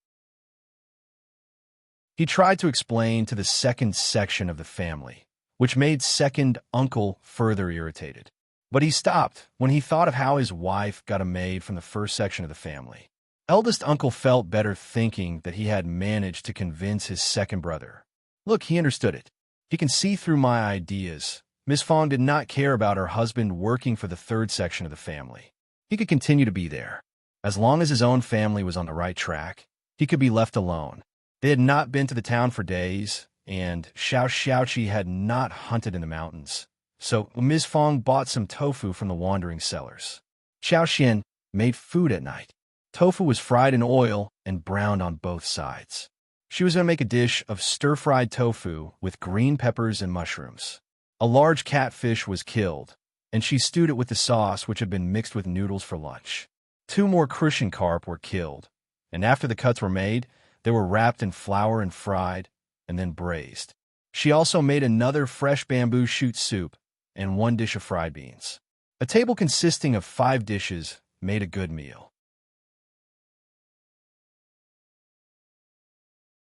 He tried to explain to the second section of the family, which made second uncle further irritated. But he stopped when he thought of how his wife got a maid from the first section of the family. Eldest uncle felt better thinking that he had managed to convince his second brother. Look, he understood it. He can see through my ideas. Miss Fang did not care about her husband working for the third section of the family. He could continue to be there. As long as his own family was on the right track, he could be left alone. They had not been to the town for days, and Xiaoqi had not hunted in the mountains. So Ms. Fang bought some tofu from the wandering sellers. Xiao Xian made food at night. Tofu was fried in oil and browned on both sides. She was going to make a dish of stir-fried tofu with green peppers and mushrooms. A large catfish was killed, and she stewed it with the sauce which had been mixed with noodles for lunch. 2 more crucian carp were killed, and after the cuts were made, they were wrapped in flour and fried, and then braised. She also made another fresh bamboo shoot soup and 1 dish of fried beans. A table consisting of 5 dishes made a good meal.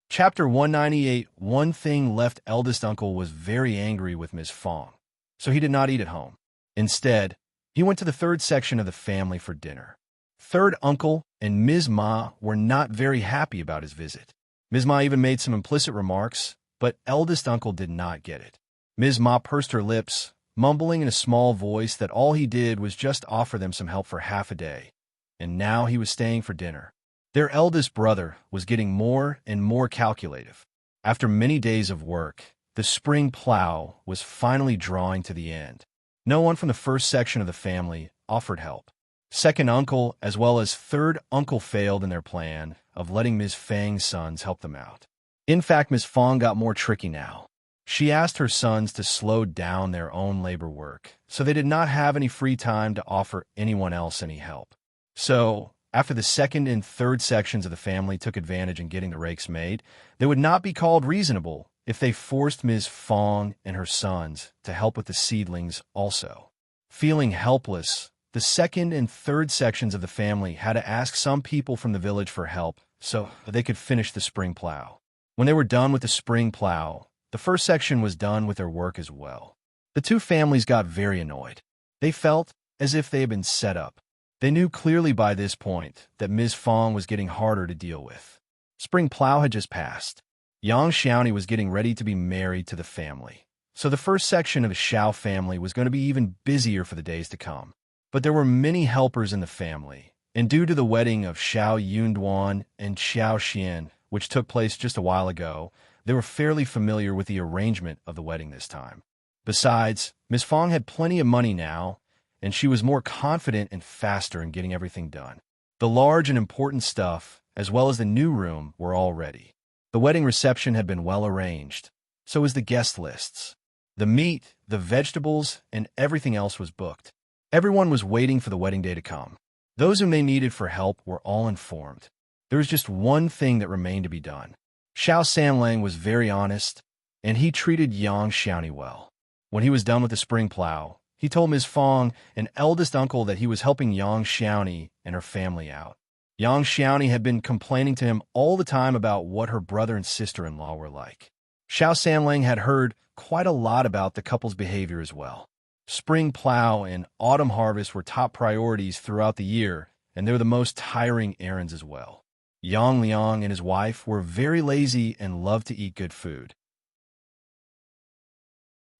Chapter 198. One thing left. Eldest uncle was very angry with Ms. Fang, so he did not eat at home. Instead, he went to the third section of the family for dinner. Third uncle and Ms. Ma were not very happy about his visit. Ms. Ma even made some implicit remarks, but eldest uncle did not get it. Ms. Ma pursed her lips, mumbling in a small voice that all he did was just offer them some help for half a day, and now he was staying for dinner. Their eldest brother was getting more and more calculative. After many days of work, the spring plow was finally drawing to the end. No one from the first section of the family offered help. Second uncle as well as third uncle failed in their plan of letting Ms. Fang's sons help them out. In fact, Ms. Fang got more tricky now. She asked her sons to slow down their own labor work, so they did not have any free time to offer anyone else any help. So, after the second and third sections of the family took advantage in getting the rakes made, they would not be called reasonable if they forced Ms. Fang and her sons to help with the seedlings also. Feeling helpless, the second and third sections of the family had to ask some people from the village for help so they could finish the spring plow. When they were done with the spring plow, the first section was done with their work as well. The two families got very annoyed. They felt as if they had been set up. They knew clearly by this point that Ms. Fang was getting harder to deal with. Spring plow had just passed. Yang Xiaoni was getting ready to be married to the family, so the first section of the Xiao family was going to be even busier for the days to come. But there were many helpers in the family, and due to the wedding of Xiao Yunduan and Xiao Xian, which took place just a while ago, they were fairly familiar with the arrangement of the wedding this time. Besides, Ms. Fang had plenty of money now, and she was more confident and faster in getting everything done. The large and important stuff, as well as the new room, were all ready. The wedding reception had been well arranged, so was the guest lists. The meat, the vegetables, and everything else was booked. Everyone was waiting for the wedding day to come. Those whom they needed for help were all informed. There was just one thing that remained to be done. Xiao Sanlang was very honest, and he treated Yang Xiaoni well. When he was done with the spring plow, he told Ms. Fang, an eldest uncle, that he was helping Yang Xiaoni and her family out. Yang Xiaoni had been complaining to him all the time about what her brother and sister-in-law were like. Xiao Sanlang had heard quite a lot about the couple's behavior as well. Spring plow and autumn harvest were top priorities throughout the year, and they were the most tiring errands as well. Yang Liang and his wife were very lazy and loved to eat good food.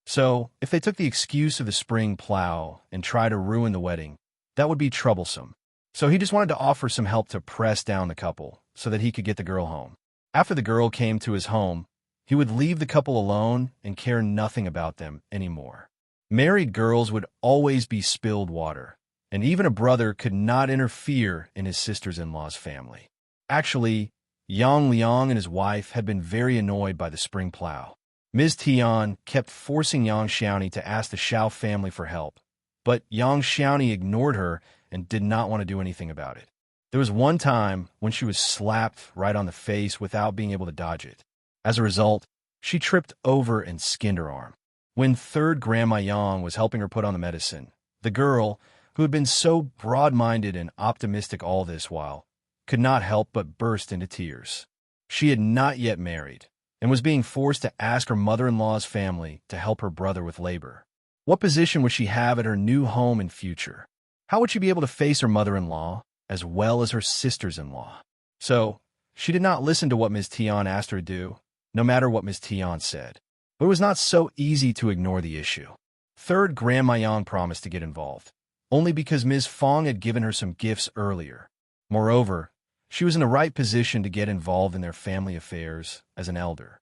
So, if they took the excuse of the spring plow and tried to ruin the wedding, that would be troublesome. So he just wanted to offer some help to press down the couple so that he could get the girl home. After the girl came to his home, he would leave the couple alone and care nothing about them anymore. Married girls would always be spilled water, and even a brother could not interfere in his sister-in-law's family. Actually, Yang Liang and his wife had been very annoyed by the spring plow. Ms. Tian kept forcing Yang Xiaoni to ask the Xiao family for help, but Yang Xiaoni ignored her and did not want to do anything about it. There was one time when she was slapped right on the face without being able to dodge it. As a result, she tripped over and skinned her arm. When third Grandma Yang was helping her put on the medicine, the girl, who had been so broad-minded and optimistic all this while, could not help but burst into tears. She had not yet married, and was being forced to ask her mother-in-law's family to help her brother with labor. What position would she have at her new home in future? How would she be able to face her mother-in-law, as well as her sisters-in-law? So, she did not listen to what Ms. Tian asked her to do, no matter what Ms. Tian said. But it was not so easy to ignore the issue. Third Grandma Yang promised to get involved, only because Ms. Fang had given her some gifts earlier. Moreover, she was in the right position to get involved in their family affairs as an elder.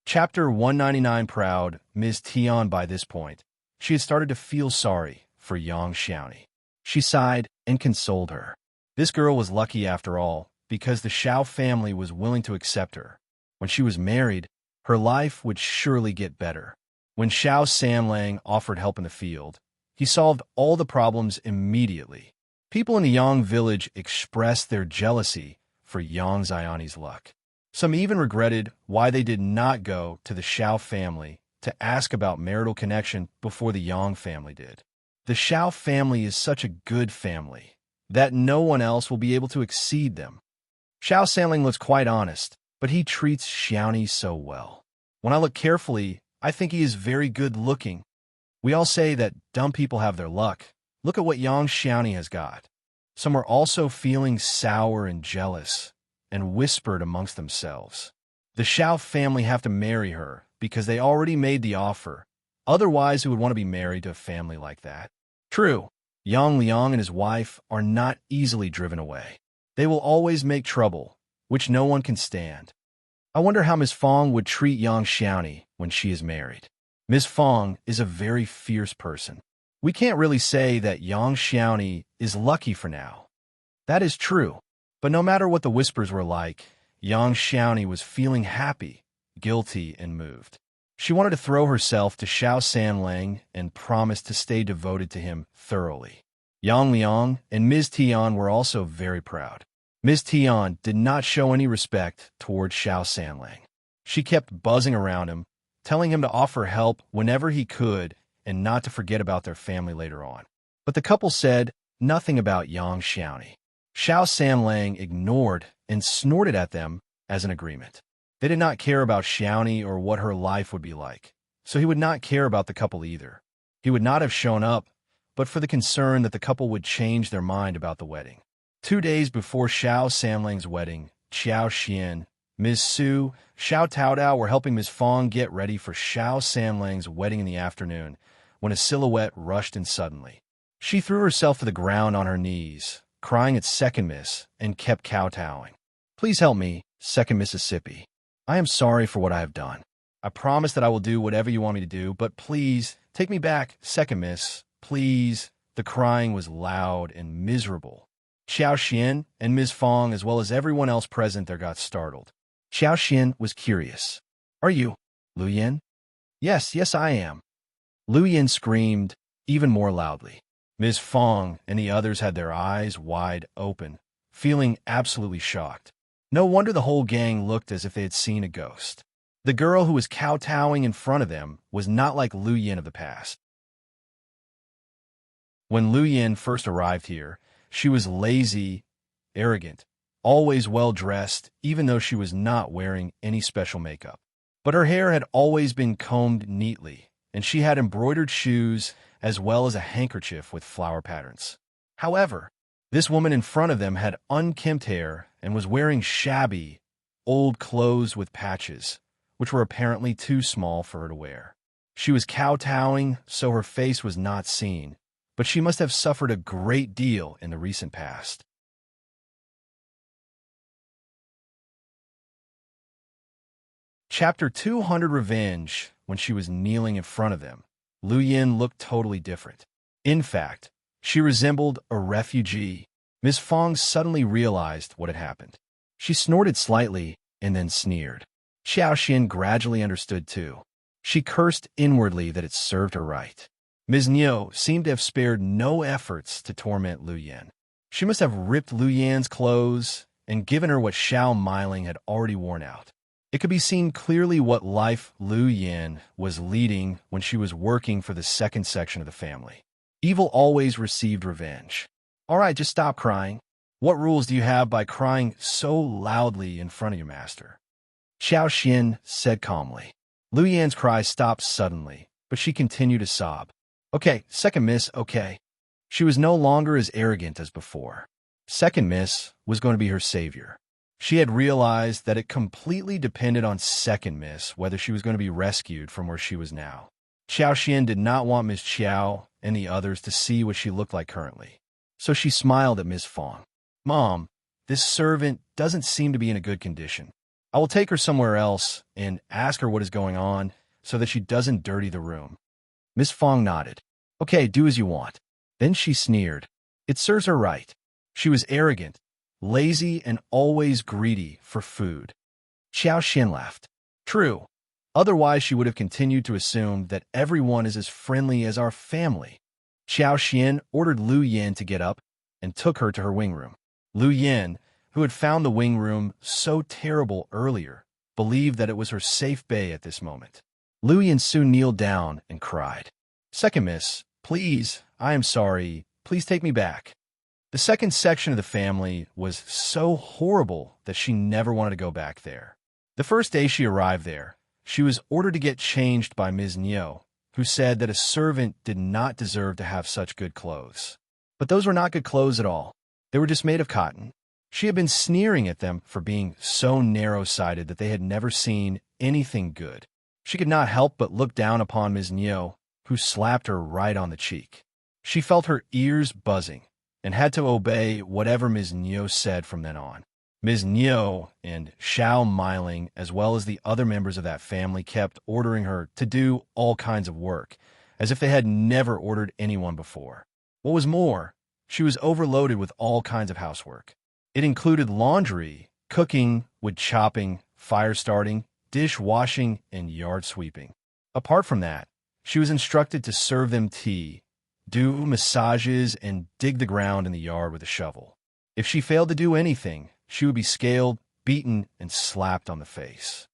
Chapter 199. Proud Ms. Tian. By this point, she had started to feel sorry for Yang Xiaoni. She sighed and consoled her. This girl was lucky after all, because the Xiao family was willing to accept her. When she was married, her life would surely get better. When Xiao Sanlang offered help in the field, he solved all the problems immediately. People in the Yang village expressed their jealousy for Yang Xiaoni's luck. Some even regretted why they did not go to the Xiao family to ask about marital connection before the Yang family did. The Xiao family is such a good family, that no one else will be able to exceed them. Xiao Sanling looks quite honest, but he treats Xiaoni so well. When I look carefully, I think he is very good looking. We all say that dumb people have their luck. Look at what young Xiaoni has got. Some were also feeling sour and jealous, and whispered amongst themselves. The Xiao family have to marry her, because they already made the offer. Otherwise, who would want to be married to a family like that? True, Yang Liang and his wife are not easily driven away. They will always make trouble, which no one can stand. I wonder how Miss Fang would treat young Xiaoni when she is married. Miss Fang is a very fierce person. We can't really say that young Xiaoni is lucky for now. That is true, but no matter what the whispers were like, young Xiaoni was feeling happy, guilty, and moved. She wanted to throw herself to Xiao Sanlang and promised to stay devoted to him thoroughly. Yang Liang and Ms. Tian were also very proud. Ms. Tian did not show any respect towards Xiao Sanlang. She kept buzzing around him, telling him to offer help whenever he could and not to forget about their family later on. But the couple said nothing about Yang Xiaoni. Xiao Sanlang ignored and snorted at them as an agreement. They did not care about Xiaoni or what her life would be like, so he would not care about the couple either. He would not have shown up, but for the concern that the couple would change their mind about the wedding. 2 days before Xiao Sanlang's wedding, Qiao Xian, Ms. Su, Xiao Taodao were helping Ms. Fang get ready for Xiao Sanlang's wedding in the afternoon, when a silhouette rushed in suddenly. She threw herself to the ground on her knees, crying at Second Miss, and kept kowtowing. "Please help me, Second Mississippi. I am sorry for what I have done. I promise that I will do whatever you want me to do, but please, take me back, Second Miss. Please." The crying was loud and miserable. Qiao Xian and Ms. Fang, as well as everyone else present there, got startled. Qiao Xian was curious. "Are you Lu Yin?" Yes, I am." Lu Yin screamed even more loudly. Ms. Fang and the others had their eyes wide open, feeling absolutely shocked. No wonder the whole gang looked as if they had seen a ghost. The girl who was kowtowing in front of them was not like Lu Yin of the past. When Lu Yin first arrived here, she was lazy, arrogant, always well-dressed, even though she was not wearing any special makeup. But her hair had always been combed neatly, and she had embroidered shoes as well as a handkerchief with flower patterns. However, this woman in front of them had unkempt hair and was wearing shabby, old clothes with patches, which were apparently too small for her to wear. She was kowtowing, so her face was not seen, but she must have suffered a great deal in the recent past. Chapter 200 Revenge. When she was kneeling in front of them, Lu Yin looked totally different. In fact, she resembled a refugee. Miss Fang suddenly realized what had happened. She snorted slightly and then sneered. Qiao Xian gradually understood too. She cursed inwardly that it served her right. Ms. Niu seemed to have spared no efforts to torment Lu Yin. She must have ripped Lu Yin's clothes and given her what Xiao Meiling had already worn out. It could be seen clearly what life Lu Yin was leading when she was working for the second section of the family. Evil always received revenge. "All right, just stop crying. What rules do you have by crying so loudly in front of your master?" Qiao Xian said calmly. Lu Yin's cry stopped suddenly, but she continued to sob. "Okay, Second Miss, okay." She was no longer as arrogant as before. Second Miss was going to be her savior. She had realized that it completely depended on Second Miss whether she was going to be rescued from where she was now. Qiao Xian did not want Miss Qiao and the others to see what she looked like currently, so she smiled at Miss Fang. "Mom, this servant doesn't seem to be in a good condition. I will take her somewhere else and ask her what is going on so that she doesn't dirty the room." Miss Fang nodded. "Okay, do as you want." Then she sneered. It serves her right. She was arrogant, lazy, and always greedy for food. Qiao Xian laughed. "True. Otherwise, she would have continued to assume that everyone is as friendly as our family." Qiao Xian ordered Lu Yin to get up and took her to her wing room. Lu Yin, who had found the wing room so terrible earlier, believed that it was her safe bay at this moment. Lu Yin soon kneeled down and cried. "Second Miss, please, I am sorry. Please take me back." The second section of the family was so horrible that she never wanted to go back there. The first day she arrived there, she was ordered to get changed by Ms. Niu, who said that a servant did not deserve to have such good clothes. But those were not good clothes at all. They were just made of cotton. She had been sneering at them for being so narrow-sighted that they had never seen anything good. She could not help but look down upon Ms. Niu, who slapped her right on the cheek. She felt her ears buzzing and had to obey whatever Ms. Niu said from then on. Ms. Niu and Xiao Miling, as well as the other members of that family, kept ordering her to do all kinds of work, as if they had never ordered anyone before. What was more, she was overloaded with all kinds of housework. It included laundry, cooking, wood chopping, fire starting, dish washing, and yard sweeping. Apart from that, she was instructed to serve them tea, do massages, and dig the ground in the yard with a shovel. If she failed to do anything, she would be scaled, beaten, and slapped on the face.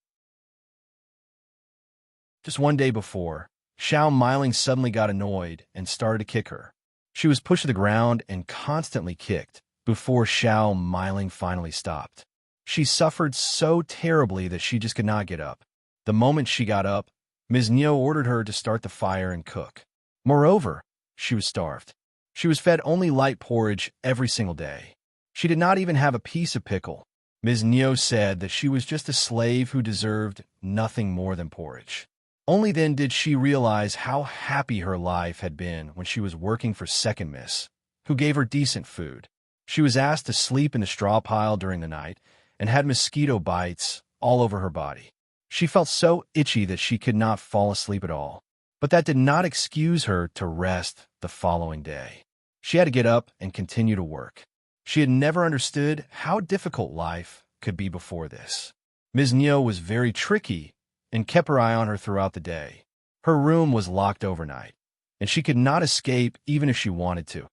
Just one day before, Xiao Miling suddenly got annoyed and started to kick her. She was pushed to the ground and constantly kicked before Xiao Miling finally stopped. She suffered so terribly that she just could not get up. The moment she got up, Ms. Niu ordered her to start the fire and cook. Moreover, she was starved. She was fed only light porridge every single day. She did not even have a piece of pickle. Ms. Niu said that she was just a slave who deserved nothing more than porridge. Only then did she realize how happy her life had been when she was working for Second Miss, who gave her decent food. She was asked to sleep in the straw pile during the night and had mosquito bites all over her body. She felt so itchy that she could not fall asleep at all. But that did not excuse her to rest the following day. She had to get up and continue to work. She had never understood how difficult life could be before this. Ms. Niu was very tricky and kept her eye on her throughout the day. Her room was locked overnight, and she could not escape even if she wanted to.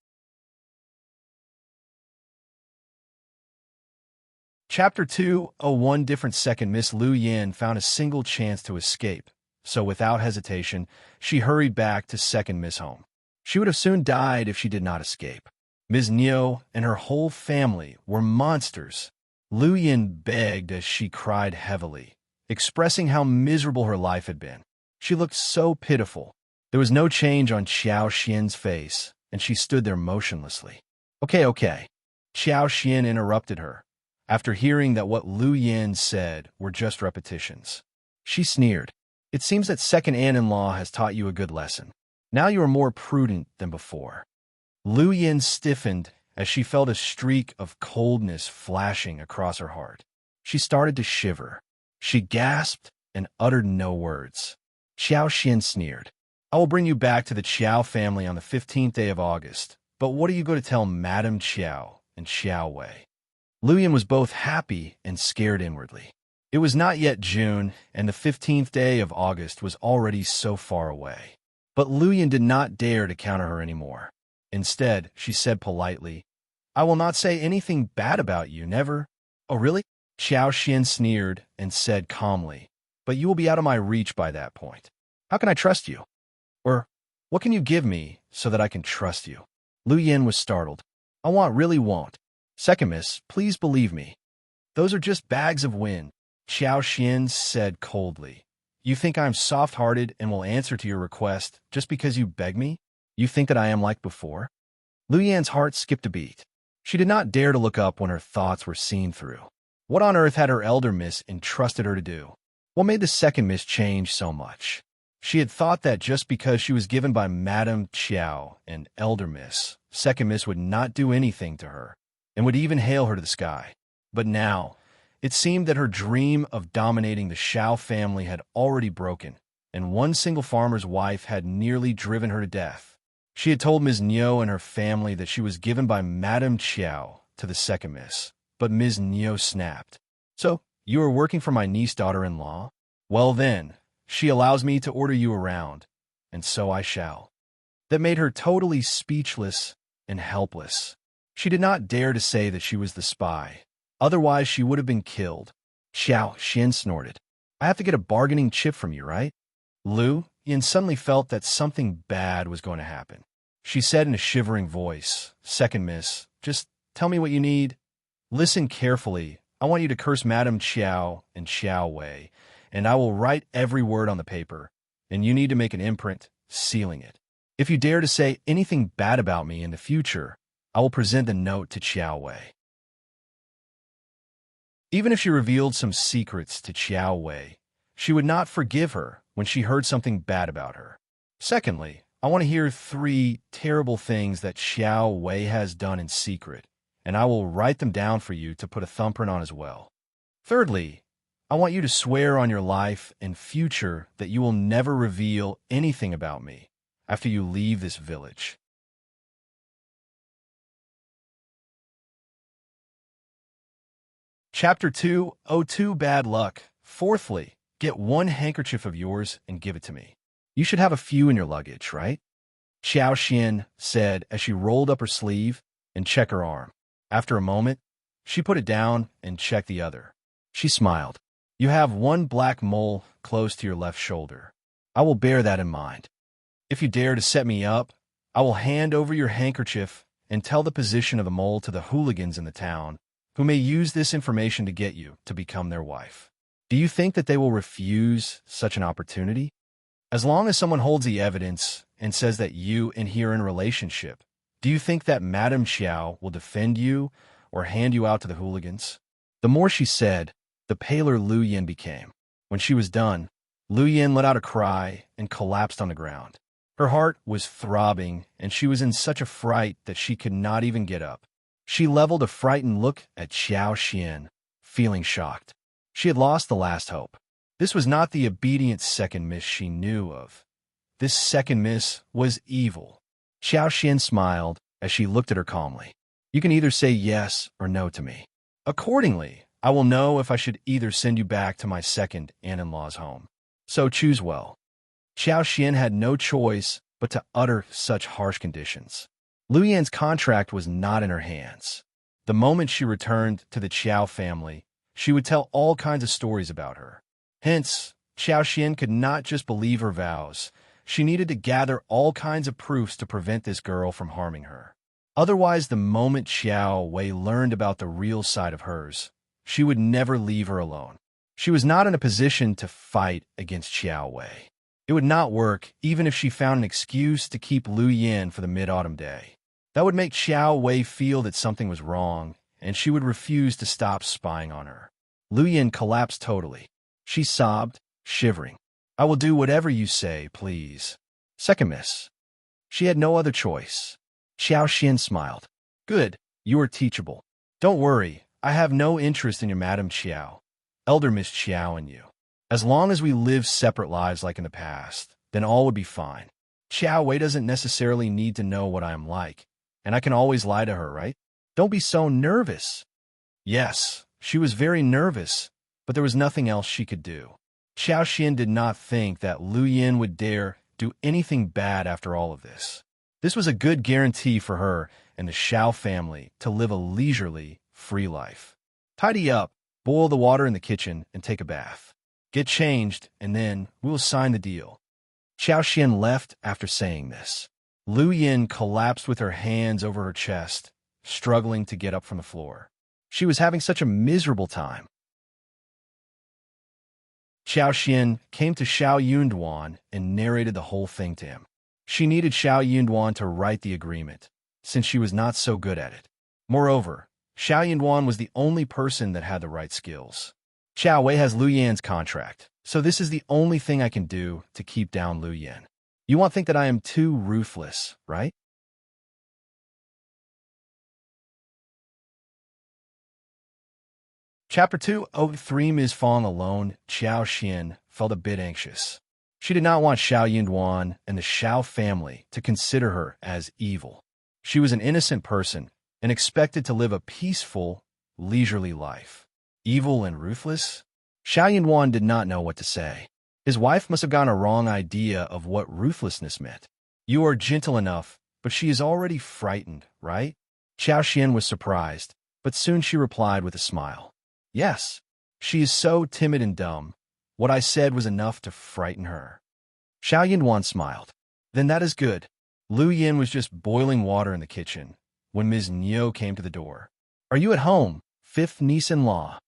Chapter 2. One different second, Miss Lu Yin found a single chance to escape, so without hesitation, she hurried back to Second Miss home. She would have soon died if she did not escape. Ms. Niu and her whole family were monsters. Lu Yin begged as she cried heavily, expressing how miserable her life had been. She looked so pitiful. There was no change on Qiao Xian's face, and she stood there motionlessly. Okay. Qiao Xian interrupted her, after hearing that what Lu Yin said were just repetitions. She sneered. It seems that second aunt-in-law has taught you a good lesson. Now you are more prudent than before. Lu Yin stiffened as she felt a streak of coldness flashing across her heart. She started to shiver. She gasped and uttered no words. Qiao Xian sneered. I will bring you back to the Qiao family on the 15th day of August, but what are you going to tell Madame Qiao and Xiao Wei? Lu Yin was both happy and scared inwardly. It was not yet June, and the 15th day of August was already so far away. But Lu Yin did not dare to counter her anymore. Instead, she said politely, I will not say anything bad about you, never. Oh, really? Qiao Xian sneered and said calmly, but you will be out of my reach by that point. How can I trust you? Or, what can you give me so that I can trust you? Lu Yin was startled. Really won't. Second Miss, please believe me. Those are just bags of wind. Qiao Xian said coldly. You think I'm soft-hearted and will answer to your request just because you beg me? You think that I am like before? Lu Yan's heart skipped a beat. She did not dare to look up when her thoughts were seen through. What on earth had her elder miss entrusted her to do? What made the second miss change so much? She had thought that just because she was given by Madame Qiao and elder miss, second miss would not do anything to her, and would even hail her to the sky. But now, it seemed that her dream of dominating the Xiao family had already broken, and one single farmer's wife had nearly driven her to death. She had told Ms. Niu and her family that she was given by Madame Qiao to the second miss, but Ms. Niu snapped. So, you are working for my niece daughter-in-law? Well then, she allows me to order you around, and so I shall. That made her totally speechless and helpless. She did not dare to say that she was the spy. Otherwise, she would have been killed. Qiao Xian snorted. I have to get a bargaining chip from you, right? Lu Yin suddenly felt that something bad was going to happen. She said in a shivering voice, Second Miss, Just tell me what you need. Listen carefully. I want you to curse Madame Qiao and Xiao Wei, and I will write every word on the paper, and you need to make an imprint, sealing it. If you dare to say anything bad about me in the future, I will present the note to Qiao Wei. Even if she revealed some secrets to Qiao Wei, she would not forgive her when she heard something bad about her. Secondly, I want to hear 3 terrible things that Xiao Wei has done in secret, and I will write them down for you to put a thumbprint on as well. Thirdly, I want you to swear on your life and future that you will never reveal anything about me after you leave this village. Chapter 2, Oh, bad luck. Fourthly, get 1 handkerchief of yours and give it to me. You should have a few in your luggage, right? Xiao Xian said as she rolled up her sleeve and checked her arm. After a moment, she put it down and checked the other. She smiled. You have 1 black mole close to your left shoulder. I will bear that in mind. If you dare to set me up, I will hand over your handkerchief and tell the position of the mole to the hooligans in the town, who may use this information to get you to become their wife. Do you think that they will refuse such an opportunity? As long as someone holds the evidence and says that you and he are in a relationship, do you think that Madame Qiao will defend you or hand you out to the hooligans? The more she said, the paler Lu Yin became. When she was done, Lu Yin let out a cry and collapsed on the ground. Her heart was throbbing, and she was in such a fright that she could not even get up. She leveled a frightened look at Xiao Xian, feeling shocked. She had lost the last hope. This was not the obedient second miss she knew of. This second miss was evil. Xiao Xian smiled as she looked at her calmly. You can either say yes or no to me. Accordingly, I will know if I should either send you back to my second aunt-in-law's home. So choose well. Xiao Xian had no choice but to utter such harsh conditions. Lu Yan's contract was not in her hands. The moment she returned to the Qiao family, she would tell all kinds of stories about her. Hence, Xiao Xian could not just believe her vows. She needed to gather all kinds of proofs to prevent this girl from harming her. Otherwise, the moment Xiao Wei learned about the real side of hers, she would never leave her alone. She was not in a position to fight against Xiao Wei. It would not work even if she found an excuse to keep Lu Yin for the mid-autumn day. That would make Xiao Wei feel that something was wrong, and she would refuse to stop spying on her. Lu Yin collapsed totally. She sobbed, shivering. I will do whatever you say, please. Second miss. She had no other choice. Xiao Xian smiled. Good, you are teachable. Don't worry, I have no interest in your Madame Qiao, Elder Miss Qiao and you. As long as we live separate lives like in the past, then all would be fine. Qiao Wei doesn't necessarily need to know what I am like, and I can always lie to her, right? Don't be so nervous. Yes, she was very nervous, but there was nothing else she could do. Xiao Xian did not think that Lu Yin would dare do anything bad after all of this. This was a good guarantee for her and the Xiao family to live a leisurely, free life. Tidy up, boil the water in the kitchen, and take a bath. Get changed, and then we will sign the deal. Xiao Xian left after saying this. Lu Yin collapsed with her hands over her chest, struggling to get up from the floor. She was having such a miserable time. Xiao Xian came to Xiao Yunduan and narrated the whole thing to him. She needed Xiao Yunduan to write the agreement, since she was not so good at it. Moreover, Xiao Yunduan was the only person that had the right skills. Xiao Wei has Lu Yan's contract, so this is the only thing I can do to keep down Lu Yan. You won't think that I am too ruthless, right? Chapter 2, Three is falling alone. Xiao Xian felt a bit anxious. She did not want Xiao Yunduan and the Xiao family to consider her as evil. She was an innocent person and expected to live a peaceful, leisurely life. Evil and ruthless? Xiao Yunduan did not know what to say. His wife must have gotten a wrong idea of what ruthlessness meant. You are gentle enough, but she is already frightened, right? Xiao Xian was surprised, but soon she replied with a smile. Yes, she is so timid and dumb. What I said was enough to frighten her. Xiao Yunduan smiled. Then that is good. Lu Yin was just boiling water in the kitchen, when Ms. Niu came to the door. "Are you at home, fifth niece-in-law?"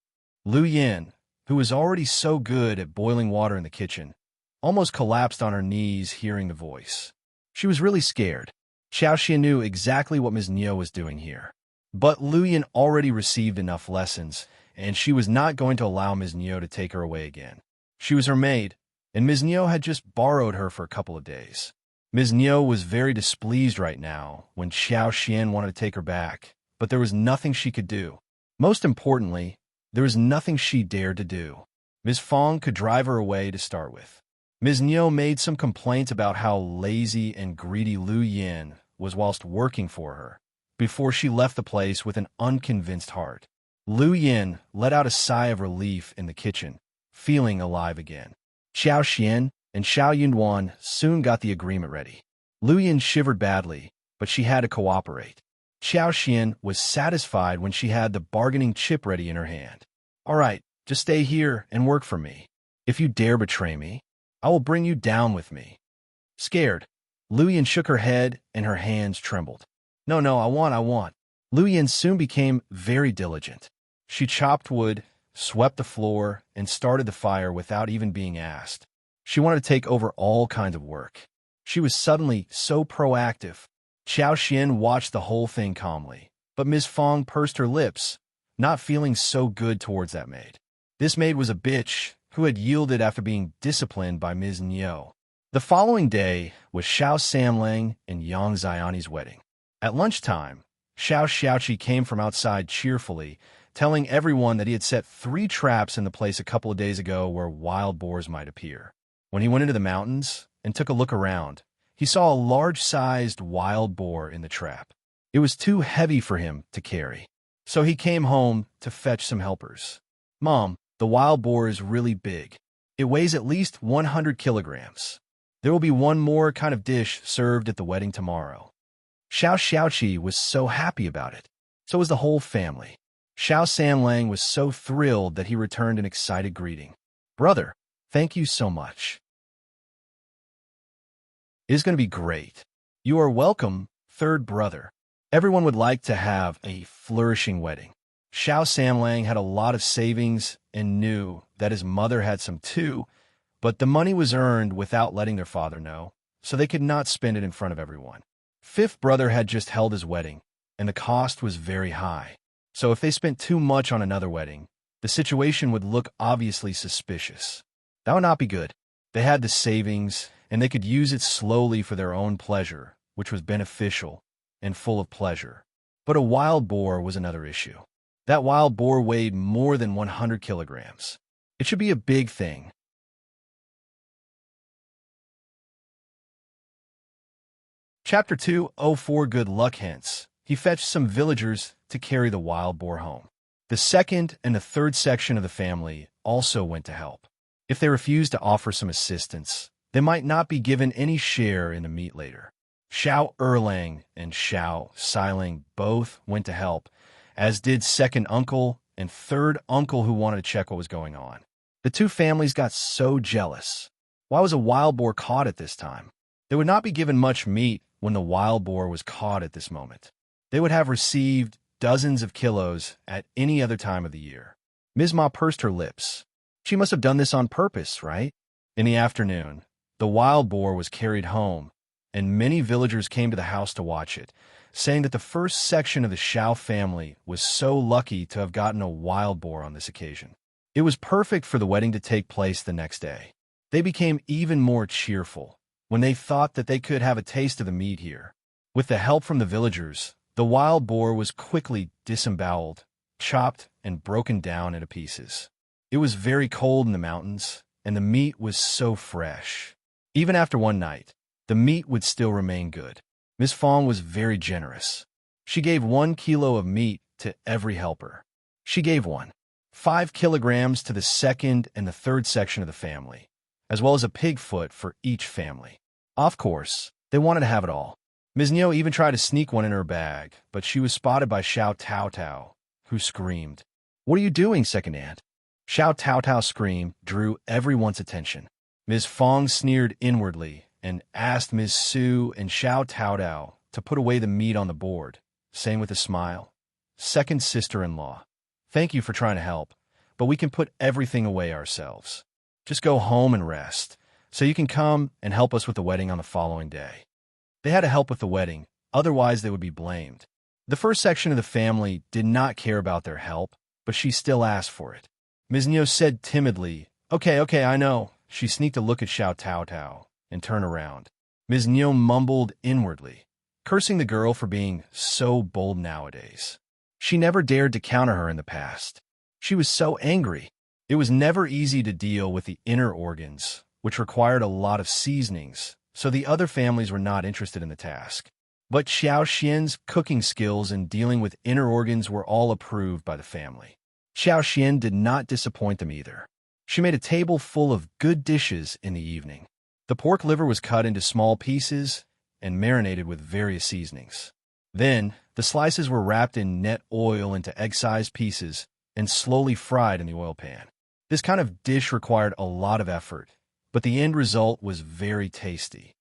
Lu Yin, who was already so good at boiling water in the kitchen, almost collapsed on her knees hearing the voice. She was really scared. Xiao Xian knew exactly what Ms. Niu was doing here. But Lu Yin already received enough lessons, and she was not going to allow Ms. Niu to take her away again. She was her maid, and Ms. Niu had just borrowed her for a couple of days. Ms. Niu was very displeased right now when Xiao Xian wanted to take her back, but there was nothing she could do. Most importantly, there was nothing she dared to do. Ms. Fang could drive her away to start with. Ms. Niu made some complaints about how lazy and greedy Lu Yin was whilst working for her, before she left the place with an unconvinced heart. Lu Yin let out a sigh of relief in the kitchen, feeling alive again. Xiao Xian and Xiao Yunduan soon got the agreement ready. Lu Yin shivered badly, but she had to cooperate. Xiao Xian was satisfied when she had the bargaining chip ready in her hand. "All right, just stay here and work for me. If you dare betray me, I will bring you down with me." Scared, Lu Yin shook her head and her hands trembled. No, I want. Lu Yin soon became very diligent. She chopped wood, swept the floor, and started the fire without even being asked. She wanted to take over all kinds of work. She was suddenly so proactive. Xiao Xian watched the whole thing calmly, but Ms. Fang pursed her lips, not feeling so good towards that maid. This maid was a bitch who had yielded after being disciplined by Ms. Niu. The following day was Xiao Samlang and Yang Xiani's wedding. At lunchtime, Xiao Xiaoqi came from outside cheerfully, telling everyone that he had set 3 traps in the place a couple of days ago where wild boars might appear. When he went into the mountains and took a look around, he saw a large-sized wild boar in the trap. It was too heavy for him to carry, so he came home to fetch some helpers. "Mom, the wild boar is really big. It weighs at least 100 kilograms. There will be one more kind of dish served at the wedding tomorrow." Xiao Xiaoqi was so happy about it. So was the whole family. Xiao Samlang was so thrilled that he returned an excited greeting. "Brother, thank you so much. It is going to be great." "You are welcome, third brother." Everyone would like to have a flourishing wedding. Xiao Samlang had a lot of savings and knew that his mother had some too, but the money was earned without letting their father know, so they could not spend it in front of everyone. Fifth brother had just held his wedding, and the cost was very high. So if they spent too much on another wedding, the situation would look obviously suspicious. That would not be good. They had the savings, and they could use it slowly for their own pleasure, which was beneficial and full of pleasure. But a wild boar was another issue. That wild boar weighed more than 100 kilograms. It should be a big thing. Chapter 204 Good Luck Hints. He fetched some villagers to carry the wild boar home. The second and the third section of the family also went to help. If they refused to offer some assistance, they might not be given any share in the meat later. Xiao Erlang and Xiao Siling both went to help, as did second uncle and third uncle who wanted to check what was going on. The two families got so jealous. Why was a wild boar caught at this time? They would not be given much meat when the wild boar was caught at this moment. They would have received dozens of kilos at any other time of the year. Ms. Ma pursed her lips. She must have done this on purpose, right? In the afternoon, the wild boar was carried home, and many villagers came to the house to watch it, saying that the first section of the Xiao family was so lucky to have gotten a wild boar on this occasion. It was perfect for the wedding to take place the next day. They became even more cheerful when they thought that they could have a taste of the meat here. With the help from the villagers, the wild boar was quickly disemboweled, chopped, and broken down into pieces. It was very cold in the mountains, and the meat was so fresh. Even after one night, the meat would still remain good. Miss Fang was very generous. She gave 1 kilo of meat to every helper. She gave 5 kilograms to the second and the third section of the family, as well as a pig foot for each family. Of course, they wanted to have it all. Ms. Niu even tried to sneak one in her bag, but she was spotted by Xiao Taotao, who screamed, "What are you doing, second aunt?" Xiao Taotao's scream drew everyone's attention. Ms. Fang sneered inwardly and asked Ms. Su and Xiao Taotao to put away the meat on the board, saying with a smile, "Second sister-in-law, thank you for trying to help, but we can put everything away ourselves. Just go home and rest, so you can come and help us with the wedding on the following day." They had to help with the wedding, otherwise they would be blamed. The first section of the family did not care about their help, but she still asked for it. Ms. Niu said timidly, Okay, I know." She sneaked a look at Xiao Tao and turned around. Ms. Niu mumbled inwardly, cursing the girl for being so bold nowadays. She never dared to counter her in the past. She was so angry. It was never easy to deal with the inner organs, which required a lot of seasonings, so the other families were not interested in the task. But Xiao Xian's cooking skills and dealing with inner organs were all approved by the family. Xiao Xian did not disappoint them either. She made a table full of good dishes in the evening. The pork liver was cut into small pieces and marinated with various seasonings. Then, the slices were wrapped in net oil into egg-sized pieces and slowly fried in the oil pan. This kind of dish required a lot of effort, but the end result was very tasty.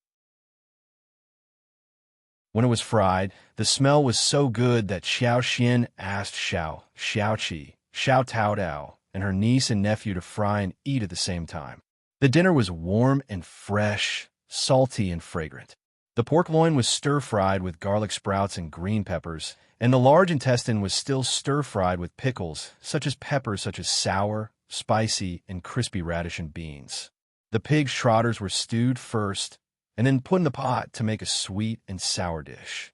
When it was fried, the smell was so good that Xiao Xian asked Xiaoqi, Xiao Tao, and her niece and nephew to fry and eat at the same time. The dinner was warm and fresh, salty and fragrant. The pork loin was stir-fried with garlic sprouts and green peppers, and the large intestine was still stir-fried with pickles, such as sour, spicy, and crispy radish and beans. The pig's trotters were stewed first, and then put in the pot to make a sweet and sour dish.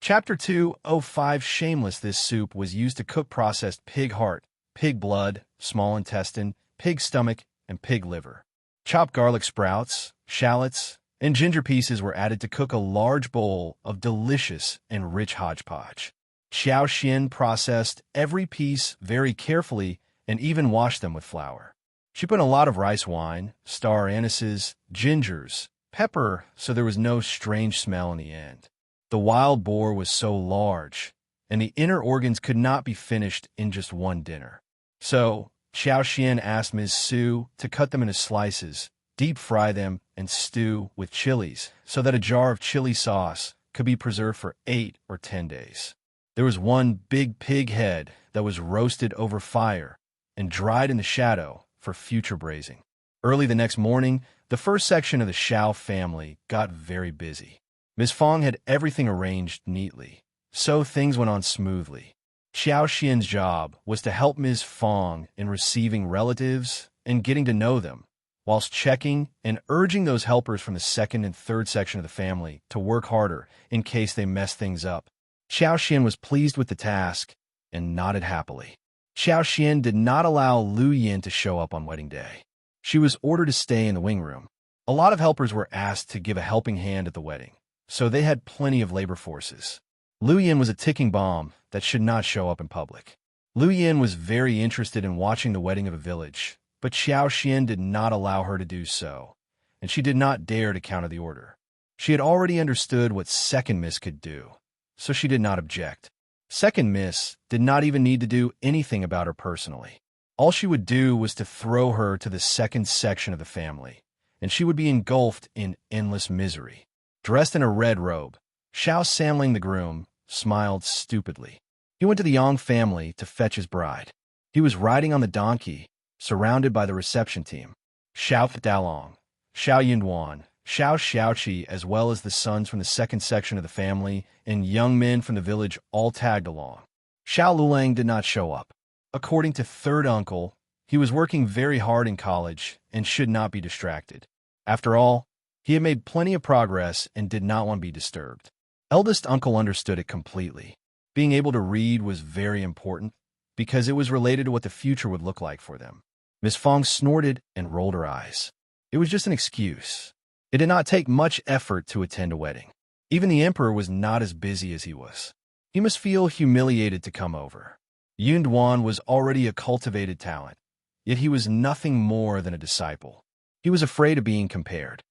Chapter 205 Shameless. This soup was used to cook processed pig heart, pig blood, small intestine, pig stomach, and pig liver. Chopped garlic sprouts, shallots, and ginger pieces were added to cook a large bowl of delicious and rich hodgepodge. Xiao Xian processed every piece very carefully and even washed them with flour. She put in a lot of rice wine, star anises, gingers, pepper, so there was no strange smell in the end. The wild boar was so large, and the inner organs could not be finished in just one dinner. So, Xiao Xian asked Ms. Su to cut them into slices, deep-fry them, and stew with chilies, so that a jar of chili sauce could be preserved for 8 or 10 days. There was one big pig head that was roasted over fire and dried in the shadow for future braising. Early the next morning, the first section of the Xiao family got very busy. Ms. Fang had everything arranged neatly, so things went on smoothly. Xiao Xian's job was to help Ms. Fang in receiving relatives and getting to know them, whilst checking and urging those helpers from the second and third section of the family to work harder in case they messed things up. Xiao Xian was pleased with the task and nodded happily. Xiao Xian did not allow Lu Yin to show up on wedding day. She was ordered to stay in the wing room. A lot of helpers were asked to give a helping hand at the wedding, so they had plenty of labor forces. Lu Yin was a ticking bomb that should not show up in public. Lu Yin was very interested in watching the wedding of a village, but Xiao Xian did not allow her to do so, and she did not dare to counter the order. She had already understood what Second Miss could do, so she did not object. Second Miss did not even need to do anything about her personally. All she would do was to throw her to the second section of the family, and she would be engulfed in endless misery. Dressed in a red robe, Xiao Samling the groom smiled stupidly. He went to the Yang family to fetch his bride. He was riding on the donkey, surrounded by the reception team. Xiao Dalong, Xiao Yunduan, Xiao Xiaoqi, as well as the sons from the second section of the family and young men from the village all tagged along. Xiao Lulang did not show up. According to third uncle, he was working very hard in college and should not be distracted. After all, he had made plenty of progress and did not want to be disturbed. Eldest uncle understood it completely. Being able to read was very important because it was related to what the future would look like for them. Miss Fang snorted and rolled her eyes. It was just an excuse. It did not take much effort to attend a wedding. Even the emperor was not as busy as he was. He must feel humiliated to come over. Yun Duan was already a cultivated talent, yet he was nothing more than a disciple. He was afraid of being compared.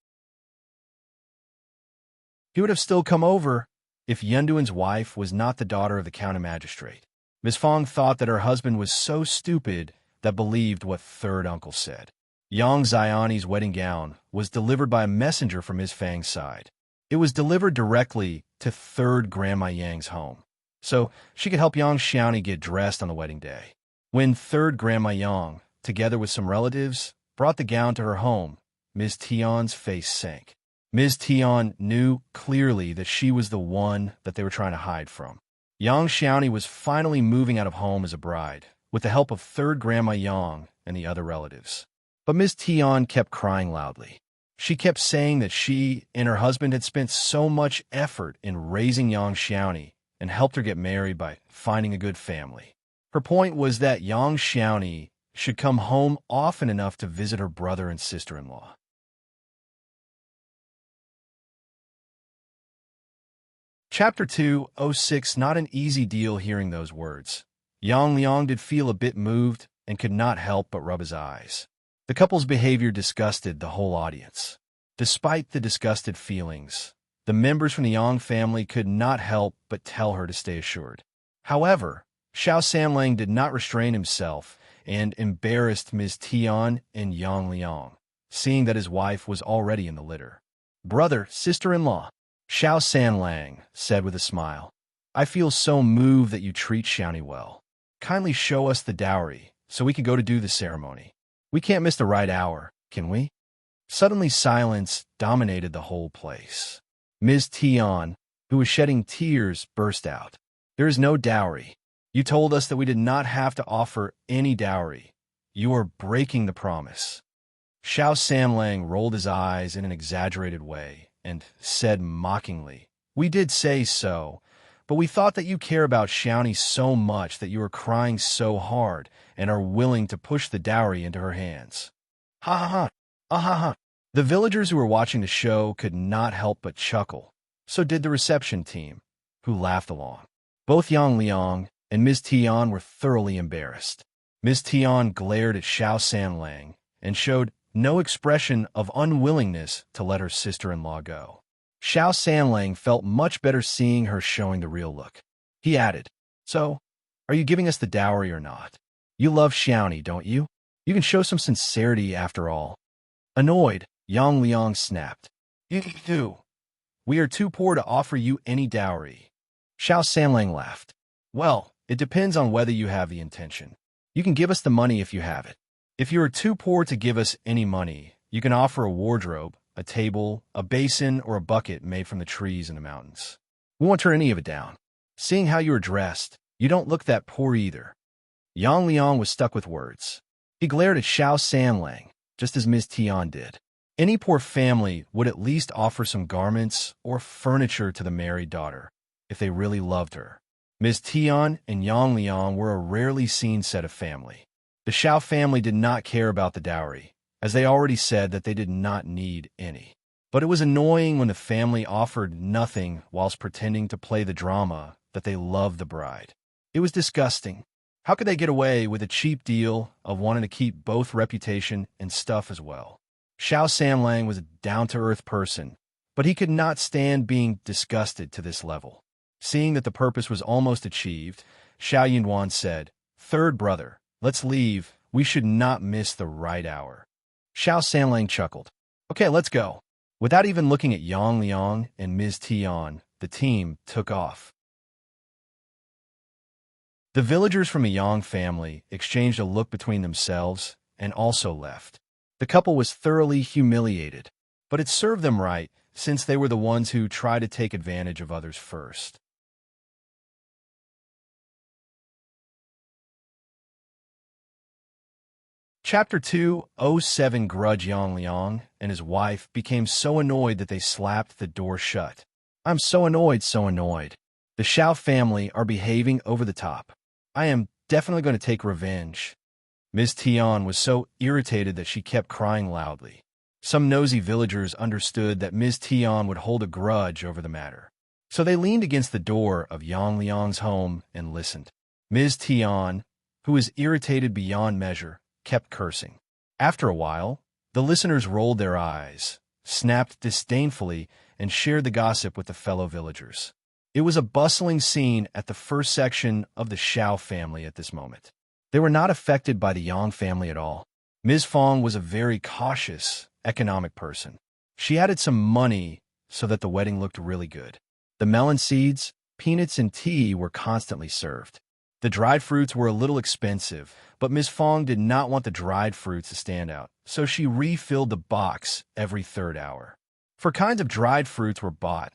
He would have still come over if Yunduan's wife was not the daughter of the county magistrate. Miss Fang thought that her husband was so stupid that believed what third uncle said. Yang Xiani's wedding gown was delivered by a messenger from Ms. Fang's side. It was delivered directly to third Grandma Yang's home, so she could help Yang Xiaoni get dressed on the wedding day. When third Grandma Yang, together with some relatives, brought the gown to her home, Ms. Tian's face sank. Ms. Tian knew clearly that she was the one that they were trying to hide from. Yang Xiaoni was finally moving out of home as a bride, with the help of third Grandma Yang and the other relatives. But Ms. Tian kept crying loudly. She kept saying that she and her husband had spent so much effort in raising Yang Xiaoni and helped her get married by finding a good family. Her point was that Yang Xiaoni should come home often enough to visit her brother and sister-in-law. Chapter 2:06. Not an easy deal hearing those words. Yang Liang did feel a bit moved and could not help but rub his eyes. The couple's behavior disgusted the whole audience. Despite the disgusted feelings, the members from the Yang family could not help but tell her to stay assured. However, Xiao Sanlang did not restrain himself and embarrassed Ms. Tian and Yang Liang, seeing that his wife was already in the litter. "Brother, sister-in-law," Xiao Sanlang said with a smile, "I feel so moved that you treat Xiaoni well. Kindly show us the dowry so we can go to do the ceremony. We can't miss the right hour, can we?" Suddenly silence dominated the whole place. Ms. Tian, who was shedding tears, burst out. "There is no dowry. You told us that we did not have to offer any dowry. You are breaking the promise." Xiao Sanlang rolled his eyes in an exaggerated way and said mockingly, "We did say so, but we thought that you care about Xiaoni so much that you are crying so hard and are willing to push the dowry into her hands." Ha ha ha, ah ha ha. The villagers who were watching the show could not help but chuckle. So did the reception team, who laughed along. Both Yang Liang and Ms. Tian were thoroughly embarrassed. Ms. Tian glared at Xiao Sanlang and showed no expression of unwillingness to let her sister-in-law go. Xiao Sanlang felt much better seeing her showing the real look. He added, "So, are you giving us the dowry or not? You love Xiaoni, don't you? You can show some sincerity after all." Annoyed, Yang Liang snapped, "You do. We are too poor to offer you any dowry." Xiao Sanlang laughed. "Well, it depends on whether you have the intention. You can give us the money if you have it. If you are too poor to give us any money, you can offer a wardrobe, a table, a basin, or a bucket made from the trees in the mountains. We won't turn any of it down. Seeing how you are dressed, you don't look that poor either." Yang Liang was stuck with words. He glared at Xiao Sanlang, just as Ms. Tian did. Any poor family would at least offer some garments or furniture to the married daughter, if they really loved her. Ms. Tian and Yang Liang were a rarely seen set of family. The Xiao family did not care about the dowry, as they already said that they did not need any. But it was annoying when the family offered nothing whilst pretending to play the drama that they loved the bride. It was disgusting. How could they get away with a cheap deal of wanting to keep both reputation and stuff as well? Xiao Sanlang was a down-to-earth person, but he could not stand being disgusted to this level. Seeing that the purpose was almost achieved, Xiao Yinwan said, "Third brother, let's leave. We should not miss the right hour." Xiao Sanlang chuckled. "Okay, let's go." Without even looking at Yang Liang and Ms. Tian, the team took off. The villagers from a Yang family exchanged a look between themselves and also left. The couple was thoroughly humiliated, but it served them right since they were the ones who tried to take advantage of others first. Chapter 2:07. Grudge. Yang Liang and his wife became so annoyed that they slapped the door shut. "I'm so annoyed, so annoyed. The Xiao family are behaving over the top. I am definitely going to take revenge." Ms. Tian was so irritated that she kept crying loudly. Some nosy villagers understood that Ms. Tian would hold a grudge over the matter, so they leaned against the door of Yang Liang's home and listened. Ms. Tian, who was irritated beyond measure, kept cursing. After a while, the listeners rolled their eyes, snapped disdainfully, and shared the gossip with the fellow villagers. It was a bustling scene at the first section of the Xiao family at this moment. They were not affected by the Yang family at all. Ms. Fang was a very cautious, economic person. She added some money so that the wedding looked really good. The melon seeds, peanuts, and tea were constantly served. The dried fruits were a little expensive, but Ms. Fang did not want the dried fruits to stand out, so she refilled the box every third hour. Four kinds of dried fruits were bought,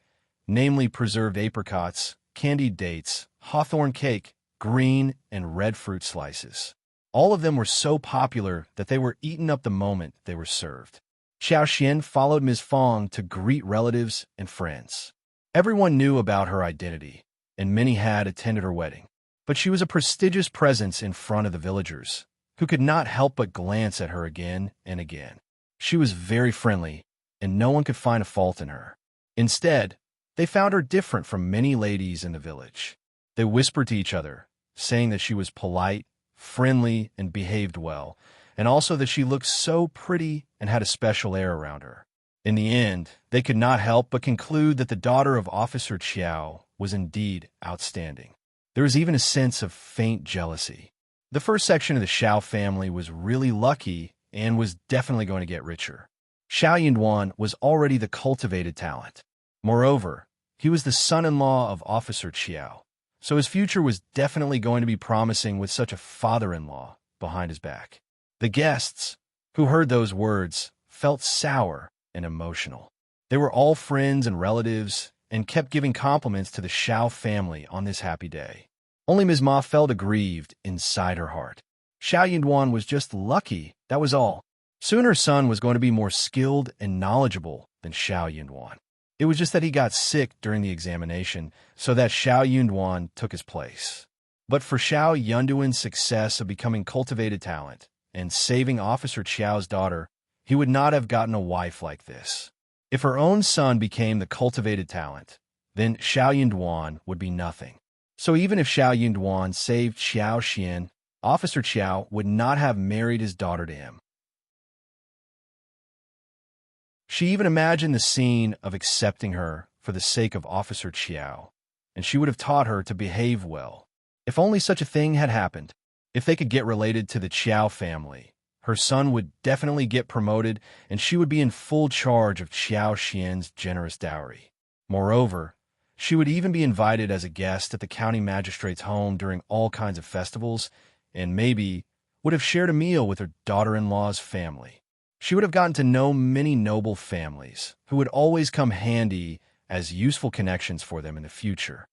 namely preserved apricots, candied dates, hawthorn cake, green and red fruit slices. All of them were so popular that they were eaten up the moment they were served. Qiao followed Ms. Fang to greet relatives and friends. Everyone knew about her identity, and many had attended her wedding. But she was a prestigious presence in front of the villagers, who could not help but glance at her again and again. She was very friendly, and no one could find a fault in her. Instead, they found her different from many ladies in the village. They whispered to each other, saying that she was polite, friendly, and behaved well, and also that she looked so pretty and had a special air around her. In the end, they could not help but conclude that the daughter of Officer Qiao was indeed outstanding. There was even a sense of faint jealousy. The first section of the Xiao family was really lucky and was definitely going to get richer. Xiao Yunduan was already the cultivated talent. Moreover, he was the son-in-law of Officer Qiao, so his future was definitely going to be promising with such a father-in-law behind his back. The guests, who heard those words, felt sour and emotional. They were all friends and relatives and kept giving compliments to the Xiao family on this happy day. Only Ms. Ma felt aggrieved inside her heart. Xiao Yunduan was just lucky, that was all. Soon her son was going to be more skilled and knowledgeable than Xiao Yunduan. It was just that he got sick during the examination, so that Xiao Yunduan took his place. But for Xiao Yunduan's success of becoming cultivated talent and saving Officer Qiao's daughter, he would not have gotten a wife like this. If her own son became the cultivated talent, then Xiao Yunduan would be nothing. So even if Xiao Yunduan saved Qiao Xian, Officer Qiao would not have married his daughter to him. She even imagined the scene of accepting her for the sake of Officer Qiao, and she would have taught her to behave well. If only such a thing had happened. If they could get related to the Qiao family, her son would definitely get promoted, and she would be in full charge of Qiao Xian's generous dowry. Moreover, she would even be invited as a guest at the county magistrate's home during all kinds of festivals, and maybe would have shared a meal with her daughter-in-law's family. She would have gotten to know many noble families, who would always come handy as useful connections for them in the future.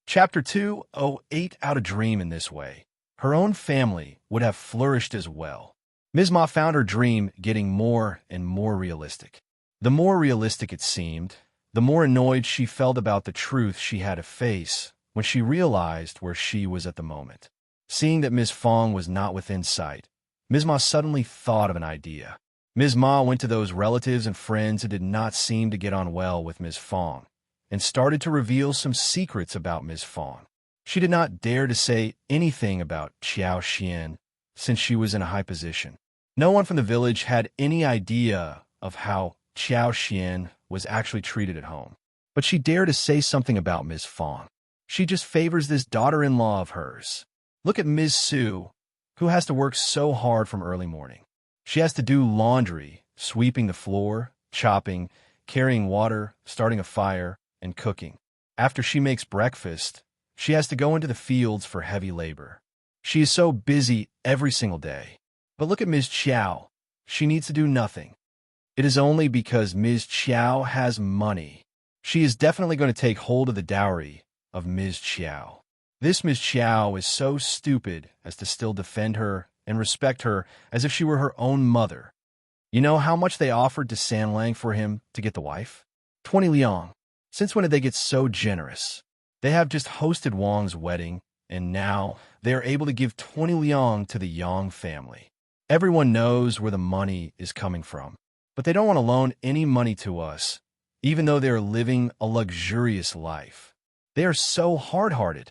Chapter 2 ate out a dream in this way. Her own family would have flourished as well. Ms. Ma found her dream getting more and more realistic. The more realistic it seemed, the more annoyed she felt about the truth she had to face when she realized where she was at the moment. Seeing that Ms. Fang was not within sight, Ms. Ma suddenly thought of an idea. Ms. Ma went to those relatives and friends who did not seem to get on well with Ms. Fang, and started to reveal some secrets about Ms. Fang. She did not dare to say anything about Qiao Xian, since she was in a high position. No one from the village had any idea of how Qiao Xian was actually treated at home. But she dared to say something about Ms. Fang. She just favors this daughter-in-law of hers. Look at Ms. Su, who has to work so hard from early morning. She has to do laundry, sweeping the floor, chopping, carrying water, starting a fire, and cooking. After she makes breakfast, she has to go into the fields for heavy labor. She is so busy every single day. But look at Ms. Qiao. She needs to do nothing. It is only because Ms. Qiao has money. She is definitely going to take hold of the dowry of Ms. Qiao. This Ms. Qiao is so stupid as to still defend her and respect her as if she were her own mother. You know how much they offered to San Lang for him to get the wife? 20 liang. Since when did they get so generous? They have just hosted Wang's wedding, and now they are able to give 20 liang to the Yang family. Everyone knows where the money is coming from, but they don't want to loan any money to us, even though they are living a luxurious life. They are so hard-hearted.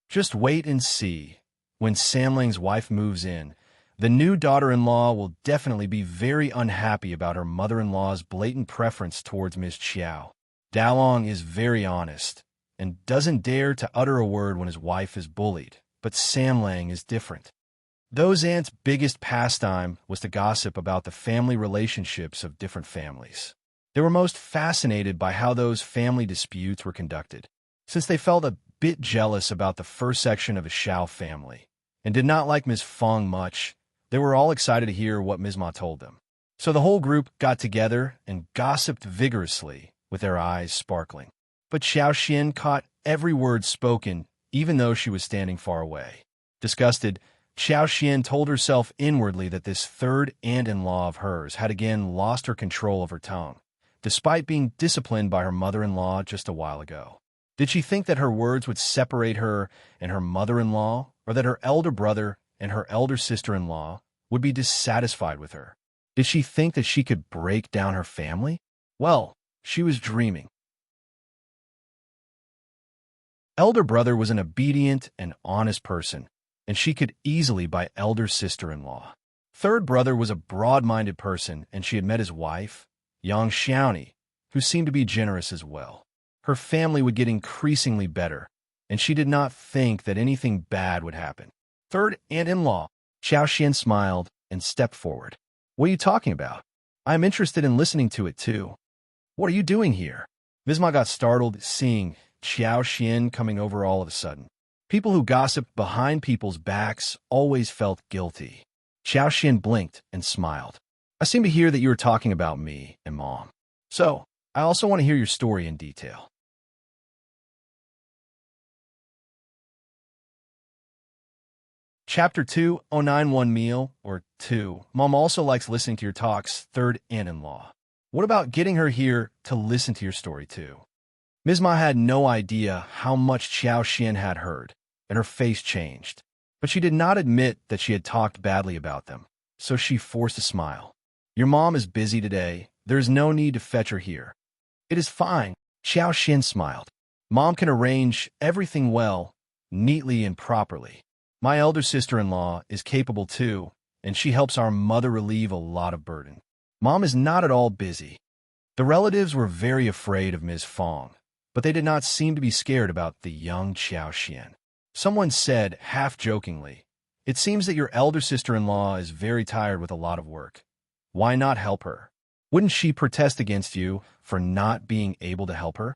Just wait and see. When Sanlang's wife moves in, the new daughter-in-law will definitely be very unhappy about her mother-in-law's blatant preference towards Ms. Qiao. Dalong is very honest, and doesn't dare to utter a word when his wife is bullied. But Sam Lang is different. Those aunts' biggest pastime was to gossip about the family relationships of different families. They were most fascinated by how those family disputes were conducted, since they felt a bit jealous about the first section of a Qiao family, and did not like Ms. Fang much. They were all excited to hear what Ms. Ma told them. So the whole group got together and gossiped vigorously, with their eyes sparkling. But Xiao Xian caught every word spoken, even though she was standing far away. Disgusted, Xiao Xian told herself inwardly that this third aunt-in-law of hers had again lost her control of her tongue, despite being disciplined by her mother-in-law just a while ago. Did she think that her words would separate her and her mother-in-law, or that her elder brother and her elder sister-in-law would be dissatisfied with her? Did she think that she could break down her family? Well, she was dreaming. Elder brother was an obedient and honest person, and she could easily buy elder sister-in-law. Third brother was a broad-minded person, and she had met his wife, Yang Xiaoni, who seemed to be generous as well. Her family would get increasingly better, and she did not think that anything bad would happen. Third aunt-in-law, Xiao Xian smiled and stepped forward. What are you talking about? I am interested in listening to it too. What are you doing here? Ms. Ma got startled seeing Xiao Xian coming over all of a sudden. People who gossiped behind people's backs always felt guilty. Xiao Xian blinked and smiled. I seem to hear that you are talking about me and Mom. So, I also want to hear your story in detail. Chapter 2, 091 Meal, or 2. Mom also likes listening to your talks, third aunt-in-law. What about getting her here to listen to your story too? Ms. Ma had no idea how much Xiao Xian had heard, and her face changed. But she did not admit that she had talked badly about them, so she forced a smile. Your mom is busy today. There is no need to fetch her here. It is fine. Xiao Xian smiled. Mom can arrange everything well, neatly and properly. My elder sister-in-law is capable too, and she helps our mother relieve a lot of burden. Mom is not at all busy. The relatives were very afraid of Ms. Fang, but they did not seem to be scared about the young Xiao Xian. Someone said, half-jokingly, it seems that your elder sister-in-law is very tired with a lot of work. Why not help her? Wouldn't she protest against you for not being able to help her?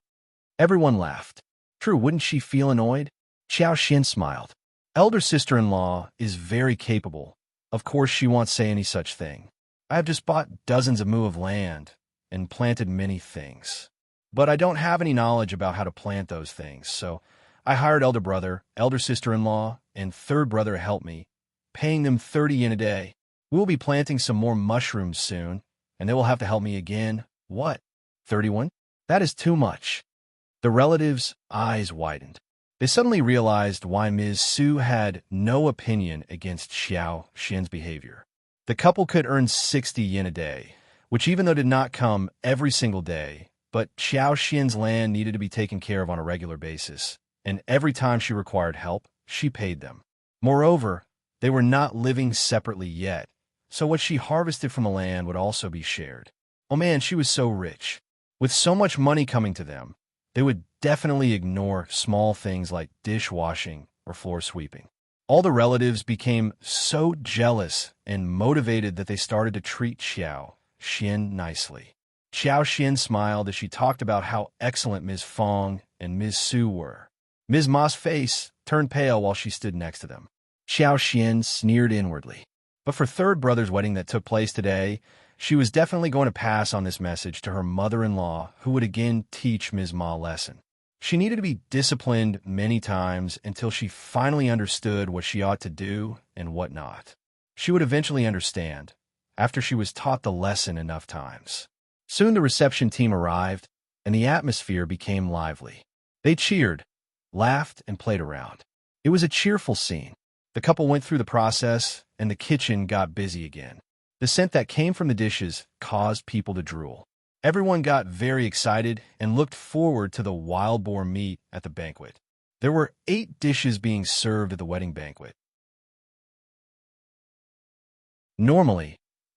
Everyone laughed. True, wouldn't she feel annoyed? Xiao Xian smiled. Elder sister-in-law is very capable. Of course she won't say any such thing. I have just bought dozens of mu of land and planted many things. But I don't have any knowledge about how to plant those things, so I hired elder brother, elder sister-in-law, and third brother to help me, paying them 30 yen a day. We will be planting some more mushrooms soon, and they will have to help me again. What? 31? That is too much. The relatives' eyes widened. They suddenly realized why Ms. Su had no opinion against Xiao Xian's behavior. The couple could earn 60 yen a day, which even though did not come every single day, but Xiao Xian's land needed to be taken care of on a regular basis, and every time she required help, she paid them. Moreover, they were not living separately yet, so what she harvested from the land would also be shared. Oh man, she was so rich. With so much money coming to them, they would definitely ignore small things like dishwashing or floor sweeping. All the relatives became so jealous and motivated that they started to treat Xiao Xian nicely. Xiao Xian smiled as she talked about how excellent Ms. Fang and Ms. Su were. Ms. Ma's face turned pale while she stood next to them. Xiao Xian sneered inwardly. But for third brother's wedding that took place today, she was definitely going to pass on this message to her mother-in-law, who would again teach Ms. Ma a lesson. She needed to be disciplined many times until she finally understood what she ought to do and what not. She would eventually understand, after she was taught the lesson enough times. Soon the reception team arrived, and the atmosphere became lively. They cheered, laughed, and played around. It was a cheerful scene. The couple went through the process, and the kitchen got busy again. The scent that came from the dishes caused people to drool. Everyone got very excited and looked forward to the wild boar meat at the banquet. There were 8 dishes being served at the wedding banquet. Normally,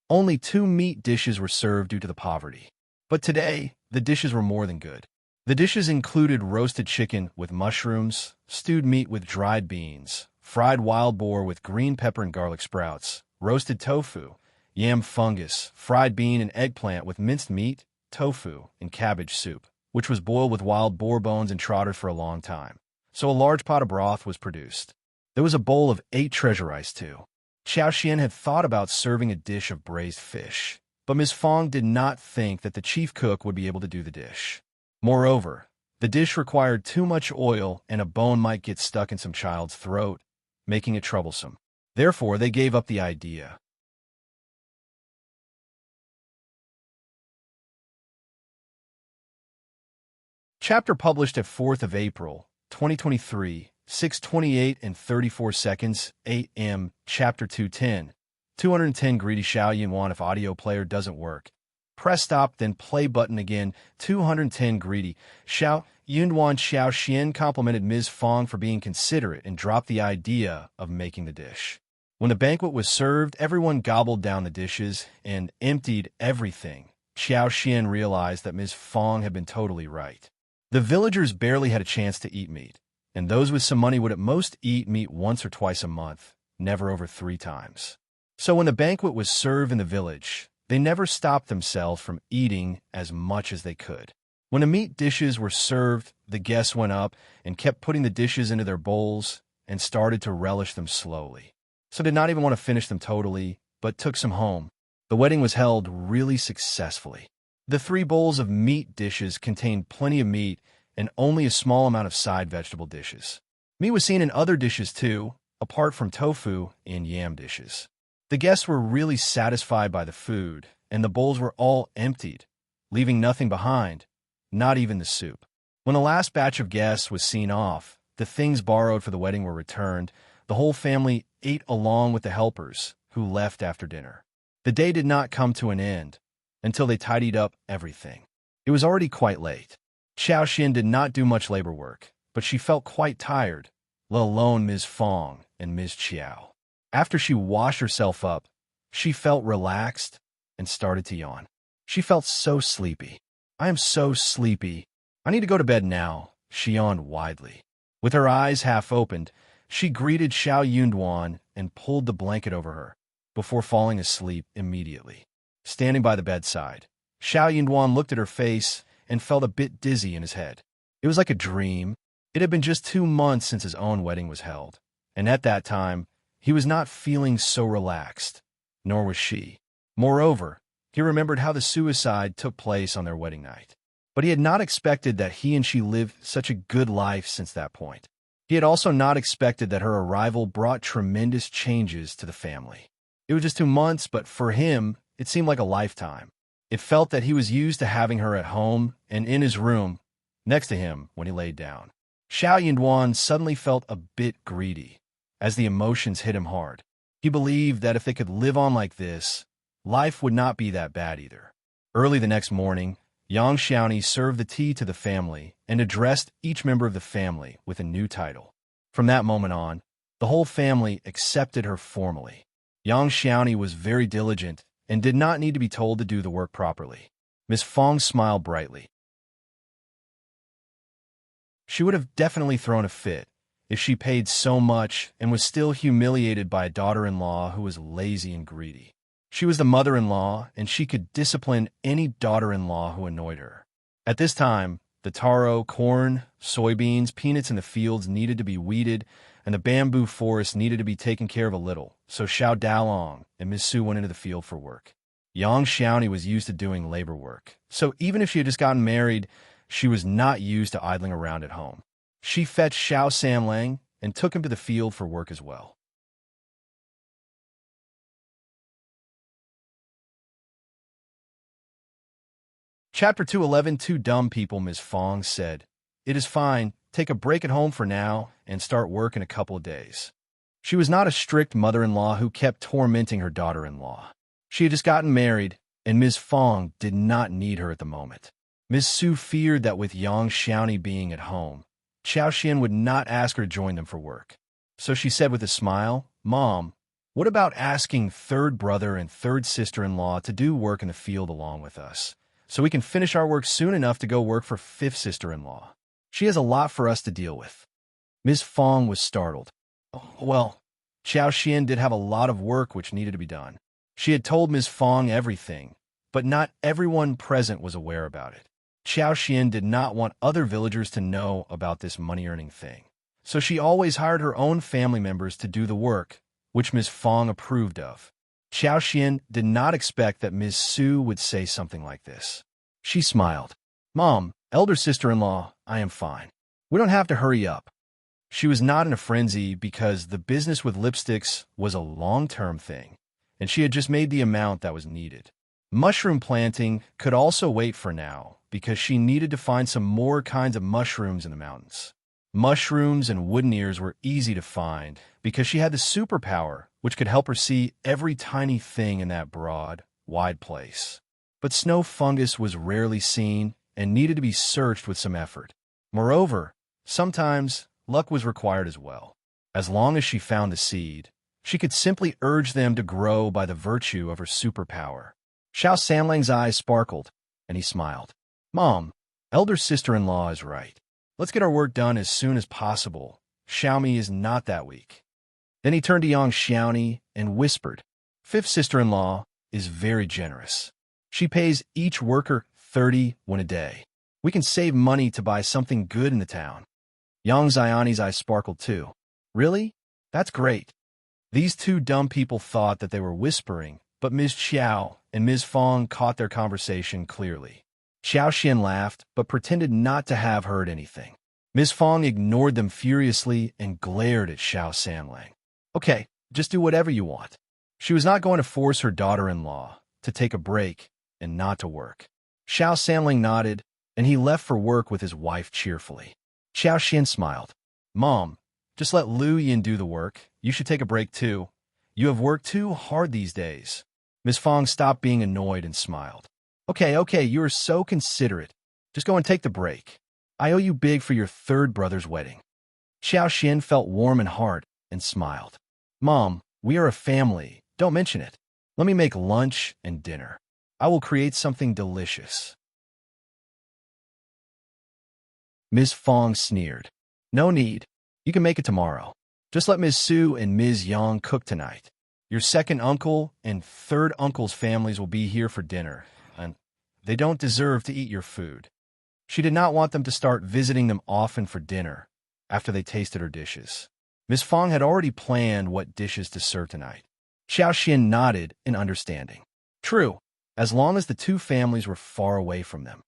only 2 meat dishes were served due to the poverty. But today, the dishes were more than good. The dishes included roasted chicken with mushrooms, stewed meat with dried beans, fried wild boar with green pepper and garlic sprouts, roasted tofu, yam fungus, fried bean and eggplant with minced meat, tofu, and cabbage soup, which was boiled with wild boar bones and trotter for a long time. So a large pot of broth was produced. There was a bowl of 8 treasure rice too. Qiao had thought about serving a dish of braised fish, but Ms. Fang did not think that the chief cook would be able to do the dish. Moreover, the dish required too much oil and a bone might get stuck in some child's throat, making it troublesome. Therefore, they gave up the idea. Chapter published at 4th of April, 2023, 6:28 and 34 seconds, 8 m. Chapter 210. 210 Greedy Xiao Yunwan. If audio player doesn't work, press stop, then play button again. 210 Greedy Xiao Yunwan. Xiao Xian complimented Ms. Fang for being considerate and dropped the idea of making the dish. When the banquet was served, everyone gobbled down the dishes and emptied everything. Xiao Xian realized that Ms. Fang had been totally right. The villagers barely had a chance to eat meat, and those with some money would at most eat meat once or twice a month, never over 3 times. So when the banquet was served in the village, they never stopped themselves from eating as much as they could. When the meat dishes were served, the guests went up and kept putting the dishes into their bowls and started to relish them slowly. So did not even want to finish them totally, but took some home. The wedding was held really successfully. The 3 bowls of meat dishes contained plenty of meat and only a small amount of side vegetable dishes. Meat was seen in other dishes too, apart from tofu and yam dishes. The guests were really satisfied by the food, and the bowls were all emptied, leaving nothing behind, not even the soup. When the last batch of guests was seen off, the things borrowed for the wedding were returned. The whole family ate along with the helpers, who left after dinner. The day did not come to an end until they tidied up everything. It was already quite late. Qiao Xian did not do much labor work, but she felt quite tired, let alone Ms. Fang and Ms. Qiao. After she washed herself up, she felt relaxed and started to yawn. She felt so sleepy. I am so sleepy. I need to go to bed now, she yawned widely. With her eyes half opened, she greeted Xiao Yunduan and pulled the blanket over her, before falling asleep immediately. Standing by the bedside, Xiao Yunduan looked at her face and felt a bit dizzy in his head. It was like a dream. It had been just 2 months since his own wedding was held, and at that time, he was not feeling so relaxed, nor was she. Moreover, he remembered how the suicide took place on their wedding night. But he had not expected that he and she lived such a good life since that point. He had also not expected that her arrival brought tremendous changes to the family. It was just 2 months, but for him, it seemed like a lifetime. It felt that he was used to having her at home and in his room, next to him when he laid down. Xiao Yunduan suddenly felt a bit greedy, as the emotions hit him hard. He believed that if they could live on like this, life would not be that bad either. Early the next morning, Yang Xiaoni served the tea to the family and addressed each member of the family with a new title. From that moment on, the whole family accepted her formally. Yang Xiaoni was very diligent and did not need to be told to do the work properly. Miss Fang smiled brightly. She would have definitely thrown a fit if she paid so much and was still humiliated by a daughter-in-law who was lazy and greedy. She was the mother-in-law, and she could discipline any daughter-in-law who annoyed her. At this time, the taro, corn, soybeans, peanuts in the fields needed to be weeded, and the bamboo forest needed to be taken care of a little, so Xiao Dalong and Miss Su went into the field for work. Yang Xiaoni was used to doing labor work, so even if she had just gotten married, she was not used to idling around at home. She fetched Xiao Samlang and took him to the field for work as well. Chapter 211. 2 dumb people. Ms. Fang said, "It is fine, take a break at home for now and start work in a couple of days." She was not a strict mother-in-law who kept tormenting her daughter-in-law. She had just gotten married, and Ms. Fang did not need her at the moment. Ms. Su feared that with Yang Xiaoni being at home, Qiao Xian would not ask her to join them for work. So she said with a smile, "Mom, what about asking third brother and third sister-in-law to do work in the field along with us? so we can finish our work soon enough to go work for fifth sister-in-law. She has a lot for us to deal with. Ms. Fang was startled. Oh, well, Qiao Xian did have a lot of work which needed to be done. She had told Ms. Fang everything, but not everyone present was aware about it. Qiao Xian did not want other villagers to know about this money-earning thing, so she always hired her own family members to do the work, which Ms. Fang approved of. Qiao Xian did not expect that Ms. Su would say something like this. She smiled. Mom, elder sister-in-law, I am fine. We don't have to hurry up. She was not in a frenzy because the business with lipsticks was a long-term thing, and she had just made the amount that was needed. Mushroom planting could also wait for now because she needed to find some more kinds of mushrooms in the mountains. Mushrooms and wooden ears were easy to find because she had the superpower which could help her see every tiny thing in that broad, wide place. But snow fungus was rarely seen and needed to be searched with some effort. Moreover, sometimes luck was required as well. As long as she found the seed, she could simply urge them to grow by the virtue of her superpower. Xiao Sanlang's eyes sparkled, and he smiled. Mom, elder sister-in-law is right. Let's get our work done as soon as possible. Xiaomi is not that weak. Then he turned to young Xiaoni and whispered, Fifth sister-in-law is very generous. She pays each worker 30 won a day. We can save money to buy something good in the town. Yang Xiani's eyes sparkled too. Really? That's great. These two dumb people thought that they were whispering, but Ms. Qiao and Ms. Fang caught their conversation clearly. Qiao Xian laughed, but pretended not to have heard anything. Ms. Fang ignored them furiously and glared at Xiao Sanlang. Okay, just do whatever you want. She was not going to force her daughter-in-law to take a break and not to work. Xiao Sanlang nodded, and he left for work with his wife cheerfully. Qiao Xian smiled. Mom, just let Lu Yin do the work. You should take a break too. You have worked too hard these days. Ms. Fang stopped being annoyed and smiled. Okay, you are so considerate. Just go and take the break. I owe you big for your third brother's wedding. Xiao Xian felt warm in heart and smiled. Mom, we are a family. Don't mention it. Let me make lunch and dinner. I will create something delicious. Ms. Fang sneered. No need. You can make it tomorrow. Just let Ms. Su and Ms. Yang cook tonight. Your second uncle and third uncle's families will be here for dinner, and they don't deserve to eat your food. She did not want them to start visiting them often for dinner after they tasted her dishes. Ms. Fang had already planned what dishes to serve tonight. Xiao Xian nodded in understanding. True, as long as the two families were far away from them.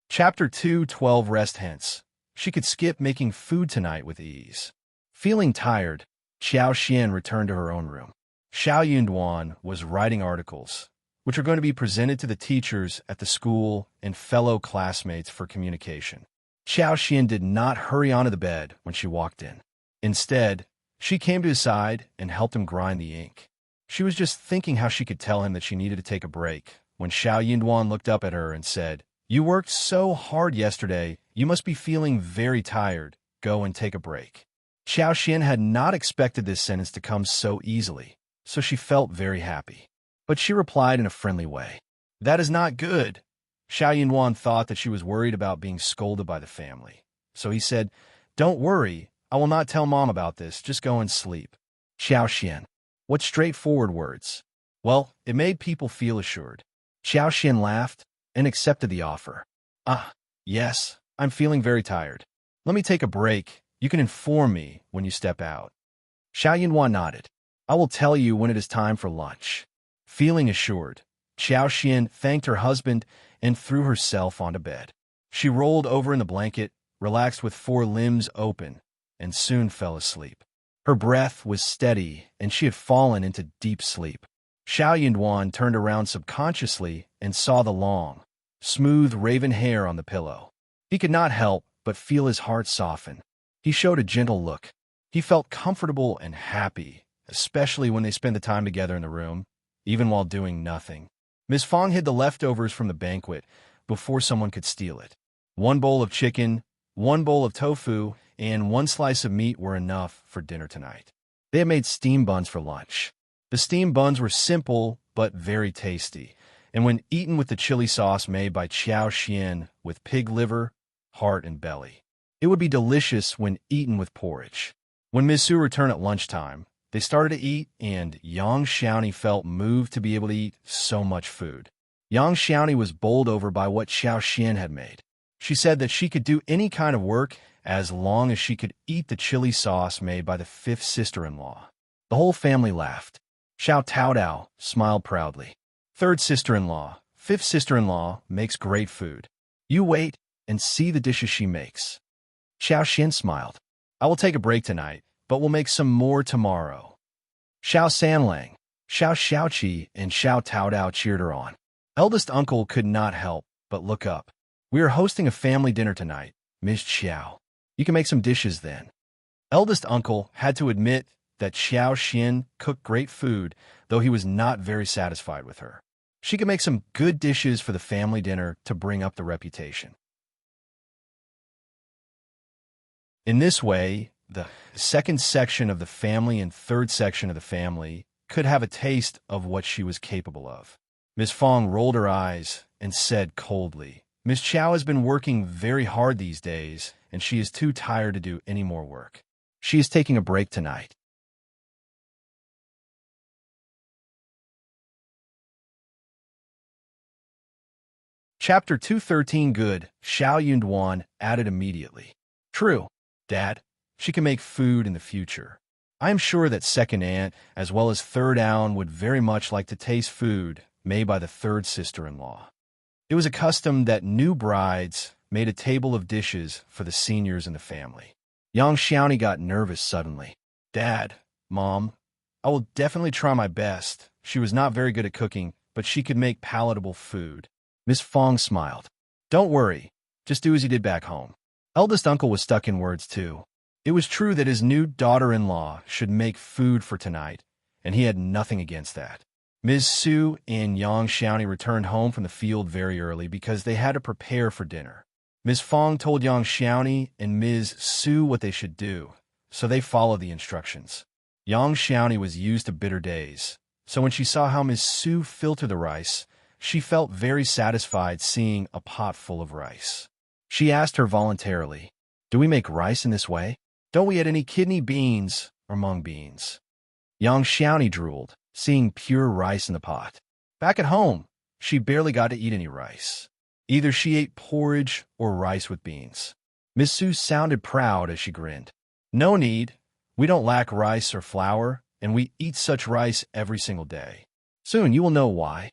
Chapter 2:12 Rest hence. She could skip making food tonight with ease. Feeling tired, Xiao Xian returned to her own room. Xiao Yunduan was writing articles, which are going to be presented to the teachers at the school and fellow classmates for communication. Xiao Xian did not hurry onto the bed when she walked in. Instead, she came to his side and helped him grind the ink. She was just thinking how she could tell him that she needed to take a break when Xiao Yunduan looked up at her and said, You worked so hard yesterday, you must be feeling very tired. Go and take a break. Xiao Xian had not expected this sentence to come so easily, so she felt very happy. But she replied in a friendly way. That is not good. Xiao Yunduan thought that she was worried about being scolded by the family. So he said, Don't worry, I will not tell Mom about this, just go and sleep. Xiao Xian. What straightforward words. Well, it made people feel assured. Xiao Xian laughed and accepted the offer. Yes, I'm feeling very tired. Let me take a break. You can inform me when you step out. Xiao Yunduan nodded. I will tell you when it is time for lunch. Feeling assured, Xiao Xian thanked her husband and threw herself onto bed. She rolled over in the blanket, relaxed with 4 limbs open, and soon fell asleep. Her breath was steady, and she had fallen into deep sleep. Xiao Yunduan turned around subconsciously and saw the long, smooth raven hair on the pillow. He could not help but feel his heart soften. He showed a gentle look. He felt comfortable and happy, especially when they spent the time together in the room, even while doing nothing. Ms. Fang hid the leftovers from the banquet before someone could steal it. 1 bowl of chicken, 1 bowl of tofu, and 1 slice of meat were enough for dinner tonight. They had made steam buns for lunch. The steam buns were simple but very tasty, and when eaten with the chili sauce made by Qiao with pig liver, heart, and belly, it would be delicious when eaten with porridge. When Ms. Su returned at lunchtime, they started to eat, and Yang Xiaoni felt moved to be able to eat so much food. Yang Xiaoni was bowled over by what Xiao Xian had made. She said that she could do any kind of work as long as she could eat the chili sauce made by the fifth sister-in-law. The whole family laughed. Xiao Taodao smiled proudly. Third sister-in-law, fifth sister-in-law makes great food. You wait and see the dishes she makes. Xiao Xian smiled. I will take a break tonight, but we'll make some more tomorrow. Xiao Sanlang, Xiao Xiaoqi, and Xiao Taodao cheered her on. Eldest uncle could not help but look up. We are hosting a family dinner tonight, Ms. Qiao. You can make some dishes then. Eldest uncle had to admit that Xiao Xian cooked great food, though he was not very satisfied with her. She could make some good dishes for the family dinner to bring up the reputation. In this way, the second section of the family and third section of the family could have a taste of what she was capable of. Miss Fang rolled her eyes and said coldly, Miss Qiao has been working very hard these days, and she is too tired to do any more work. She is taking a break tonight. Chapter 213 Good, Xiao Yunduan added immediately. True, Dad. She can make food in the future. I am sure that second aunt, as well as third aunt, would very much like to taste food made by the third sister-in-law. It was a custom that new brides made a table of dishes for the seniors in the family. Yang Xiaoni got nervous suddenly. Dad, Mom, I will definitely try my best. She was not very good at cooking, but she could make palatable food. Miss Fang smiled. Don't worry, just do as you did back home. Eldest uncle was stuck in words too. It was true that his new daughter-in-law should make food for tonight, and he had nothing against that. Ms. Su and Yang Xiaoni returned home from the field very early because they had to prepare for dinner. Ms. Fang told Yang Xiaoni and Ms. Su what they should do, so they followed the instructions. Yang Xiaoni was used to bitter days, so when she saw how Ms. Su filtered the rice, she felt very satisfied seeing a pot full of rice. She asked her voluntarily, Do we make rice in this way? Don't we add any kidney beans or mung beans? Yang Xiaoni drooled, seeing pure rice in the pot. Back at home, she barely got to eat any rice. Either she ate porridge or rice with beans. Miss Su sounded proud as she grinned. No need. We don't lack rice or flour, and we eat such rice every single day. Soon you will know why.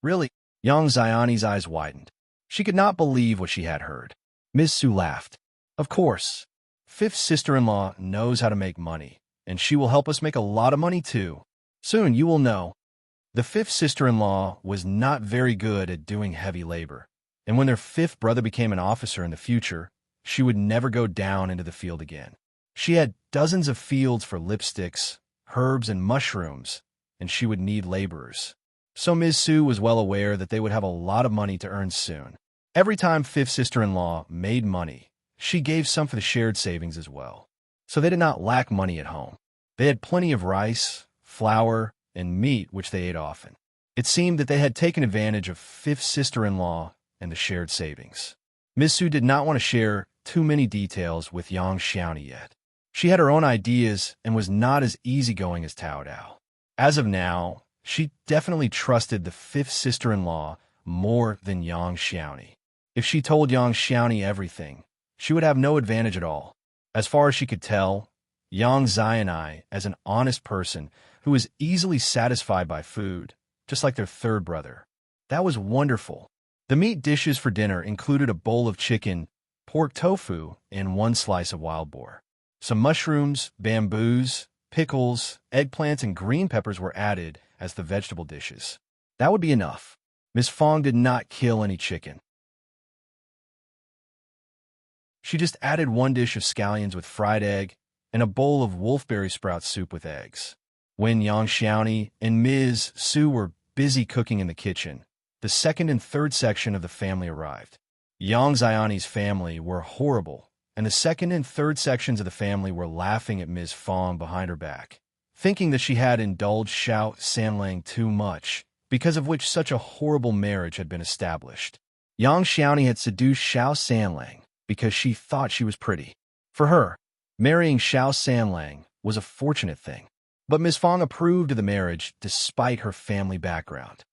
Really? Yang Xiaoni's eyes widened. She could not believe what she had heard. Miss Su laughed. Of course. Fifth sister-in-law knows how to make money, and she will help us make a lot of money too. Soon you will know. The fifth sister-in-law was not very good at doing heavy labor, and when their fifth brother became an officer in the future, she would never go down into the field again. She had dozens of fields for lipsticks, herbs, and mushrooms, and she would need laborers. So Ms. Su was well aware that they would have a lot of money to earn soon. Every time fifth sister-in-law made money, she gave some for the shared savings as well. So they did not lack money at home. They had plenty of rice, flour, and meat, which they ate often. It seemed that they had taken advantage of fifth sister-in-law and the shared savings. Ms. Su did not want to share too many details with Yang Xiaoni yet. She had her own ideas and was not as easygoing as Taodao. As of now, she definitely trusted the fifth sister-in-law more than Yang Xiaoni. If she told Yang Xiaoni everything, she would have no advantage at all. As far as she could tell, Yang Xiaoni, as an honest person who was easily satisfied by food, just like their third brother. That was wonderful. The meat dishes for dinner included a bowl of chicken, pork tofu, and one slice of wild boar. Some mushrooms, bamboos, pickles, eggplants, and green peppers were added as the vegetable dishes. That would be enough. Miss Fang did not kill any chicken. She just added one dish of scallions with fried egg and a bowl of wolfberry sprout soup with eggs. When Yang Xiaoni and Ms. Su were busy cooking in the kitchen, the second and third section of the family arrived. Yang Xiaoni's family were horrible, and the second and third sections of the family were laughing at Ms. Fang behind her back. thinking that she had indulged Xiao Sanlang too much, because of which such a horrible marriage had been established. Yang Xiaoni had seduced Xiao Sanlang because she thought she was pretty. For her, marrying Xiao Sanlang was a fortunate thing, but Ms. Fang approved of the marriage despite her family background.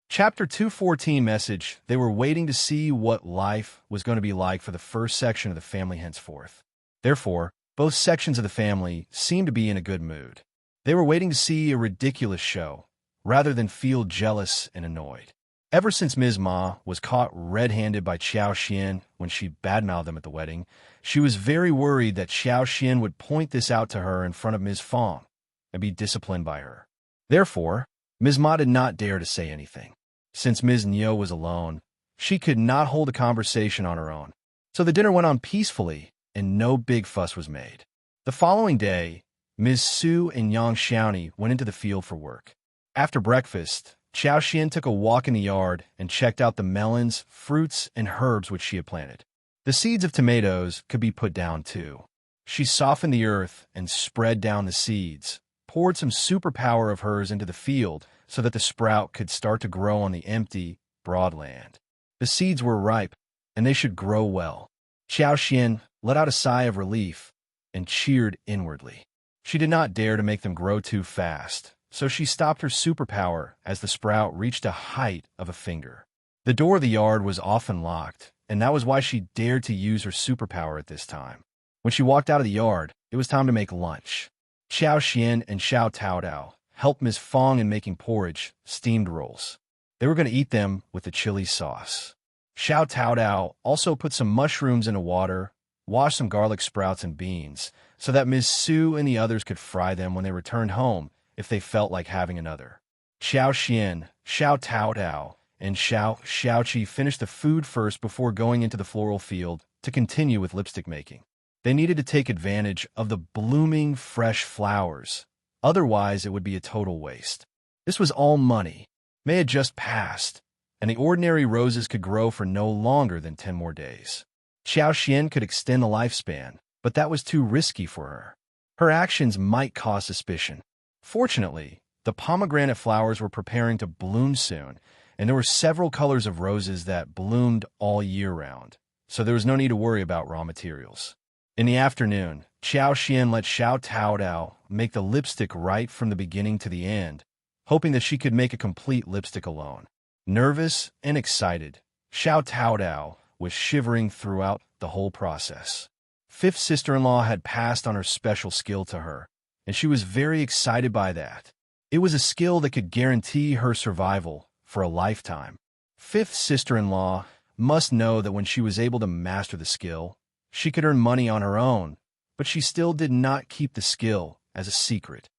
Chapter 214 message, they were waiting to see what life was going to be like for the first section of the family henceforth. Therefore, both sections of the family seemed to be in a good mood. They were waiting to see a ridiculous show, rather than feel jealous and annoyed. Ever since Ms. Ma was caught red-handed by Qiao Xian when she badmouthed them at the wedding, she was very worried that Qiao Xian would point this out to her in front of Ms. Fang and be disciplined by her. Therefore, Ms. Ma did not dare to say anything. Since Ms. Niu was alone, she could not hold a conversation on her own. So the dinner went on peacefully, and no big fuss was made. The following day, Ms. Su and Yang Xiaoni went into the field for work. After breakfast, Qiao Xian took a walk in the yard and checked out the melons, fruits, and herbs which she had planted. The seeds of tomatoes could be put down too. She softened the earth and spread down the seeds, poured some superpower of hers into the field so that the sprout could start to grow on the empty, broad land. The seeds were ripe, and they should grow well. Qiao Xian let out a sigh of relief and cheered inwardly. She did not dare to make them grow too fast, so she stopped her superpower as the sprout reached a height of a finger. The door of the yard was often locked, and that was why she dared to use her superpower at this time. When she walked out of the yard, it was time to make lunch. Qiao Xian and Xiao Taodao helped Ms. Fang in making porridge, steamed rolls. They were going to eat them with the chili sauce. Xiao Taodao also put some mushrooms into water, washed some garlic sprouts and beans, so that Ms. Su and the others could fry them when they returned home if they felt like having another. Xiao Xian, Xiao Taodao, and Xiao Xiaoqi finished the food first before going into the floral field to continue with lipstick making. They needed to take advantage of the blooming, fresh flowers. Otherwise, it would be a total waste. This was all money. May had just passed, and the ordinary roses could grow for no longer than 10 more days. Qiao Xian could extend the lifespan, but that was too risky for her. Her actions might cause suspicion. Fortunately, the pomegranate flowers were preparing to bloom soon, and there were several colors of roses that bloomed all year round, so there was no need to worry about raw materials. In the afternoon, Qiao Xian let Xiao Taodao make the lipstick right from the beginning to the end, hoping that she could make a complete lipstick alone. Nervous and excited, Xiao Taodao was shivering throughout the whole process. Fifth sister-in-law had passed on her special skill to her, and she was very excited by that. It was a skill that could guarantee her survival for a lifetime. Fifth sister-in-law must know that when she was able to master the skill, she could earn money on her own, but she still did not keep the skill as a secret.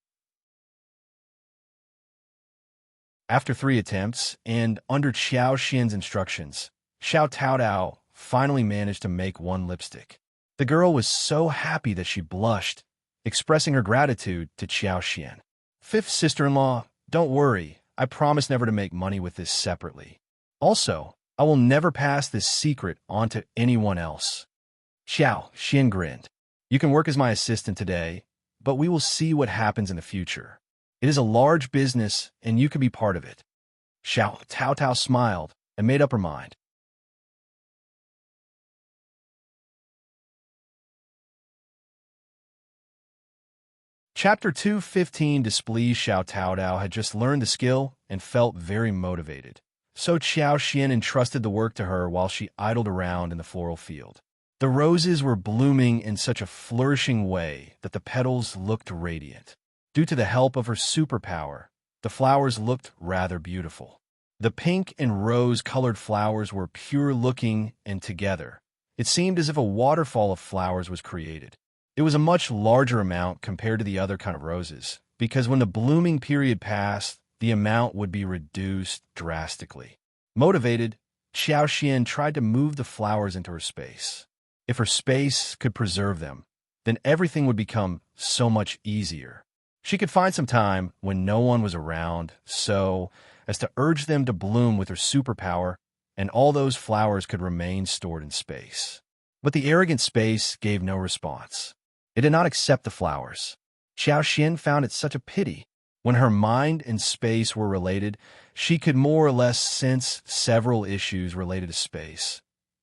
After 3 attempts, and under Qiao Xian's instructions, Xiao Taodao finally managed to make one lipstick. The girl was so happy that she blushed, expressing her gratitude to Qiao Xian. Fifth sister-in-law, don't worry, I promise never to make money with this separately. Also, I will never pass this secret on to anyone else. Xiao Xian grinned. You can work as my assistant today, but we will see what happens in the future. It is a large business, and you can be part of it. Xiao Taodao smiled and made up her mind. Chapter 215 displeased Xiao Taodao had just learned the skill and felt very motivated. So Qiao Xian entrusted the work to her while she idled around in the floral field. The roses were blooming in such a flourishing way that the petals looked radiant. Due to the help of her superpower, the flowers looked rather beautiful. The pink and rose-colored flowers were pure-looking and together. It seemed as if a waterfall of flowers was created. It was a much larger amount compared to the other kind of roses, because when the blooming period passed, the amount would be reduced drastically. Motivated, Qiao Xian tried to move the flowers into her space. If her space could preserve them, then everything would become so much easier. She could find some time when no one was around, so as to urge them to bloom with her superpower and all those flowers could remain stored in space. But the arrogant space gave no response. It did not accept the flowers. Qiao Xian found it such a pity. When her mind and space were related, she could more or less sense several issues related to space,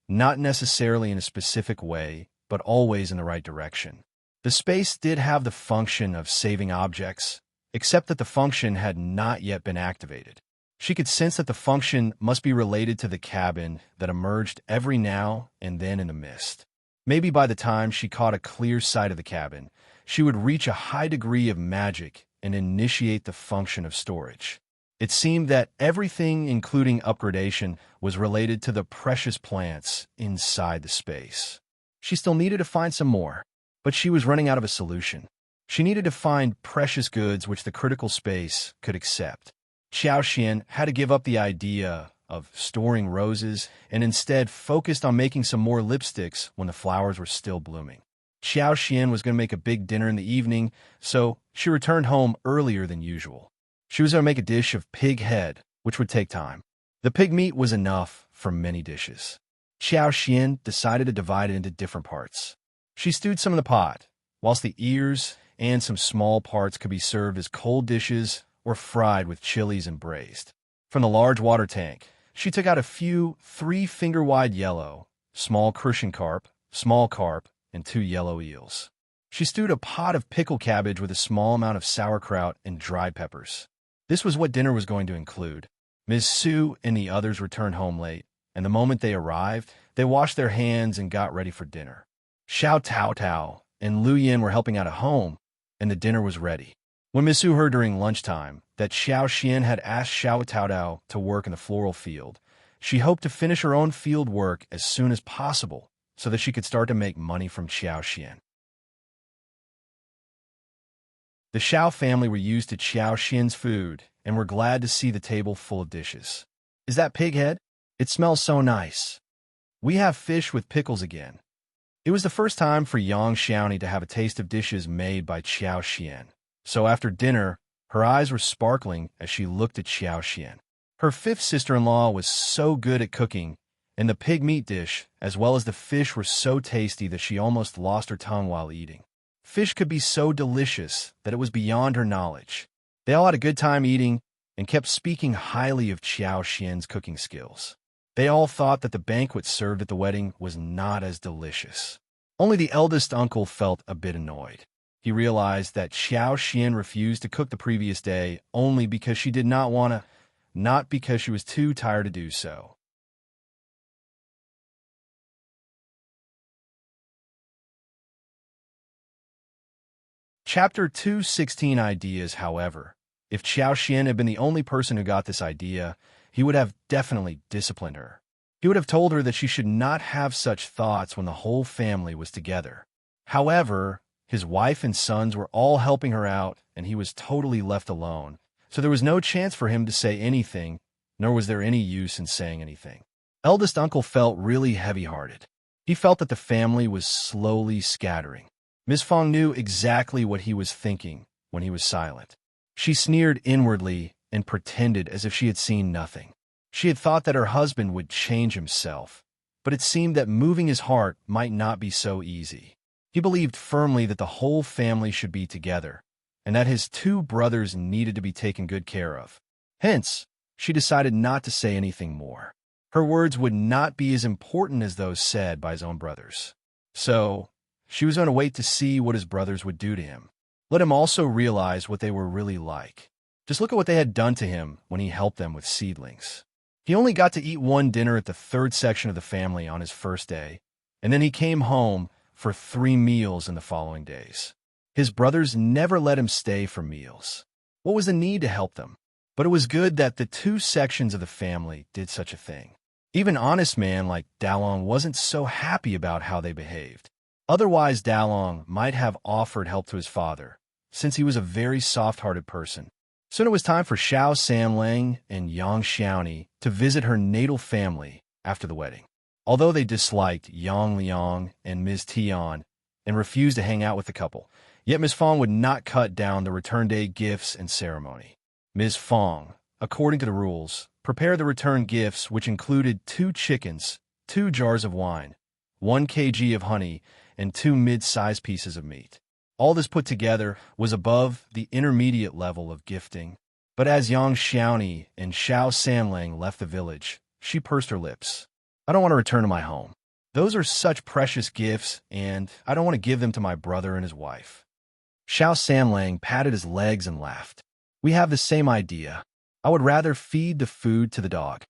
not necessarily in a specific way, but always in the right direction. The space did have the function of saving objects, except that the function had not yet been activated. She could sense that the function must be related to the cabin that emerged every now and then in the mist. Maybe by the time she caught a clear sight of the cabin, she would reach a high degree of magic and initiate the function of storage. It seemed that everything, including upgradation, was related to the precious plants inside the space. She still needed to find some more, but she was running out of a solution. She needed to find precious goods which the critical space could accept. Qiao Xian had to give up the idea of storing roses and instead focused on making some more lipsticks when the flowers were still blooming. Qiao Xian was going to make a big dinner in the evening, so she returned home earlier than usual. She was going to make a dish of pig head, which would take time. The pig meat was enough for many dishes. Qiao Xian decided to divide it into different parts. She stewed some in the pot, whilst the ears and some small parts could be served as cold dishes or fried with chilies and braised. From the large water tank, she took out a few 3-finger-wide yellow, small crucian carp, small carp, and 2 yellow eels. She stewed a pot of pickled cabbage with a small amount of sauerkraut and dried peppers. This was what dinner was going to include. Ms. Su and the others returned home late, and the moment they arrived, they washed their hands and got ready for dinner. Xiao Tao Tao and Lu Yin were helping out at home, and the dinner was ready. When Ms. Su heard during lunchtime that Qiao Xian had asked Xiao Tao Tao to work in the floral field, she hoped to finish her own field work as soon as possible so that she could start to make money from Qiao Xian. The Xiao family were used to Qiao Xian's food and were glad to see the table full of dishes. Is that pig head? It smells so nice. We have fish with pickles again. It was the first time for Yang Xiaoni to have a taste of dishes made by Qiao Xian. So after dinner, her eyes were sparkling as she looked at Qiao Xian. Her fifth sister-in-law was so good at cooking, and the pig meat dish, as well as the fish, were so tasty that she almost lost her tongue while eating. Fish could be so delicious that it was beyond her knowledge. They all had a good time eating and kept speaking highly of Qiao Xian's cooking skills. They all thought that the banquet served at the wedding was not as delicious. Only the eldest uncle felt a bit annoyed. He realized that Qiao Xian refused to cook the previous day only because she did not want to, not because she was too tired to do so. Chapter 2:16 Ideas. However, if Qiao Xian had been the only person who got this idea, he would have definitely disciplined her. He would have told her that she should not have such thoughts when the whole family was together. However, his wife and sons were all helping her out, and he was totally left alone, so there was no chance for him to say anything, nor was there any use in saying anything. Eldest uncle felt really heavy-hearted. He felt that the family was slowly scattering. Ms. Fang knew exactly what he was thinking when he was silent. She sneered inwardly and pretended as if she had seen nothing. She had thought that her husband would change himself, but it seemed that moving his heart might not be so easy. He believed firmly that the whole family should be together, and that his 2 brothers needed to be taken good care of. Hence, she decided not to say anything more. Her words would not be as important as those said by his own brothers. So, she was going to wait to see what his brothers would do to him. Let him also realize what they were really like. Just look at what they had done to him when he helped them with seedlings. He only got to eat one dinner at the 3rd section of the family on his first day, and then he came home for 3 meals in the following days. His brothers never let him stay for meals. What was the need to help them? But it was good that the 2 sections of the family did such a thing. Even honest man like Dalong wasn't so happy about how they behaved. Otherwise, Dalong might have offered help to his father, since he was a very soft-hearted person. Soon it was time for Xiao Sanlang and Yang Xiaoni to visit her natal family after the wedding. Although they disliked Yang Liang and Ms. Tian and refused to hang out with the couple, yet Ms. Fang would not cut down the return day gifts and ceremony. Ms. Fang, according to the rules, prepare the return gifts, which included 2 chickens, 2 jars of wine, 1 kg of honey, and 2 mid-sized pieces of meat. All this put together was above the intermediate level of gifting. But as Yang Xiaoni and Xiao Sanlang left the village, she pursed her lips. I don't want to return to my home. Those are such precious gifts, and I don't want to give them to my brother and his wife. Xiao Sanlang patted his legs and laughed. We have the same idea. I would rather feed the food to the dog.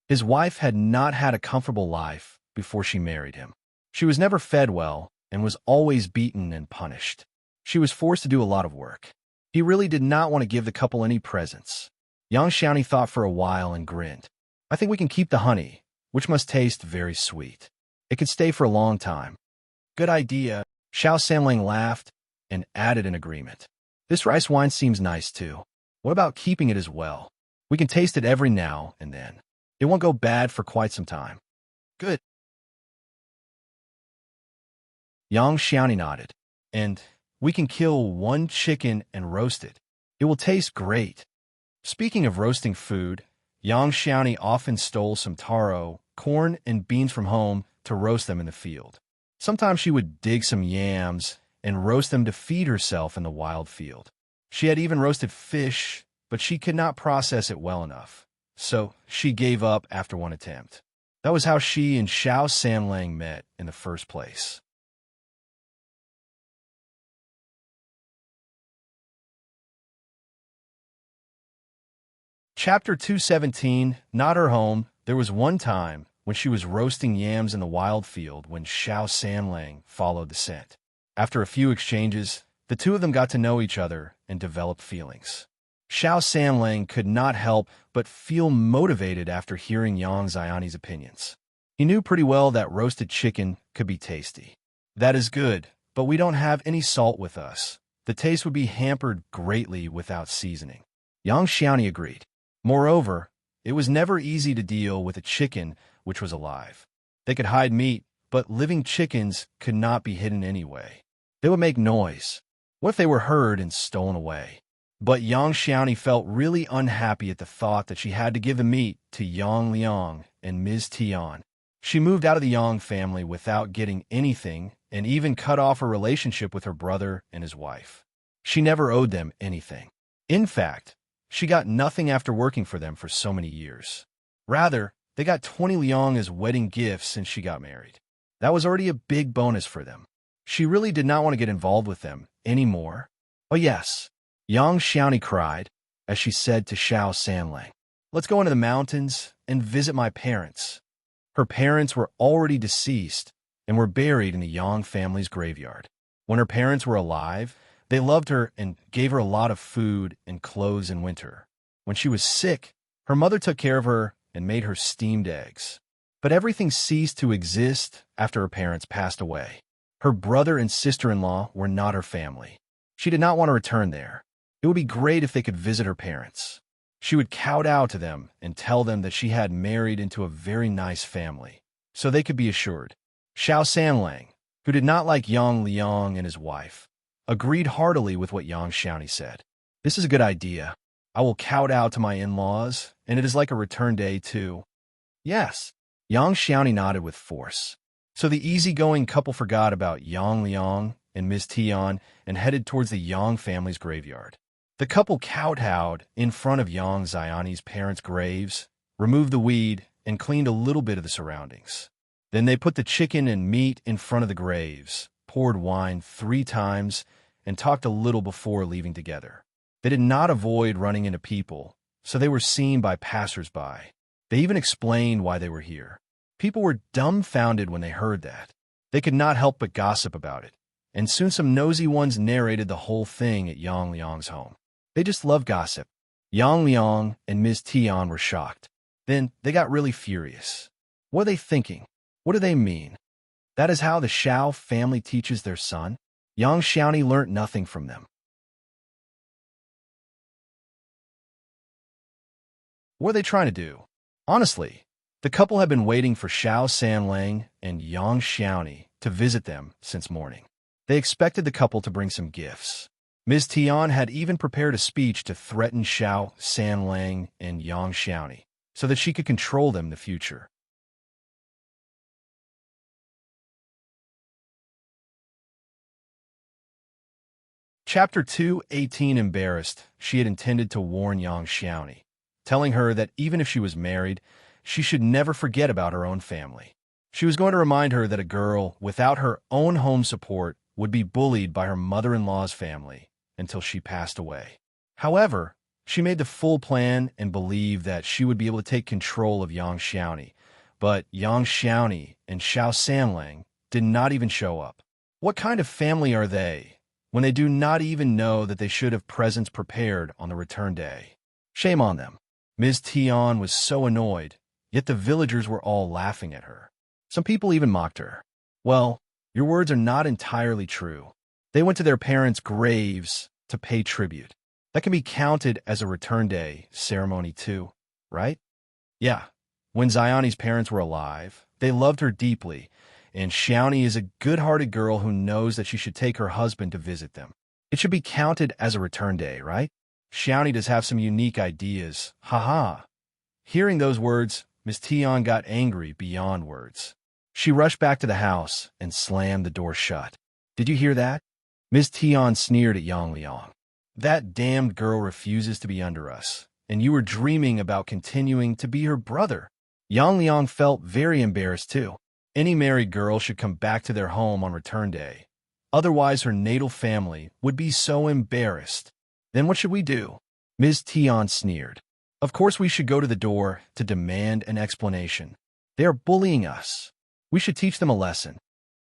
His wife had not had a comfortable life before she married him. She was never fed well and was always beaten and punished. She was forced to do a lot of work. He really did not want to give the couple any presents. Yang Xiaoni thought for a while and grinned. I think we can keep the honey, which must taste very sweet. It could stay for a long time. Good idea. Xiao Sanlang laughed and added in agreement. This rice wine seems nice too. What about keeping it as well? We can taste it every now and then. It won't go bad for quite some time. Good. Yang Xiaoni nodded. And we can kill 1 chicken and roast it. It will taste great. Speaking of roasting food, Yang Xiaoni often stole some taro, corn, and beans from home to roast them in the field. Sometimes she would dig some yams and roast them to feed herself in the wild field. She had even roasted fish, but she could not process it well enough, so she gave up after 1 attempt. That was how she and Xiao Sanlang met in the first place. Chapter 217, Not Her Home. There was one time when she was roasting yams in the wild field when Xiao Sanlang followed the scent. After a few exchanges, the two of them got to know each other and developed feelings. Xiao Sanlang could not help but feel motivated after hearing Yang Xiaoni's opinions. He knew pretty well that roasted chicken could be tasty. That is good, but we don't have any salt with us. The taste would be hampered greatly without seasoning. Yang Xiaoni agreed. Moreover, it was never easy to deal with a chicken which was alive. They could hide meat, but living chickens could not be hidden anyway. They would make noise. What if they were heard and stolen away? But Yang Xiaoni felt really unhappy at the thought that she had to give the meat to Yang Liang and Ms. Tian. She moved out of the Yang family without getting anything and even cut off her relationship with her brother and his wife. She never owed them anything. In fact, she got nothing after working for them for so many years. Rather, they got 20 liang as wedding gifts since she got married. That was already a big bonus for them. She really did not want to get involved with them anymore. Oh yes, Yang Xiaoni cried as she said to Xiao Sanlang, let's go into the mountains and visit my parents. Her parents were already deceased and were buried in the Yang family's graveyard. When her parents were alive, they loved her and gave her a lot of food and clothes in winter. When she was sick, her mother took care of her and made her steamed eggs. But everything ceased to exist after her parents passed away. Her brother and sister-in-law were not her family. She did not want to return there. It would be great if they could visit her parents. She would kowtow to them and tell them that she had married into a very nice family, so they could be assured. Xiao Sanlang, who did not like Yang Liang and his wife, agreed heartily with what Yang Xiaoni said. This is a good idea. I will kowtow to my in-laws, and it is like a return day too. Yes. Yang Xiaoni nodded with force. So the easygoing couple forgot about Yang Liang and Ms. Tian and headed towards the Yang family's graveyard. The couple kowtowed in front of Yang Xiaoni's parents' graves, removed the weed, and cleaned a little bit of the surroundings. Then they put the chicken and meat in front of the graves, poured wine 3 times, and talked a little before leaving together. They did not avoid running into people, so they were seen by passers-by. They even explained why they were here. People were dumbfounded when they heard that. They could not help but gossip about it, and soon some nosy ones narrated the whole thing at Yang Liang's home. They just loved gossip. Yang Liang and Ms. Tian were shocked. Then they got really furious. What are they thinking? What do they mean? That is how the Xiao family teaches their son? Yang Xiaoni learnt nothing from them. What are they trying to do? Honestly, the couple had been waiting for Xiao Sanlang and Yang Xiaoni to visit them since morning. They expected the couple to bring some gifts. Ms. Tian had even prepared a speech to threaten Xiao Sanlang and Yang Xiaoni so that she could control them in the future. Chapter 2:18 Embarrassed, she had intended to warn Yang Xiaoni, telling her that even if she was married, she should never forget about her own family. She was going to remind her that a girl without her own home support would be bullied by her mother-in-law's family until she passed away. However, she made the full plan and believed that she would be able to take control of Yang Xiaoni, but Yang Xiaoni and Xiao Sanlang did not even show up. What kind of family are they when they do not even know that they should have presents prepared on the return day? Shame on them. Ms. Tian was so annoyed, yet the villagers were all laughing at her. Some people even mocked her. Well, your words are not entirely true. They went to their parents' graves to pay tribute. That can be counted as a return day ceremony too, right? Yeah. When Xiaoni's parents were alive, they loved her deeply, and Xiaoni is a good-hearted girl who knows that she should take her husband to visit them. It should be counted as a return day, right? Xiaoni does have some unique ideas. Haha. Hearing those words, Miss Tian got angry beyond words. She rushed back to the house and slammed the door shut. Did you hear that? Miss Tian sneered at Yang Liang. That damned girl refuses to be under us, and you were dreaming about continuing to be her brother. Yang Liang felt very embarrassed too. Any married girl should come back to their home on return day. Otherwise, her natal family would be so embarrassed. Then what should we do? Ms. Tian sneered. Of course we should go to the door to demand an explanation. They are bullying us. We should teach them a lesson.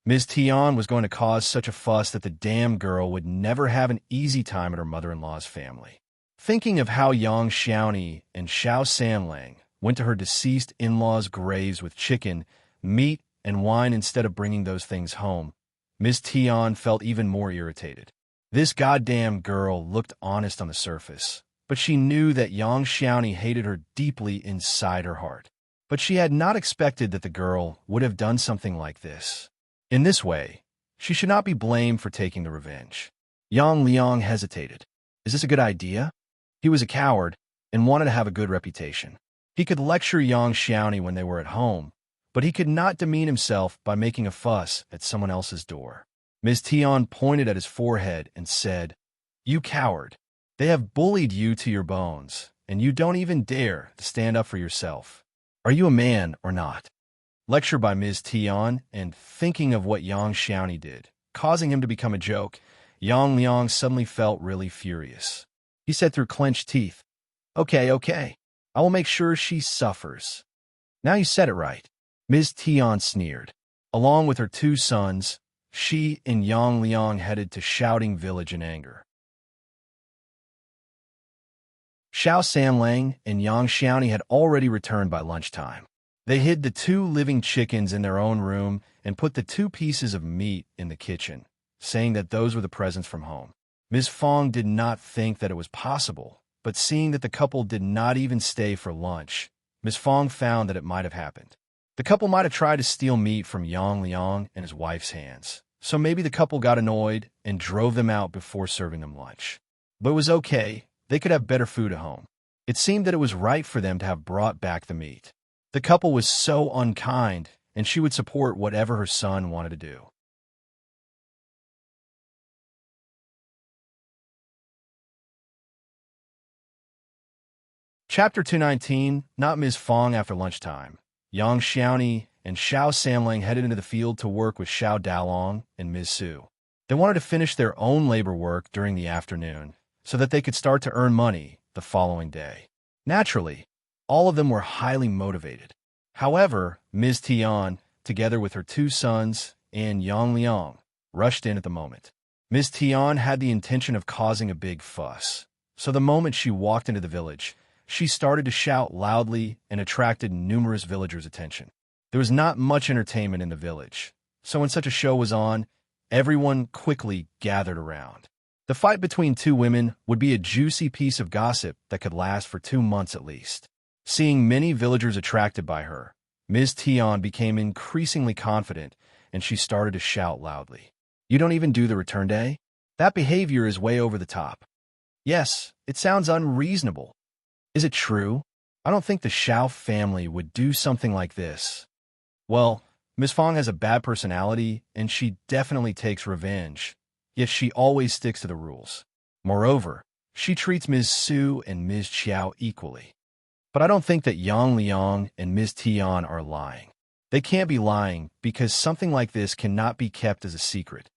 Ms. Tian was going to cause such a fuss that the damn girl would never have an easy time at her mother-in-law's family. Thinking of how Yang Xiaoni and Xiao Sanlang went to her deceased in-laws' graves with chicken, meat, and wine instead of bringing those things home, Ms. Tian felt even more irritated. This goddamn girl looked honest on the surface, but she knew that Yang Xiaoni hated her deeply inside her heart. But she had not expected that the girl would have done something like this. In this way, she should not be blamed for taking the revenge. Yang Liang hesitated. Is this a good idea? He was a coward and wanted to have a good reputation. He could lecture Yang Xiaoni when they were at home, but he could not demean himself by making a fuss at someone else's door. Ms. Tian pointed at his forehead and said, "You coward! They have bullied you to your bones, and you don't even dare to stand up for yourself. Are you a man or not?" Lecture by Ms. Tian, and thinking of what Yang Xiaoni did, causing him to become a joke, Yang Liang suddenly felt really furious. He said through clenched teeth, Okay, I will make sure she suffers." Now you said it right. Ms. Tian sneered. Along with her two sons, she and Yang Liang headed to Shouting Village in anger. Xiao Sanlang and Yang Xiaoni had already returned by lunchtime. They hid the two living chickens in their own room and put the 2 pieces of meat in the kitchen, saying that those were the presents from home. Ms. Fang did not think that it was possible, but seeing that the couple did not even stay for lunch, Ms. Fang found that it might have happened. The couple might have tried to steal meat from Yang Liang and his wife's hands, so maybe the couple got annoyed and drove them out before serving them lunch. But it was okay. They could have better food at home. It seemed that it was right for them to have brought back the meat. The couple was so unkind, and she would support whatever her son wanted to do. Chapter 219, Not Ms. Fang after lunchtime. Yang Xiaoni and Xiao Sanlang headed into the field to work with Xiao Dalong and Ms. Su. They wanted to finish their own labor work during the afternoon, so that they could start to earn money the following day. Naturally, all of them were highly motivated. However, Ms. Tian, together with her 2 sons and Yang Liang, rushed in at the moment. Ms. Tian had the intention of causing a big fuss, so the moment she walked into the village, she started to shout loudly and attracted numerous villagers' attention. There was not much entertainment in the village, so when such a show was on, everyone quickly gathered around. The fight between 2 women would be a juicy piece of gossip that could last for 2 months at least. Seeing many villagers attracted by her, Ms. Tian became increasingly confident, and she started to shout loudly. "You don't even do the return day? That behavior is way over the top. Yes, it sounds unreasonable. Is it true? I don't think the Qiao family would do something like this. Well, Miss Fang has a bad personality, and she definitely takes revenge, yet she always sticks to the rules. Moreover, she treats Ms. Su and Ms. Qiao equally. But I don't think that Yang Liang and Ms. Tian are lying. They can't be lying because something like this cannot be kept as a secret.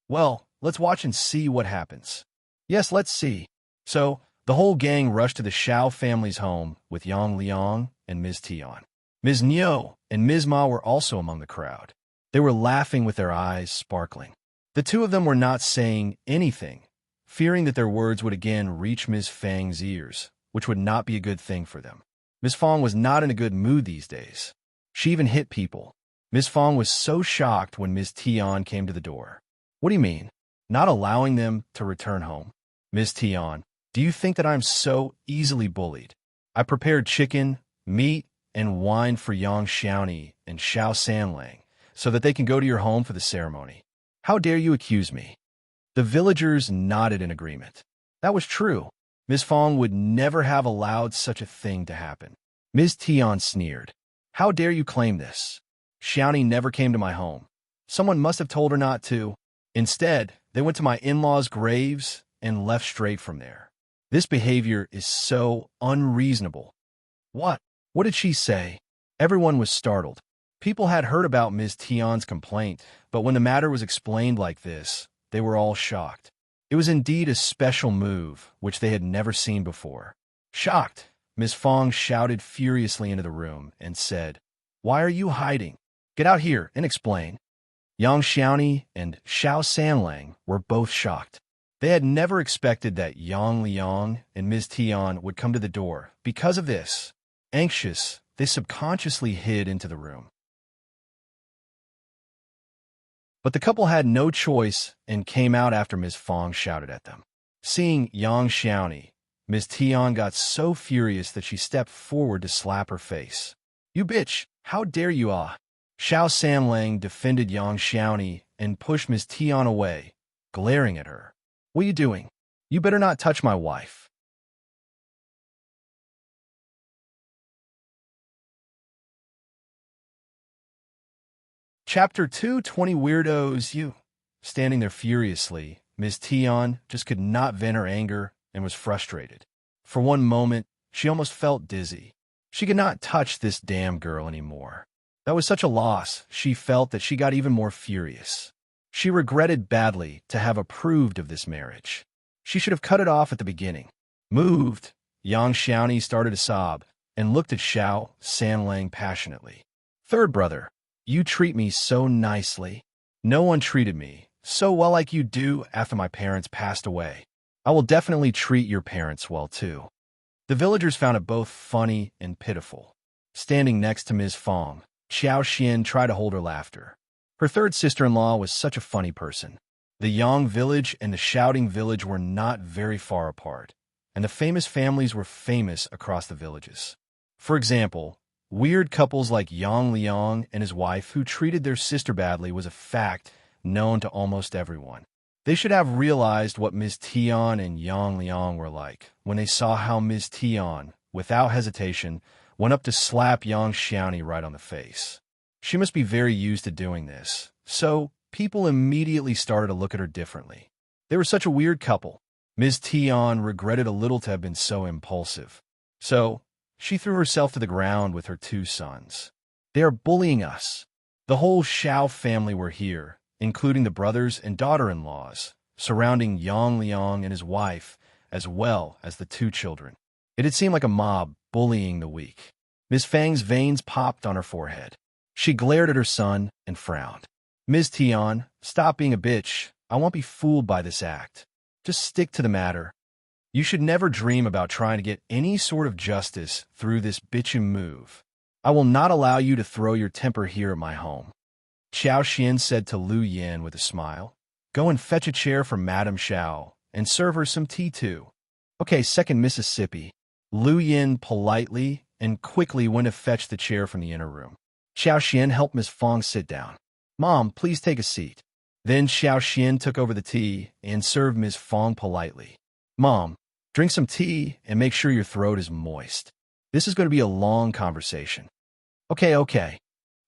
Well, let's watch and see what happens. Yes, let's see. So, the whole gang rushed to the Qiao family's home with Yang Liang and Ms. Tian. Ms. Niu and Ms. Ma were also among the crowd. They were laughing with their eyes sparkling. The two of them were not saying anything, fearing that their words would again reach Ms. Fang's ears, which would not be a good thing for them. Ms. Fang was not in a good mood these days. She even hit people. Ms. Fang was so shocked when Ms. Tian came to the door. What do you mean? Not allowing them to return home? Ms. Tian, do you think that I'm so easily bullied? I prepared chicken, meat, and wine for Yang Xiaoni and Xiao Sanlang so that they can go to your home for the ceremony. How dare you accuse me? The villagers nodded in agreement. That was true. Ms. Fang would never have allowed such a thing to happen. Ms. Tian sneered. How dare you claim this? Xiaoni never came to my home. Someone must have told her not to. Instead, they went to my in-laws' graves and left straight from there. This behavior is so unreasonable. What? What did she say? Everyone was startled. People had heard about Ms. Tian's complaint, but when the matter was explained like this, they were all shocked. It was indeed a special move, which they had never seen before. Shocked, Ms. Fang shouted furiously into the room and said, Why are you hiding? Get out here and explain. Yang Xiaoni and Xiao Sanlang were both shocked. They had never expected that Yang Liang and Ms. Tian would come to the door. Because of this, anxious, they subconsciously hid into the room. But the couple had no choice and came out after Ms. Fang shouted at them. Seeing Yang Xiaoni, Ms. Tian got so furious that she stepped forward to slap her face. You bitch, how dare you Xiao Sanlang defended Yang Xiaoni and pushed Ms. Tian away, glaring at her. What are you doing? You better not touch my wife. Chapter 2, 20 Weirdos. You. Standing there furiously, Ms. Tian just could not vent her anger and was frustrated. For one moment, she almost felt dizzy. She could not touch this damn girl anymore. That was such a loss, she felt that she got even more furious. She regretted badly to have approved of this marriage. She should have cut it off at the beginning. Moved, Yang Xiaoni started to sob and looked at Xiao Sanlang passionately. Third brother, you treat me so nicely. No one treated me so well like you do after my parents passed away. I will definitely treat your parents well too. The villagers found it both funny and pitiful. Standing next to Ms. Fang, Qiao Xian tried to hold her laughter. Her third sister-in-law was such a funny person. The Yang village and the Shouting village were not very far apart, and the famous families were famous across the villages. For example, weird couples like Yang Liang and his wife who treated their sister badly was a fact known to almost everyone. They should have realized what Ms. Tian and Yang Liang were like when they saw how Ms. Tian, without hesitation, went up to slap Yang Xiaoni right on the face. She must be very used to doing this, so people immediately started to look at her differently. They were such a weird couple. Ms. Tian regretted a little to have been so impulsive. So, she threw herself to the ground with her two sons. They are bullying us. The whole Qiao family were here, including the brothers and daughter-in-laws, surrounding Yang Liang and his wife, as well as the two children. It had seemed like a mob bullying the weak. Ms. Fang's veins popped on her forehead. She glared at her son and frowned. Ms. Tian, stop being a bitch. I won't be fooled by this act. Just stick to the matter. You should never dream about trying to get any sort of justice through this bitchin' move. I will not allow you to throw your temper here at my home. Qiao Xian said to Lu Yin with a smile. Go and fetch a chair for Madame Xiao and serve her some tea too. Okay, second Mississippi. Lu Yin politely and quickly went to fetch the chair from the inner room. Qiao Xian helped Miss Fang sit down. Mom, please take a seat. Then Xiao Xian took over the tea and served Ms. Fang politely. Mom, drink some tea and make sure your throat is moist. This is going to be a long conversation. Okay.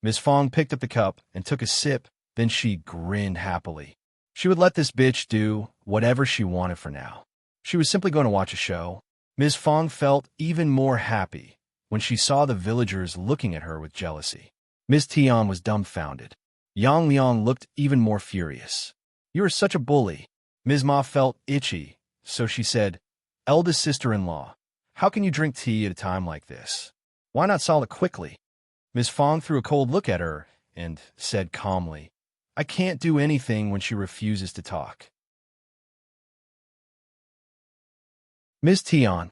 Ms. Fang picked up the cup and took a sip, then she grinned happily. She would let this bitch do whatever she wanted for now. She was simply going to watch a show. Ms. Fang felt even more happy when she saw the villagers looking at her with jealousy. Ms. Tian was dumbfounded. Yang Liang looked even more furious. You are such a bully. Ms. Ma felt itchy, so she said, Eldest sister-in-law, how can you drink tea at a time like this? Why not solve it quickly? Ms. Fang threw a cold look at her and said calmly, I can't do anything when she refuses to talk. Ms. Tian,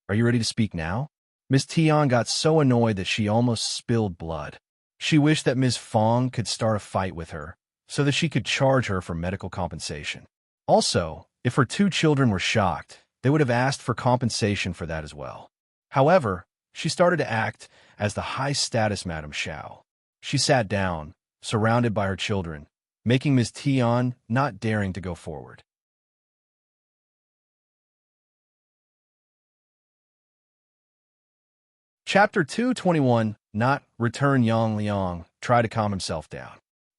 are you ready to speak now? Ms. Tian got so annoyed that she almost spilled blood. She wished that Ms. Fang could start a fight with her so that she could charge her for medical compensation. Also, if her 2 children were shocked, they would have asked for compensation for that as well. However, she started to act as the high-status Madame Qiao. She sat down, surrounded by her children, making Ms. Tian not daring to go forward. Chapter 221, Not Return. Yang Liang tried to calm himself down.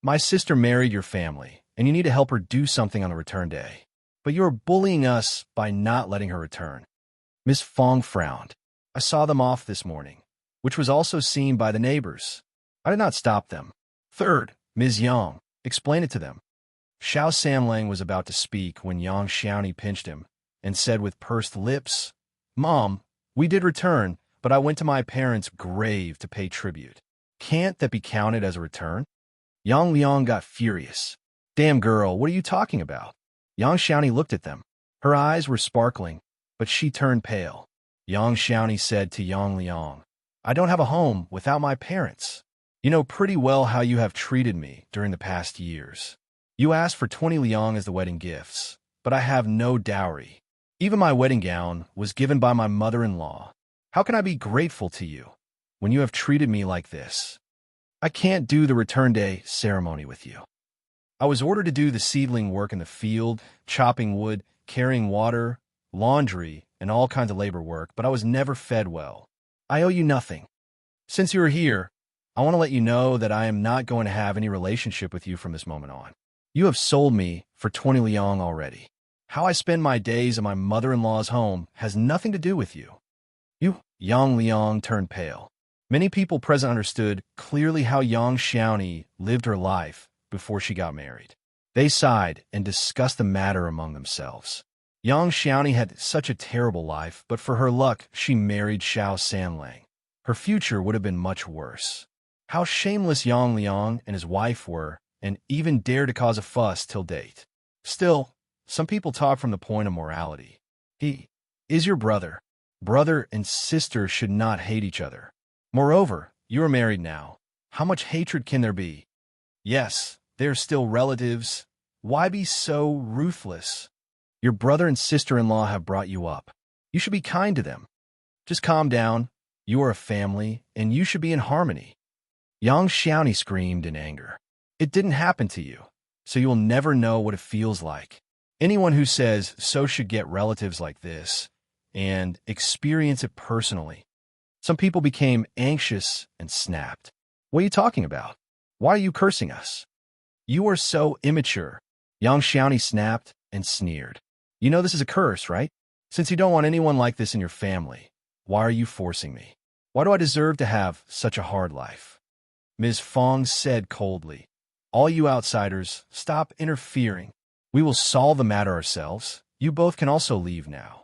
My sister married your family, and you need to help her do something on the return day. But you are bullying us by not letting her return. Miss Fang frowned. I saw them off this morning, which was also seen by the neighbors. I did not stop them. Third, Ms. Yang, explain it to them. Xiao Samlang was about to speak when Yang Xiaoni pinched him and said with pursed lips, Mom, we did return, but I went to my parents' grave to pay tribute. Can't that be counted as a return? Yang Liang got furious. Damn girl, what are you talking about? Yang Xiaoni looked at them. Her eyes were sparkling, but she turned pale. Yang Xiaoni said to Yang Liang, I don't have a home without my parents. You know pretty well how you have treated me during the past years. You asked for 20 liang as the wedding gifts, but I have no dowry. Even my wedding gown was given by my mother-in-law. How can I be grateful to you when you have treated me like this? I can't do the return day ceremony with you. I was ordered to do the seedling work in the field, chopping wood, carrying water, laundry, and all kinds of labor work, but I was never fed well. I owe you nothing. Since you are here, I want to let you know that I am not going to have any relationship with you from this moment on. You have sold me for 20 liang already. How I spend my days in my mother-in-law's home has nothing to do with you. Yang Liang turned pale. Many people present understood clearly how Yang Xiaoni lived her life before she got married. They sighed and discussed the matter among themselves. Yang Xiaoni had such a terrible life, but for her luck, she married Xiao Sanlang. Her future would have been much worse. How shameless Yang Liang and his wife were, and even dared to cause a fuss till date. Still, some people talk from the point of morality. He is your brother. Brother and sister should not hate each other. Moreover, you are married now. How much hatred can there be? Yes, they are still relatives. Why be so ruthless? Your brother and sister-in-law have brought you up. You should be kind to them. Just calm down. You are a family, and you should be in harmony. Yang Xiaoni screamed in anger. It didn't happen to you, so you will never know what it feels like. Anyone who says so should get relatives like this and experience it personally. Some people became anxious and snapped. What are you talking about? Why are you cursing us? You are so immature. Yang Xiaoni snapped and sneered. You know this is a curse, right? Since you don't want anyone like this in your family, why are you forcing me? Why do I deserve to have such a hard life? Ms. Fang said coldly, all you outsiders, stop interfering. We will solve the matter ourselves. You both can also leave now.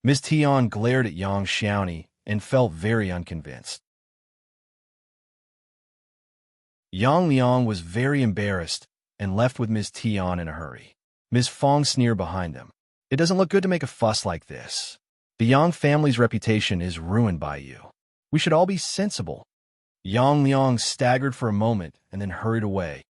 Ms. Tian glared at Yang Xiaoni and felt very unconvinced. Yang Liang was very embarrassed and left with Ms. Tian in a hurry. Ms. Fang sneered behind them. It doesn't look good to make a fuss like this. The Yang family's reputation is ruined by you. We should all be sensible. Yang Liang staggered for a moment and then hurried away.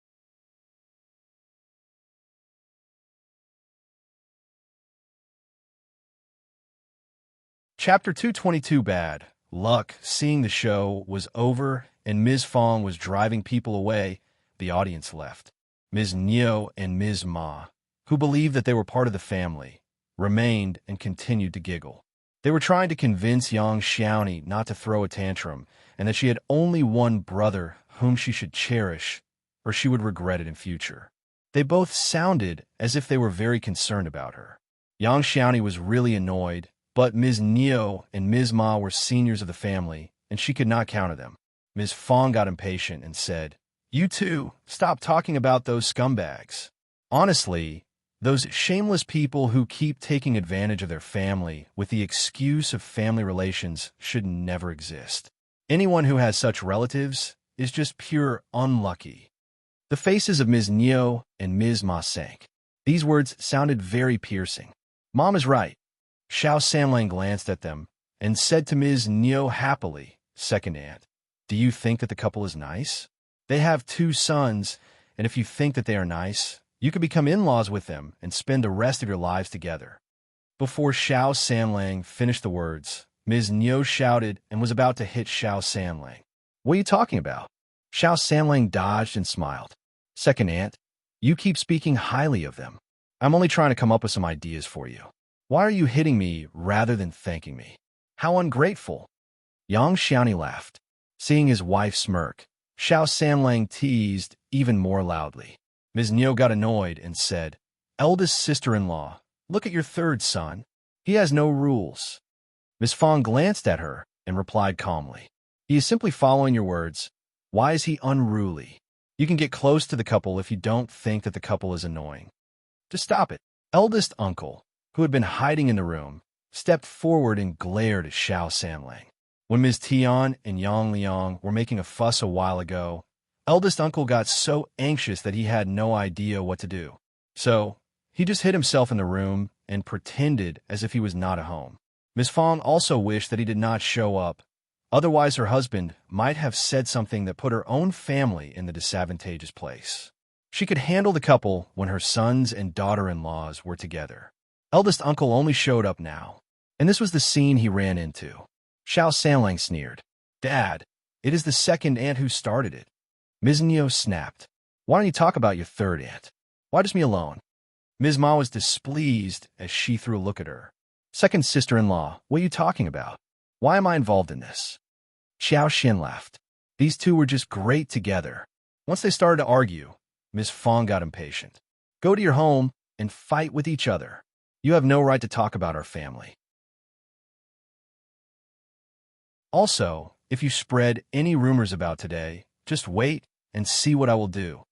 Chapter 222. Bad luck. Seeing the show was over and Ms. Fang was driving people away, the audience left. Ms. Niu and Ms. Ma, who believed that they were part of the family, remained and continued to giggle. They were trying to convince young Xiaoni not to throw a tantrum and that she had only one brother whom she should cherish, or she would regret it in future. They both sounded as if they were very concerned about her. Yang Xiaoni was really annoyed, but Ms. Niu and Ms. Ma were seniors of the family, and she could not counter them. Ms. Fang got impatient and said, "You two, stop talking about those scumbags. Honestly, those shameless people who keep taking advantage of their family with the excuse of family relations should never exist. Anyone who has such relatives is just pure unlucky." The faces of Ms. Niu and Ms. Ma sank. These words sounded very piercing. Mom is right. Xiao Sanlang glanced at them and said to Ms. Niu happily, "Second aunt, do you think that the couple is nice? They have 2 sons, and if you think that they are nice, you could become in-laws with them and spend the rest of your lives together." Before Xiao Sanlang finished the words, Ms. Niu shouted and was about to hit Xiao Sanlang. "What are you talking about?" Xiao Sanlang dodged and smiled. "Second aunt, you keep speaking highly of them. I'm only trying to come up with some ideas for you. Why are you hitting me rather than thanking me? How ungrateful." Yang Xiaoni laughed. Seeing his wife smirk, Xiao Sanlang teased even more loudly. Ms. Niu got annoyed and said, "Eldest sister-in-law, look at your third son. He has no rules." Ms. Fang glanced at her and replied calmly, "He is simply following your words. Why is he unruly? You can get close to the couple if you don't think that the couple is annoying. Just stop it." Eldest uncle, who had been hiding in the room, stepped forward and glared at Xiao Sanlang. When Ms. Tian and Yang Liang were making a fuss a while ago, eldest uncle got so anxious that he had no idea what to do. So, he just hid himself in the room and pretended as if he was not at home. Ms. Fang also wished that he did not show up. Otherwise, her husband might have said something that put her own family in the disadvantageous place. She could handle the couple when her sons and daughter-in-laws were together. Eldest uncle only showed up now, and this was the scene he ran into. Xiao Sanlang sneered, "Dad, it is the second aunt who started it." Ms. Niu snapped, "Why don't you talk about your third aunt? Why just me alone?" Ms. Ma was displeased as she threw a look at her. "Second sister-in-law, what are you talking about? Why am I involved in this?" Xiao Xin laughed. These two were just great together. Once they started to argue, Ms. Fang got impatient. "Go to your home and fight with each other. You have no right to talk about our family. Also, if you spread any rumors about today, just wait and see what I will do."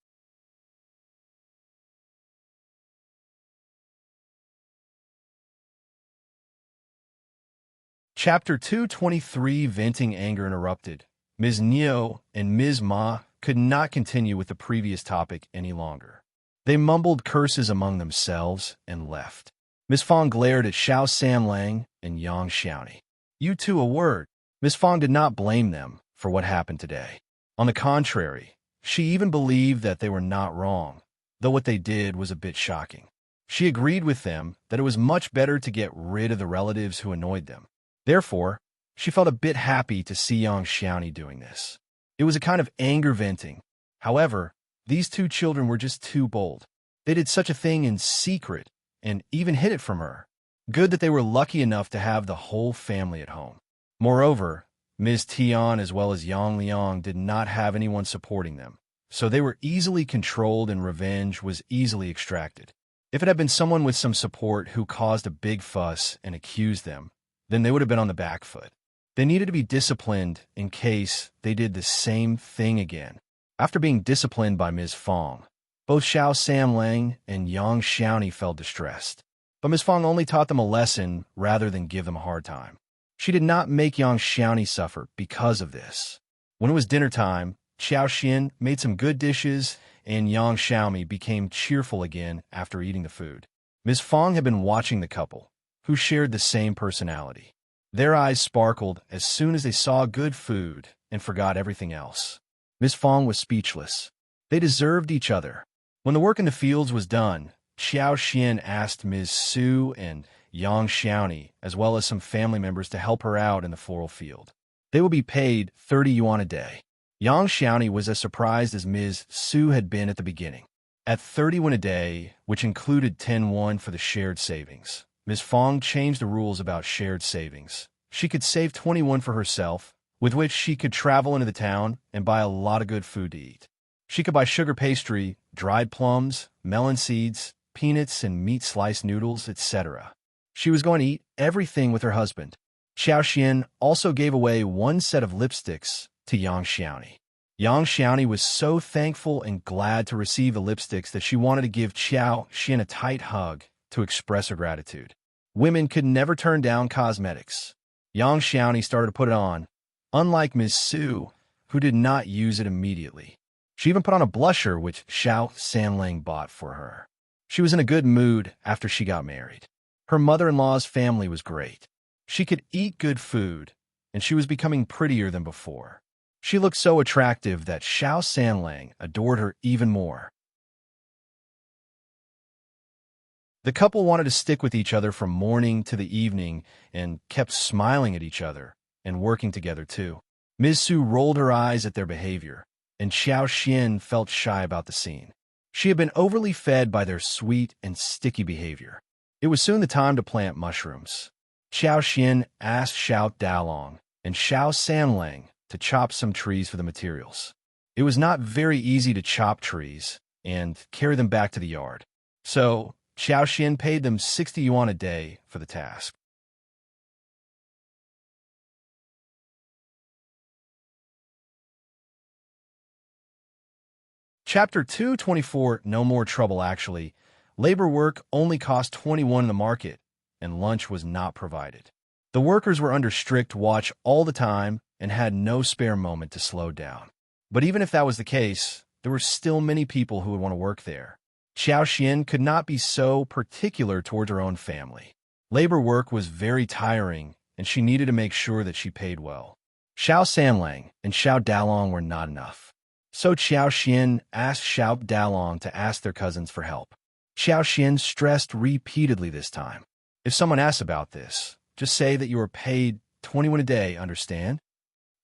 Chapter 223, Venting Anger Interrupted. Ms. Niu and Ms. Ma could not continue with the previous topic any longer. They mumbled curses among themselves and left. Ms. Fang glared at Xiao Sanlang and Yang Xiaoni. "You two, a word." Ms. Fang did not blame them for what happened today. On the contrary, she even believed that they were not wrong, though what they did was a bit shocking. She agreed with them that it was much better to get rid of the relatives who annoyed them. Therefore, she felt a bit happy to see Yang Xiaoni doing this. It was a kind of anger venting. However, these two children were just too bold. They did such a thing in secret and even hid it from her. Good that they were lucky enough to have the whole family at home. Moreover, Ms. Tian as well as Yang Liang did not have anyone supporting them, so they were easily controlled and revenge was easily extracted. If it had been someone with some support who caused a big fuss and accused them, then they would have been on the back foot. They needed to be disciplined in case they did the same thing again. After being disciplined by Ms. Fang, both Xiao Sanlang and Yang Xiaoni felt distressed. But Ms. Fang only taught them a lesson rather than give them a hard time. She did not make Yang Xiaoni suffer because of this. When it was dinner time, Qiao Xin made some good dishes, and Yang Xiaomi became cheerful again after eating the food. Ms. Fang had been watching the couple, who shared the same personality. Their eyes sparkled as soon as they saw good food and forgot everything else. Ms. Fang was speechless. They deserved each other. When the work in the fields was done, Qiao Xin asked Ms. Su and Yang Xiaoni, as well as some family members, to help her out in the floral field. They would be paid 30 yuan a day. Yang Xiaoni was as surprised as Ms. Su had been at the beginning. At 30 won a day, which included 10 won for the shared savings, Ms. Fang changed the rules about shared savings. She could save 21 for herself, with which she could travel into the town and buy a lot of good food to eat. She could buy sugar pastry, dried plums, melon seeds, peanuts and meat sliced noodles, etc. She was going to eat everything with her husband. Qiao Xian also gave away one set of lipsticks to Yang Xiaoni. Yang Xiaoni was so thankful and glad to receive the lipsticks that she wanted to give Qiao Xian a tight hug to express her gratitude. Women could never turn down cosmetics. Yang Xiaoni started to put it on, unlike Ms. Su, who did not use it immediately. She even put on a blusher which Xiao Sanlang bought for her. She was in a good mood after she got married. Her mother-in-law's family was great. She could eat good food, and she was becoming prettier than before. She looked so attractive that Xiao Sanlang adored her even more. The couple wanted to stick with each other from morning to the evening and kept smiling at each other and working together too. Ms. Su rolled her eyes at their behavior, and Qiao Xian felt shy about the scene. She had been overly fed by their sweet and sticky behavior. It was soon the time to plant mushrooms. Qiao Xian asked Xiao Dalong and Xiao Sanlang to chop some trees for the materials. It was not very easy to chop trees and carry them back to the yard, so Qiao Xian paid them 60 yuan a day for the task. Chapter 224, No More Trouble. Actually, labor work only cost 21 in the market, and lunch was not provided. The workers were under strict watch all the time and had no spare moment to slow down. But even if that was the case, there were still many people who would want to work there. Qiao Xian could not be so particular towards her own family. Labor work was very tiring, and she needed to make sure that she paid well. Xiao Sanlang and Xiao Dalong were not enough. So Qiao Xian asked Xiao Dalong to ask their cousins for help. Qiao Xian stressed repeatedly this time. If someone asks about this, just say that you are paid 21 a day, understand?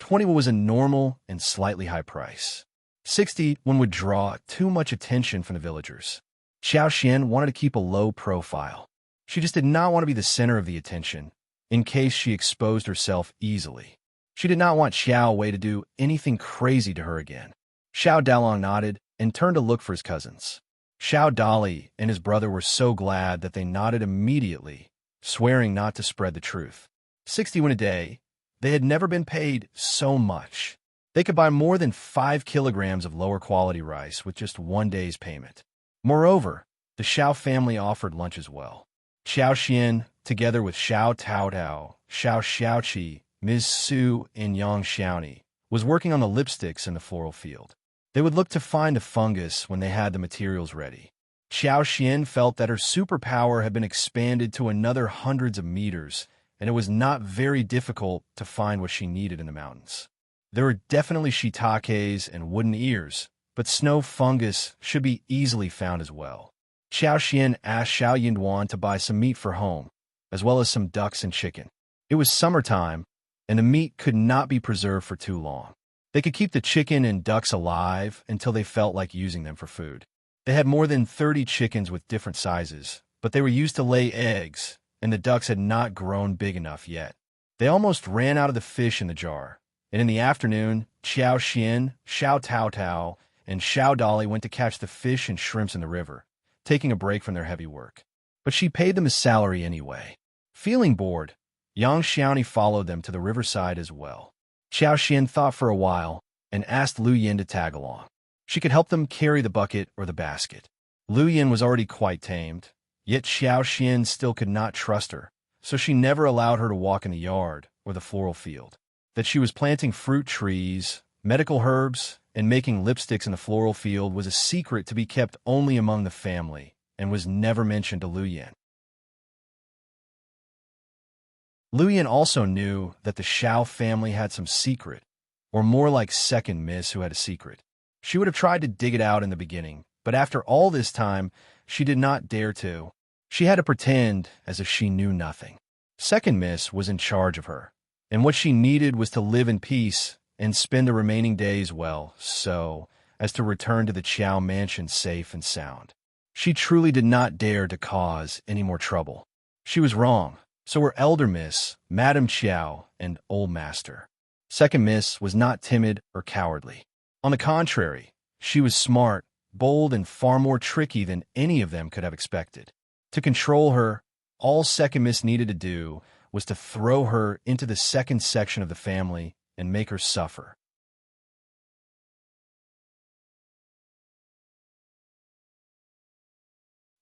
20 was a normal and slightly high price. 60 would draw too much attention from the villagers. Qiao Xian wanted to keep a low profile. She just did not want to be the center of the attention, in case she exposed herself easily. She did not want Xiao Wei to do anything crazy to her again. Xiao Dalong nodded and turned to look for his cousins. Xiao Dali and his brother were so glad that they nodded immediately, swearing not to spread the truth. 60 a day. They had never been paid so much. They could buy more than 5 kilograms of lower quality rice with just one day's payment. Moreover, the Xiao family offered lunch as well. Qiao Xian, together with Xiao Taotao, Xiao Xiaoqi, Ms. Su, and Yang Xiaoni, was working on the lipsticks in the floral field. They would look to find a fungus when they had the materials ready. Qiao Xian felt that her superpower had been expanded to another hundreds of meters, and it was not very difficult to find what she needed in the mountains. There were definitely shiitakes and wooden ears, but snow fungus should be easily found as well. Qiao Xian asked Xiao Yinduan to buy some meat for home, as well as some ducks and chicken. It was summertime, and the meat could not be preserved for too long. They could keep the chicken and ducks alive until they felt like using them for food. They had more than 30 chickens with different sizes, but they were used to lay eggs, and the ducks had not grown big enough yet. They almost ran out of the fish in the jar, and in the afternoon, Qiao Xian, Xiao Taotao, and Xiao Dali went to catch the fish and shrimps in the river, taking a break from their heavy work. But she paid them a salary anyway. Feeling bored, Yang Xiaoni followed them to the riverside as well. Qiao Xian thought for a while and asked Lu Yin to tag along. She could help them carry the bucket or the basket. Lu Yin was already quite tamed, yet Qiao Xian still could not trust her, so she never allowed her to walk in the yard or the floral field. That she was planting fruit trees, medical herbs, and making lipsticks in the floral field was a secret to be kept only among the family and was never mentioned to Lu Yin. Lu Yin also knew that the Xiao family had some secret, or more like second miss who had a secret. She would have tried to dig it out in the beginning, but after all this time, she did not dare to. She had to pretend as if she knew nothing. Second miss was in charge of her, and what she needed was to live in peace and spend the remaining days well, so as to return to the Qiao mansion safe and sound. She truly did not dare to cause any more trouble. She was wrong, so were Elder Miss, Madame Qiao, and Old Master. Second Miss was not timid or cowardly. On the contrary, she was smart, bold, and far more tricky than any of them could have expected. To control her, all Second Miss needed to do was to throw her into the second section of the family and make her suffer.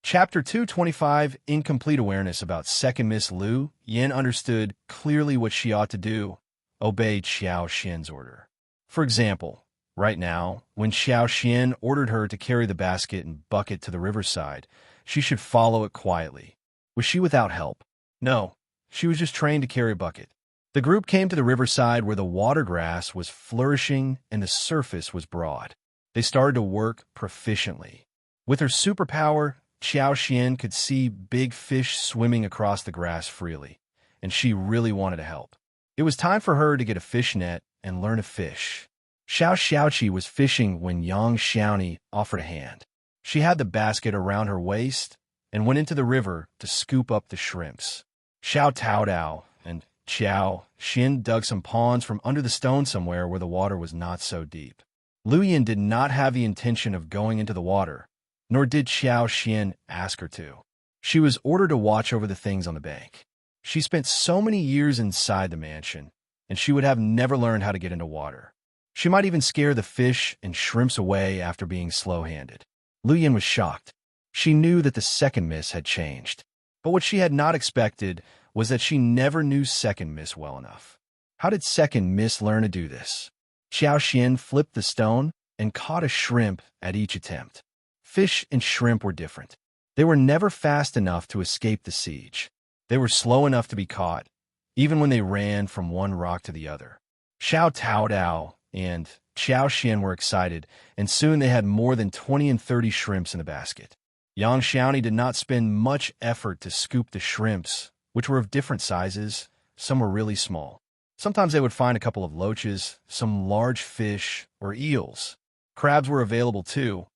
Chapter 225, Incomplete Awareness about Second Miss Lu. Yin understood clearly what she ought to do: obey Xiao Xian's order. For example, right now, when Xiao Xian ordered her to carry the basket and bucket to the riverside, she should follow it quietly. Was she without help? No, she was just trained to carry a bucket. The group came to the riverside where the water grass was flourishing and the surface was broad. They started to work proficiently. With her superpower, Xiao Xian could see big fish swimming across the grass freely, and she really wanted to help. It was time for her to get a fish net and learn to fish. Xiao Xiaoqi was fishing when Yang Xiaoni offered a hand. She had the basket around her waist and went into the river to scoop up the shrimps. Xiao Taodao and Xiao Xin dug some ponds from under the stone somewhere where the water was not so deep. Lu Yin did not have the intention of going into the water, nor did Xiao Xian ask her to. She was ordered to watch over the things on the bank. She spent so many years inside the mansion, and she would have never learned how to get into water. She might even scare the fish and shrimps away after being slow-handed. Lu Yin was shocked. She knew that the Second Miss had changed, but what she had not expected was that she never knew Second Miss well enough. How did Second Miss learn to do this? Xiao Xian flipped the stone and caught a shrimp at each attempt. Fish and shrimp were different. They were never fast enough to escape the siege. They were slow enough to be caught, even when they ran from one rock to the other. Xiao Taodao and Xiao Xian were excited, and soon they had more than 20 and 30 shrimps in the basket. Yang Xiaoni did not spend much effort to scoop the shrimps, which were of different sizes. Some were really small. Sometimes they would find a couple of loaches, some large fish, or eels. Crabs were available too,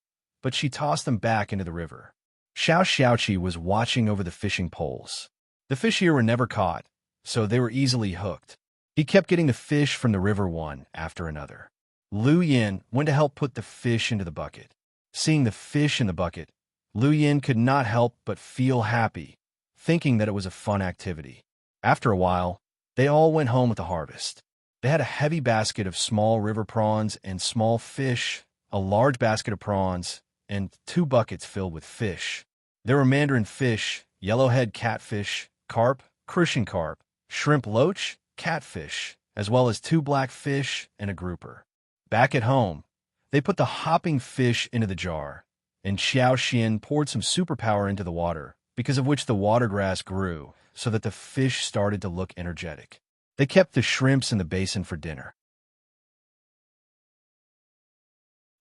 but she tossed them back into the river. Xiao Xiaoqi was watching over the fishing poles. The fish here were never caught, so they were easily hooked. He kept getting the fish from the river one after another. Lu Yin went to help put the fish into the bucket. Seeing the fish in the bucket, Lu Yin could not help but feel happy, thinking that it was a fun activity. After a while, they all went home with the harvest. They had a heavy basket of small river prawns and small fish, a large basket of prawns, and 2 buckets filled with fish. There were mandarin fish, yellowhead catfish, carp, crucian carp, shrimp loach, catfish, as well as 2 black fish and a grouper. Back at home, they put the hopping fish into the jar, and Xiao Xian poured some superpower into the water, because of which the water grass grew, so that the fish started to look energetic. They kept the shrimps in the basin for dinner.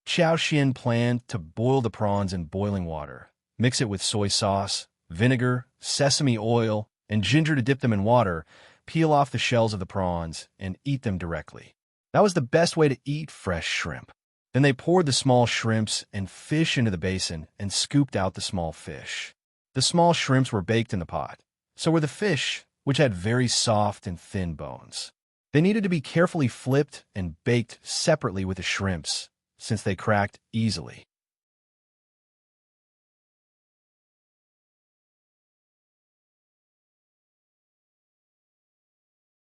Xiao Xian planned to boil the prawns in boiling water, mix it with soy sauce, vinegar, sesame oil, and ginger to dip them in water, peel off the shells of the prawns, and eat them directly. That was the best way to eat fresh shrimp. Then they poured the small shrimps and fish into the basin and scooped out the small fish. The small shrimps were baked in the pot. So were the fish, which had very soft and thin bones. They needed to be carefully flipped and baked separately with the shrimps, since they cracked easily.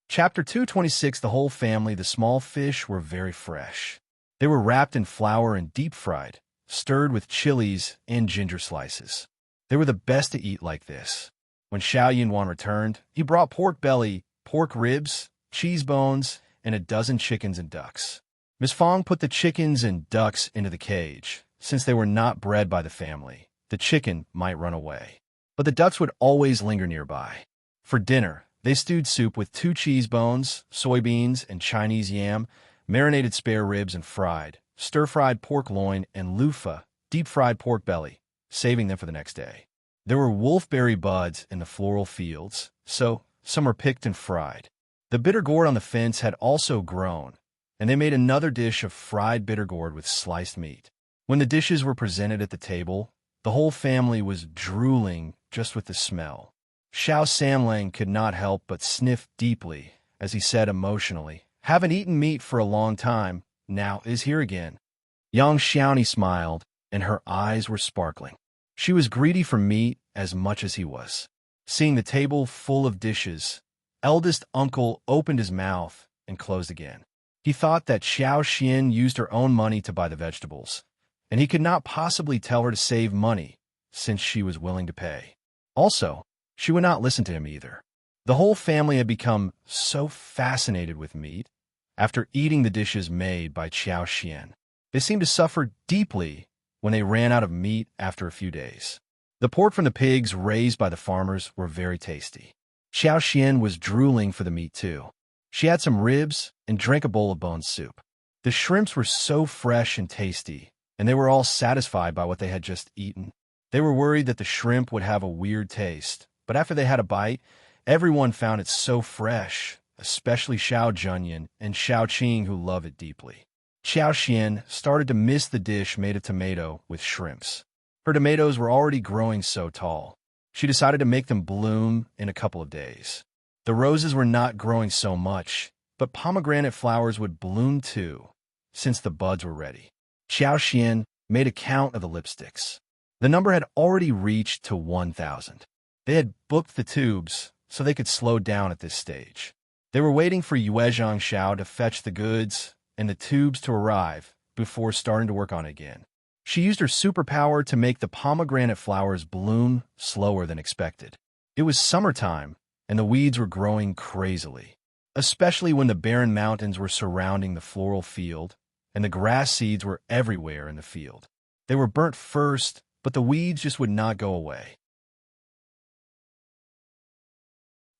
Chapter 226, The whole family. The small fish were very fresh. They were wrapped in flour and deep-fried, stirred with chilies and ginger slices. They were the best to eat like this. When Xiao Yinwan returned, he brought pork belly, pork ribs, cheese bones, and a dozen chickens and ducks. Miss Fang put the chickens and ducks into the cage. Since they were not bred by the family, the chicken might run away. But the ducks would always linger nearby. For dinner, they stewed soup with 2 cheese bones, soybeans, and Chinese yam, marinated spare ribs and fried, stir-fried pork loin, and loofah, deep-fried pork belly, saving them for the next day. There were wolfberry buds in the floral fields, so some were picked and fried. The bitter gourd on the fence had also grown, and they made another dish of fried bitter gourd with sliced meat. When the dishes were presented at the table, the whole family was drooling just with the smell. Xiao Samlang could not help but sniff deeply as he said emotionally, "Haven't eaten meat for a long time, now is here again." Yang Xiaoni smiled, and her eyes were sparkling. She was greedy for meat as much as he was. Seeing the table full of dishes, eldest uncle opened his mouth and closed again. He thought that Xiao Xian used her own money to buy the vegetables, and he could not possibly tell her to save money since she was willing to pay. Also, she would not listen to him either. The whole family had become so fascinated with meat after eating the dishes made by Xiao Xian. They seemed to suffer deeply when they ran out of meat after a few days. The pork from the pigs raised by the farmers were very tasty. Xiao Xian was drooling for the meat too. She had some ribs and drank a bowl of bone soup. The shrimps were so fresh and tasty, and they were all satisfied by what they had just eaten. They were worried that the shrimp would have a weird taste, but after they had a bite, everyone found it so fresh, especially Xiao Junyan and Xiao Qing, who love it deeply. Xiao Xian started to miss the dish made of tomato with shrimps. Her tomatoes were already growing so tall. She decided to make them bloom in a couple of days. The roses were not growing so much, but pomegranate flowers would bloom too, since the buds were ready. Xiao Xian made a count of the lipsticks. The number had already reached to 1,000. They had booked the tubes so they could slow down at this stage. They were waiting for Yuezhang Xiao to fetch the goods and the tubes to arrive before starting to work on it again. She used her superpower to make the pomegranate flowers bloom slower than expected. It was summertime, and the weeds were growing crazily, especially when the barren mountains were surrounding the floral field, and the grass seeds were everywhere in the field. They were burnt first, but the weeds just would not go away.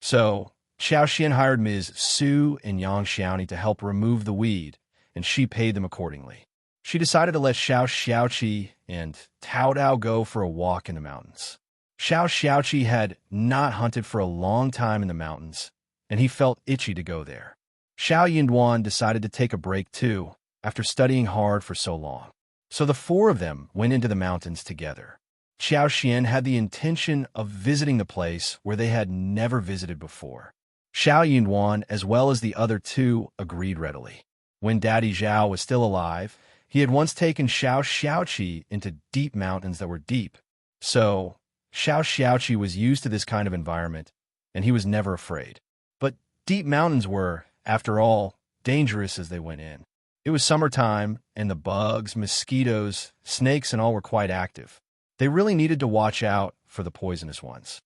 So, Xiao Xian hired Ms. Su and Yang Xiaoni to help remove the weed, and she paid them accordingly. She decided to let Xiao Xiaoqi and Tao Dao go for a walk in the mountains. Xiao Xiaoqi had not hunted for a long time in the mountains, and he felt itchy to go there. Xiao Yinduan decided to take a break too, after studying hard for so long. So the four of them went into the mountains together. Xiao Xian had the intention of visiting the place where they had never visited before. Xiao Yinduan, as well as the other two, agreed readily. When Daddy Zhao was still alive, he had once taken Xiao Xiaoqi into deep mountains that were deep. So, Xiao Xiaoqi was used to this kind of environment, and he was never afraid. But deep mountains were, after all, dangerous as they went in. It was summertime, and the bugs, mosquitoes, snakes, and all were quite active. They really needed to watch out for the poisonous ones.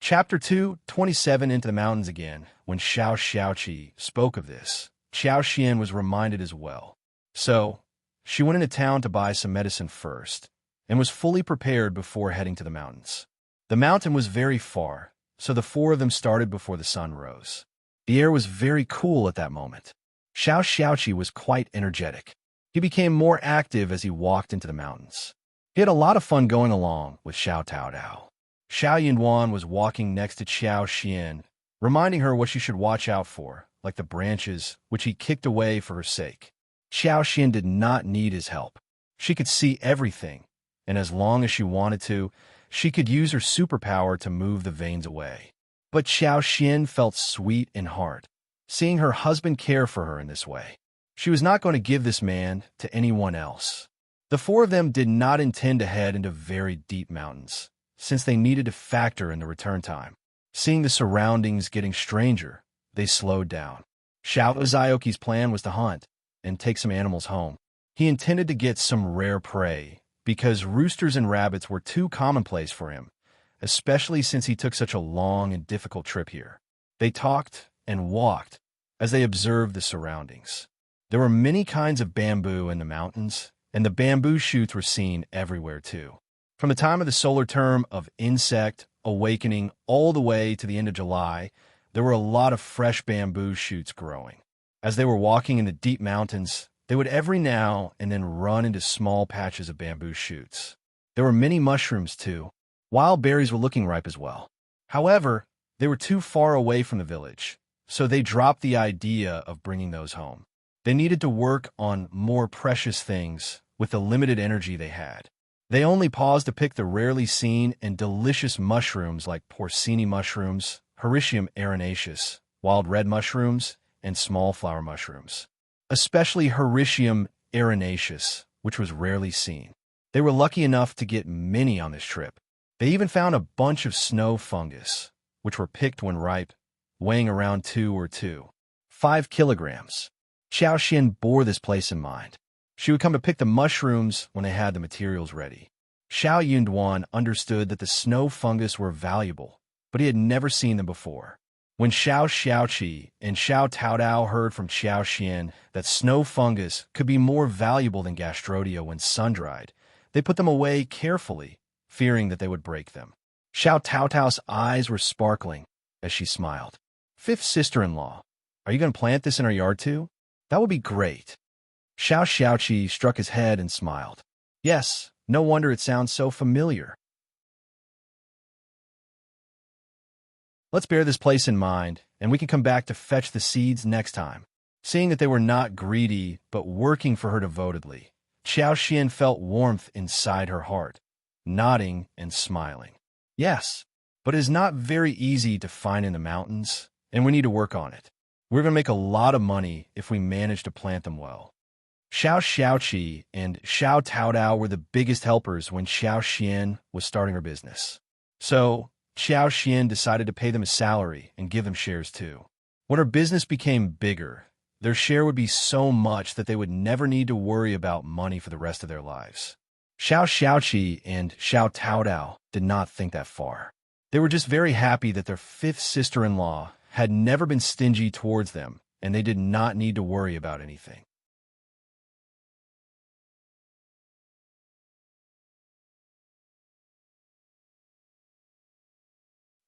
Chapter 2, 27 Into the Mountains Again. When Xiao Xiaoqi spoke of this, Xiao Xian was reminded as well. So, she went into town to buy some medicine first, and was fully prepared before heading to the mountains. The mountain was very far, so the four of them started before the sun rose. The air was very cool at that moment. Xiao Xiaoqi was quite energetic. He became more active as he walked into the mountains. He had a lot of fun going along with Xiao Tao Dao. Xiao Yinduan was walking next to Xiao Xian, reminding her what she should watch out for, like the branches which he kicked away for her sake. Xiao Xian did not need his help. She could see everything, and as long as she wanted to, she could use her superpower to move the veins away. But Xiao Xian felt sweet in heart, seeing her husband care for her in this way. She was not going to give this man to anyone else. The four of them did not intend to head into very deep mountains, since they needed to factor in the return time. Seeing the surroundings getting stranger, they slowed down. Xiao Zioki's plan was to hunt and take some animals home. He intended to get some rare prey, because roosters and rabbits were too commonplace for him, especially since he took such a long and difficult trip here. They talked and walked as they observed the surroundings. There were many kinds of bamboo in the mountains, and the bamboo shoots were seen everywhere too. From the time of the solar term of insect awakening all the way to the end of July, there were a lot of fresh bamboo shoots growing. As they were walking in the deep mountains, they would every now and then run into small patches of bamboo shoots. There were many mushrooms too. Wild berries were looking ripe as well. However, they were too far away from the village, so they dropped the idea of bringing those home. They needed to work on more precious things with the limited energy they had. They only paused to pick the rarely seen and delicious mushrooms like porcini mushrooms, Hericium arenaceus, wild red mushrooms, and small flower mushrooms. Especially Hericium arenaceus, which was rarely seen. They were lucky enough to get many on this trip. They even found a bunch of snow fungus, which were picked when ripe, weighing around 5 kilograms. Qiao Xian bore this place in mind. She would come to pick the mushrooms when they had the materials ready. Xiao Yunduan understood that the snow fungus were valuable, but he had never seen them before. When Xiao Xiaoqi and Xiao Taodao heard from Qiao Xian that snow fungus could be more valuable than gastrodia when sun-dried, they put them away carefully, fearing that they would break them. Xiao Taotao's eyes were sparkling as she smiled. Fifth sister-in-law, are you going to plant this in our yard too? That would be great. Xiao Xiaoqi struck his head and smiled. Yes, no wonder it sounds so familiar. Let's bear this place in mind, and we can come back to fetch the seeds next time. Seeing that they were not greedy, but working for her devotedly, Qiao Xian felt warmth inside her heart, nodding and smiling. Yes, but it is not very easy to find in the mountains, and we need to work on it. We're going to make a lot of money if we manage to plant them well. Xiao Xiaoqi and Xiao Taodao were the biggest helpers when Xiao Xian was starting her business. So, Xiao Xian decided to pay them a salary and give them shares too. When her business became bigger, their share would be so much that they would never need to worry about money for the rest of their lives. Xiao Xiaoqi and Xiao Taodao did not think that far. They were just very happy that their fifth sister-in-law had never been stingy towards them, and they did not need to worry about anything.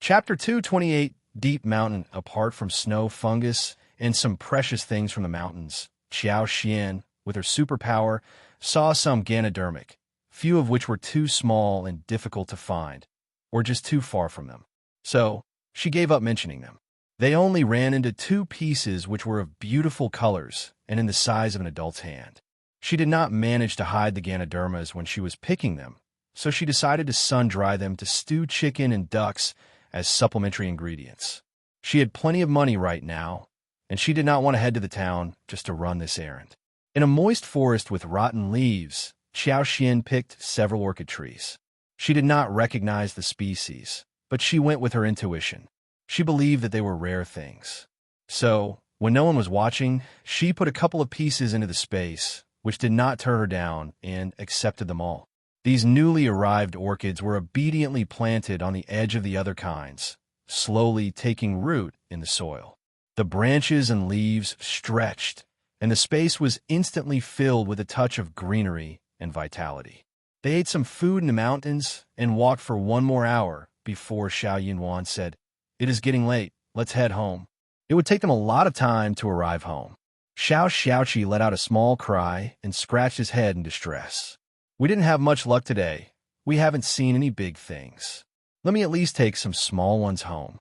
Chapter 228, Deep Mountain. Apart from snow, fungus, and some precious things from the mountains, Qiao Xian, with her superpower, saw some ganodermic, few of which were too small and difficult to find, or just too far from them. So, she gave up mentioning them. They only ran into 2 pieces which were of beautiful colors and in the size of an adult's hand. She did not manage to hide the ganodermas when she was picking them, so she decided to sun-dry them to stew chicken and ducks as supplementary ingredients. She had plenty of money right now, and she did not want to head to the town just to run this errand. In a moist forest with rotten leaves, Qiao Xian picked several orchid trees. She did not recognize the species, but she went with her intuition. She believed that they were rare things. So, when no one was watching, she put a couple of pieces into the space, which did not tear her down, and accepted them all. These newly arrived orchids were obediently planted on the edge of the other kinds, slowly taking root in the soil. The branches and leaves stretched, and the space was instantly filled with a touch of greenery and vitality. They ate some food in the mountains and walked for 1 more hour before Xiao Yunwan said, "It is getting late, let's head home." It would take them a lot of time to arrive home. Xiao Xiaoqi let out a small cry and scratched his head in distress. "We didn't have much luck today. We haven't seen any big things. Let me at least take some small ones home."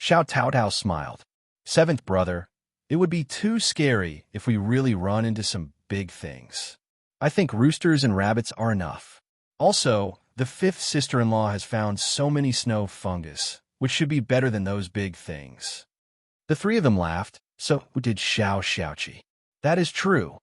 Xiao Taotao smiled. "Seventh brother, it would be too scary if we really run into some big things. I think roosters and rabbits are enough. Also, the fifth sister-in-law has found so many snow fungus, which should be better than those big things." The 3 of them laughed. So did Xiao Xiaoqi. That is true.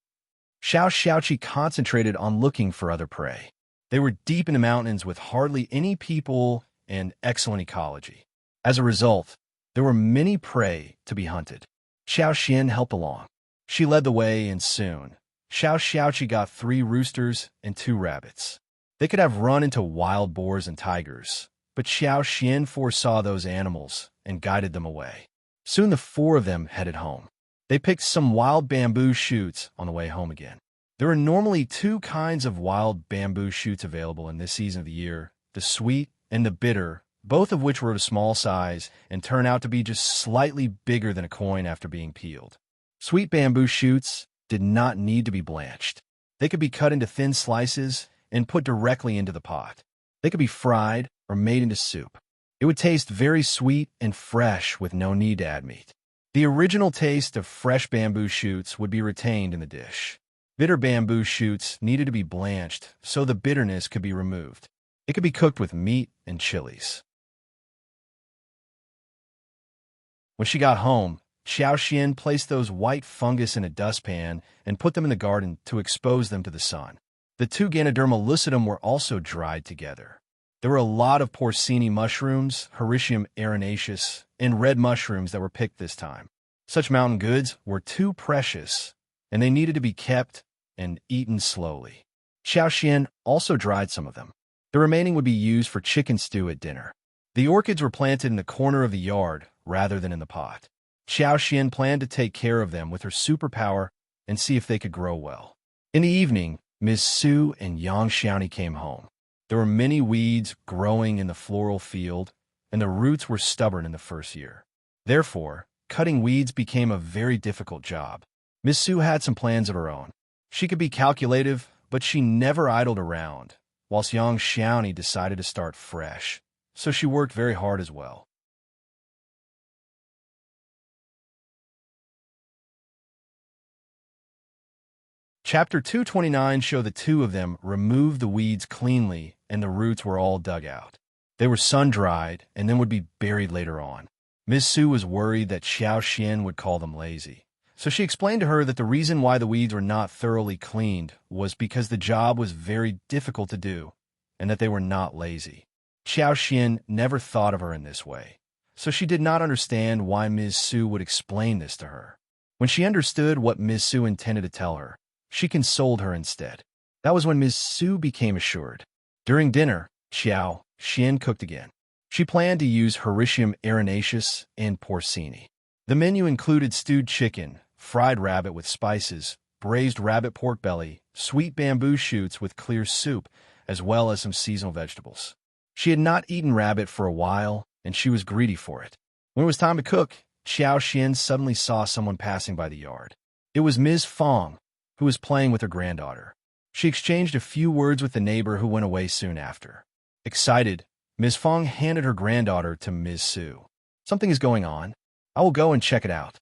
Xiao Xiaoqi concentrated on looking for other prey. They were deep in the mountains with hardly any people and excellent ecology. As a result, there were many prey to be hunted. Xiao Xian helped along. She led the way, and soon, Xiao Xiaoqi got 3 roosters and 2 rabbits. They could have run into wild boars and tigers, but Xiao Xian foresaw those animals and guided them away. Soon the 4 of them headed home. They picked some wild bamboo shoots on the way home again. There are normally 2 kinds of wild bamboo shoots available in this season of the year, the sweet and the bitter, both of which were of a small size and turn out to be just slightly bigger than a coin after being peeled. Sweet bamboo shoots did not need to be blanched. They could be cut into thin slices and put directly into the pot. They could be fried or made into soup. It It would taste very sweet and fresh with no need to add meat. The original taste of fresh bamboo shoots would be retained in the dish. Bitter bamboo shoots needed to be blanched so the bitterness could be removed. It could be cooked with meat and chilies. When she got home, Qiao placed those white fungus in a dustpan and put them in the garden to expose them to the sun. The 2 Ganoderma lucidum were also dried together. There were a lot of porcini mushrooms, Hericium arenaceus, and red mushrooms that were picked this time. Such mountain goods were too precious, and they needed to be kept and eaten slowly. Qiao also dried some of them. The remaining would be used for chicken stew at dinner. The orchids were planted in the corner of the yard rather than in the pot. Qiao planned to take care of them with her superpower and see if they could grow well. In the evening, Ms. Su and Yang Xiaoni came home. There were many weeds growing in the floral field, and the roots were stubborn in the first year. Therefore, cutting weeds became a very difficult job. Ms. Su had some plans of her own. She could be calculative, but she never idled around, whilst Yang Xiaoni decided to start fresh, so she worked very hard as well. Chapter 229 show the 2 of them removed the weeds cleanly and the roots were all dug out. They were sun-dried and then would be buried later on. Ms. Su was worried that Qiao would call them lazy, so she explained to her that the reason why the weeds were not thoroughly cleaned was because the job was very difficult to do and that they were not lazy. Qiao never thought of her in this way, so she did not understand why Ms. Su would explain this to her. When she understood what Ms. Su intended to tell her, she consoled her instead. That was when Ms. Su became assured. During dinner, Qiao cooked again. She planned to use Hericium arenaceus and porcini. The menu included stewed chicken, fried rabbit with spices, braised rabbit pork belly, sweet bamboo shoots with clear soup, as well as some seasonal vegetables. She had not eaten rabbit for a while, and she was greedy for it. When it was time to cook, Qiao suddenly saw someone passing by the yard. It was Ms. Fang, who was playing with her granddaughter. She exchanged a few words with the neighbor who went away soon after. Excited, Ms. Fang handed her granddaughter to Ms. Su. Something is going on. I will go and check it out.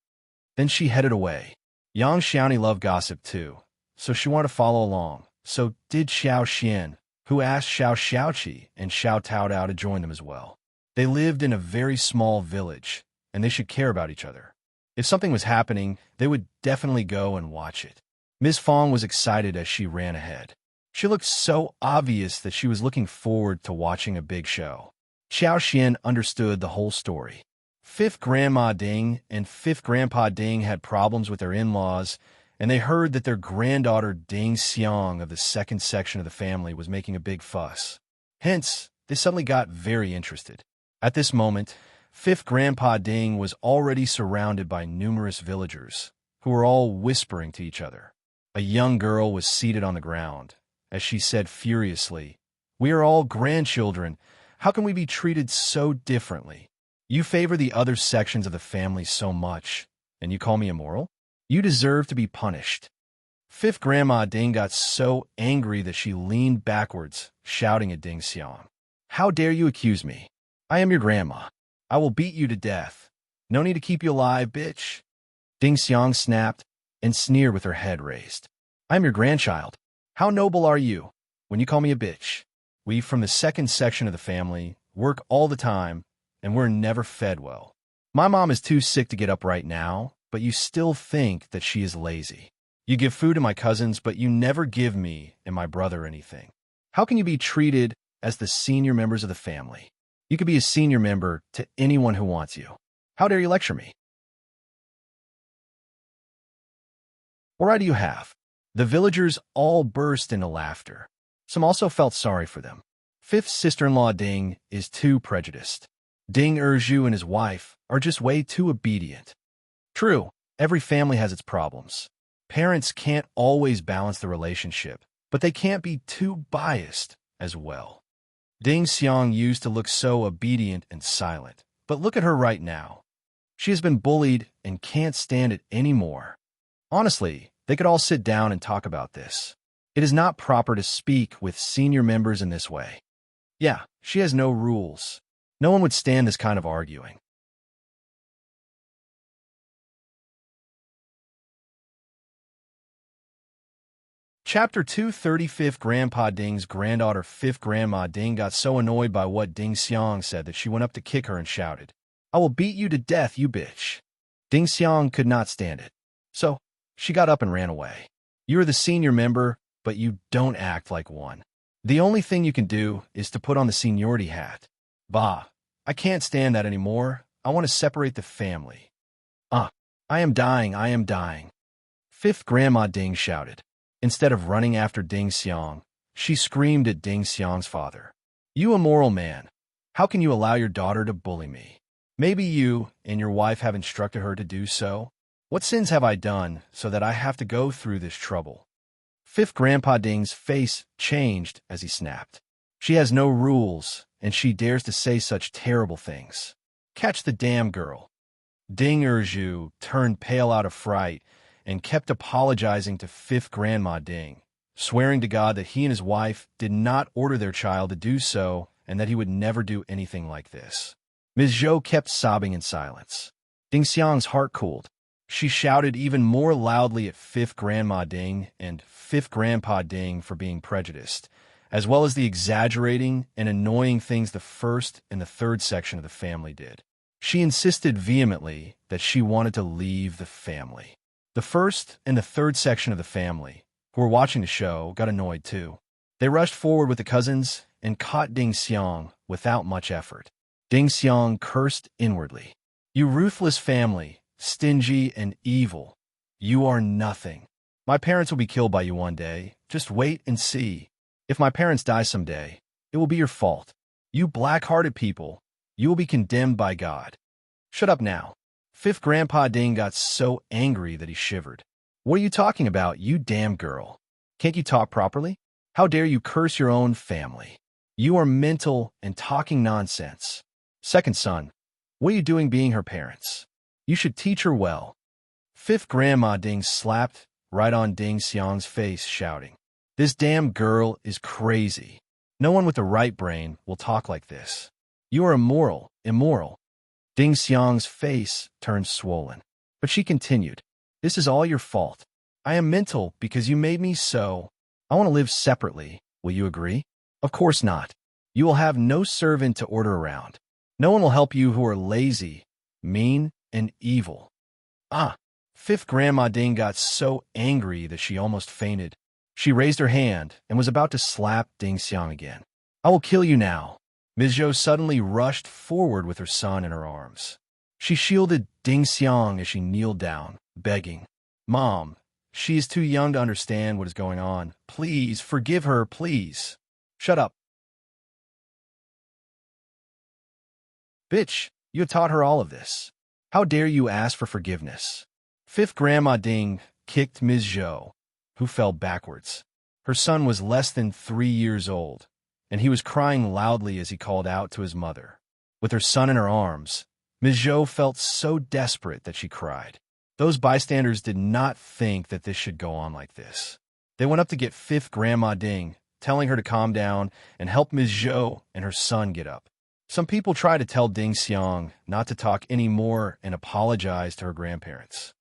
Then she headed away. Yang Xiaoni loved gossip too, so she wanted to follow along. So did Xiao, who asked Xiao Xiaoqi and Xiao Taodao to join them as well. They lived in a very small village, and they should care about each other. If something was happening, they would definitely go and watch it. Ms. Fang was excited as she ran ahead. She looked so obvious that she was looking forward to watching a big show. Qiao understood the whole story. 5th Grandma Ding and 5th Grandpa Ding had problems with their in-laws, and they heard that their granddaughter Ding Xiang of the 2nd section of the family was making a big fuss. Hence, they suddenly got very interested. At this moment, 5th Grandpa Ding was already surrounded by numerous villagers, who were all whispering to each other. A young girl was seated on the ground, as she said furiously, "We are all grandchildren. How can we be treated so differently? You favor the other sections of the family so much, and you call me immoral? You deserve to be punished." 5th Grandma Ding got so angry that she leaned backwards, shouting at Ding Xiang, "How dare you accuse me? I am your grandma. I will beat you to death. No need to keep you alive, bitch." Ding Xiang snapped and sneered with her head raised. "I am your grandchild. How noble are you when you call me a bitch? We from the 2nd section of the family work all the time, and we're never fed well. My mom is too sick to get up right now, but you still think that she is lazy. You give food to my cousins, but you never give me and my brother anything. How can you be treated as the senior members of the family? You could be a senior member to anyone who wants you. How dare you lecture me?" What right do you have? The villagers all burst into laughter. Some also felt sorry for them. 5th sister-in-law Ding is too prejudiced. Ding Erju and his wife are just way too obedient. True, every family has its problems. Parents can't always balance the relationship, but they can't be too biased as well. Ding Xiang used to look so obedient and silent, but look at her right now. She has been bullied and can't stand it anymore. Honestly, they could all sit down and talk about this. It is not proper to speak with senior members in this way. Yeah, she has no rules. No one would stand this kind of arguing. Chapter 2, 35th Grandpa Ding's granddaughter 5th Grandma Ding got so annoyed by what Ding Xiang said that she went up to kick her and shouted, "I will beat you to death, you bitch." Ding Xiang could not stand it. So, she got up and ran away. You are the senior member, but you don't act like one. The only thing you can do is to put on the seniority hat. Bah, I can't stand that anymore. I want to separate the family. I am dying, I am dying. 5th Grandma Ding shouted. Instead of running after Ding Xiang, she screamed at Ding Xiang's father. "You immoral man! How can you allow your daughter to bully me? Maybe you and your wife have instructed her to do so? What sins have I done so that I have to go through this trouble?" 5th Grandpa Ding's face changed as he snapped. She has no rules, and she dares to say such terrible things. Catch the damn girl. Ding Erju turned pale out of fright and kept apologizing to 5th Grandma Ding, swearing to God that he and his wife did not order their child to do so and that he would never do anything like this. Ms. Zhou kept sobbing in silence. Ding Xiang's heart cooled. She shouted even more loudly at 5th Grandma Ding and 5th Grandpa Ding for being prejudiced, as well as the exaggerating and annoying things the first and the third section of the family did. She insisted vehemently that she wanted to leave the family. The first and the third section of the family, who were watching the show, got annoyed too. They rushed forward with the cousins and caught Ding Xiang without much effort. Ding Xiang cursed inwardly. "You ruthless family, stingy and evil. You are nothing. My parents will be killed by you one day. Just wait and see. If my parents die someday, it will be your fault. You black-hearted people, you will be condemned by God. Shut up now." 5th Grandpa Ding got so angry that he shivered. "What are you talking about, you damn girl? Can't you talk properly? How dare you curse your own family? You are mental and talking nonsense. Second son, what are you doing being her parents? You should teach her well." 5th Grandma Ding slapped right on Ding Xiang's face, shouting, "This damn girl is crazy. No one with the right brain will talk like this. You are immoral, immoral." Ding Xiang's face turned swollen, but she continued, "This is all your fault. I am mental because you made me so. I want to live separately. Will you agree?" "Of course not. You will have no servant to order around. No one will help you who are lazy, mean, and evil." 5th Grandma Ding got so angry that she almost fainted. She raised her hand and was about to slap Ding Xiang again. "I will kill you now." Ms. Zhou suddenly rushed forward with her son in her arms. She shielded Ding Xiang as she kneeled down, begging, "Mom, she is too young to understand what is going on. Please, forgive her, please." "Shut up. Bitch, you have taught her all of this. How dare you ask for forgiveness?" 5th Grandma Ding kicked Ms. Zhou, who fell backwards. Her son was less than 3 years old, and he was crying loudly as he called out to his mother. With her son in her arms, Ms. Zhou felt so desperate that she cried. Those bystanders did not think that this should go on like this. They went up to get 5th Grandma Ding, telling her to calm down and help Ms. Zhou and her son get up. Some people tried to tell Ding Xiang not to talk anymore and apologize to her grandparents.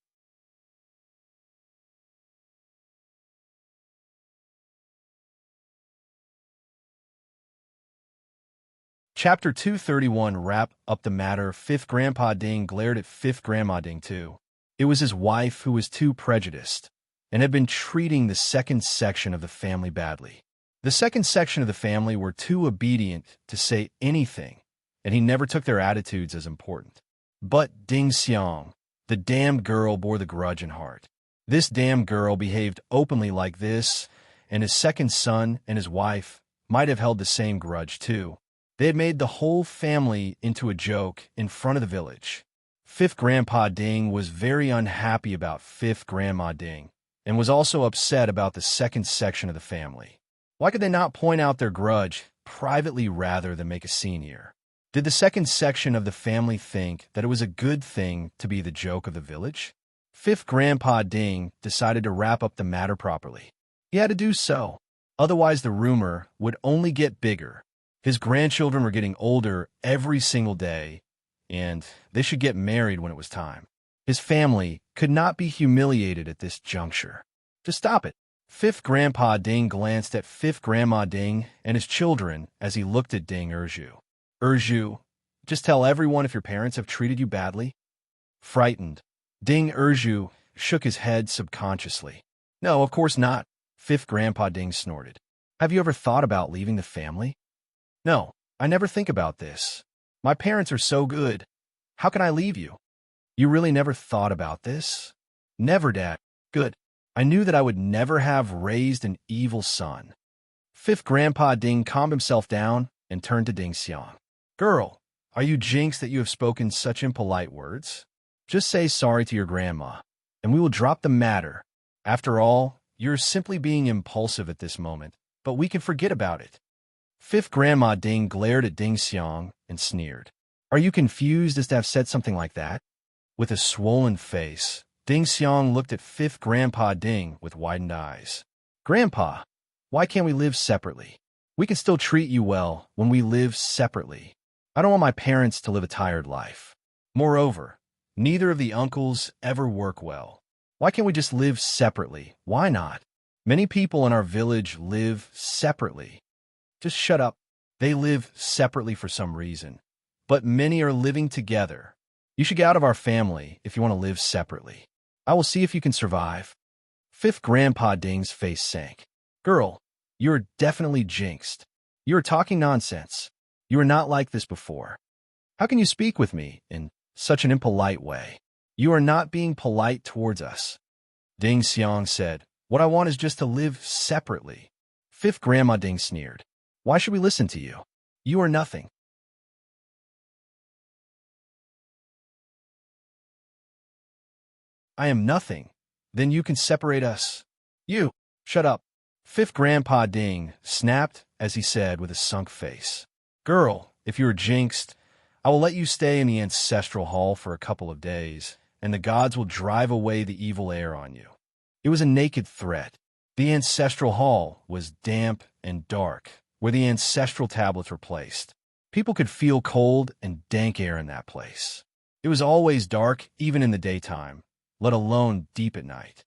Chapter 231 Wrap Up the Matter. 5th Grandpa Ding glared at 5th Grandma Ding too. It was his wife who was too prejudiced and had been treating the second section of the family badly. The second section of the family were too obedient to say anything, and he never took their attitudes as important. But Ding Xiang, the damn girl, bore the grudge in heart. This damn girl behaved openly like this, and his second son and his wife might have held the same grudge too. They had made the whole family into a joke in front of the village. 5th Grandpa Ding was very unhappy about 5th Grandma Ding, and was also upset about the second section of the family. Why could they not point out their grudge privately rather than make a scene here? Did the second section of the family think that it was a good thing to be the joke of the village? 5th Grandpa Ding decided to wrap up the matter properly. He had to do so, otherwise the rumor would only get bigger. His grandchildren were getting older every single day, and they should get married when it was time. His family could not be humiliated at this juncture. Just stop it. Fifth Grandpa Ding glanced at Fifth Grandma Ding and his children as he looked at Ding Erju. Erju, just tell everyone if your parents have treated you badly. Frightened, Ding Erju shook his head subconsciously. No, of course not, Fifth Grandpa Ding snorted. Have you ever thought about leaving the family? No, I never think about this. My parents are so good. How can I leave you? You really never thought about this? Never, Dad. Good. I knew that I would never have raised an evil son. Fifth Grandpa Ding calmed himself down and turned to Ding Xiang. Girl, are you jinxed that you have spoken such impolite words? Just say sorry to your grandma, and we will drop the matter. After all, you're simply being impulsive at this moment, but we can forget about it. Fifth Grandma Ding glared at Ding Xiang and sneered. Are you confused as to have said something like that? With a swollen face, Ding Xiang looked at Fifth Grandpa Ding with widened eyes. Grandpa, why can't we live separately? We can still treat you well when we live separately. I don't want my parents to live a tired life. Moreover, neither of the uncles ever work well. Why can't we just live separately? Why not? Many people in our village live separately. Just shut up. They live separately for some reason. But many are living together. You should get out of our family if you want to live separately. I will see if you can survive. Fifth Grandpa Ding's face sank. Girl, you are definitely jinxed. You are talking nonsense. You are not like this before. How can you speak with me in such an impolite way? You are not being polite towards us. Ding Xiang said, What I want is just to live separately. Fifth Grandma Ding sneered. Why should we listen to you? You are nothing. I am nothing. Then you can separate us. You, shut up. Fifth Grandpa Ding snapped as he said with a sunk face. Girl, if you are jinxed, I will let you stay in the ancestral hall for a couple of days, and the gods will drive away the evil air on you. It was a naked threat. The ancestral hall was damp and dark, where the ancestral tablets were placed. People could feel cold and dank air in that place. It was always dark, even in the daytime, let alone deep at night.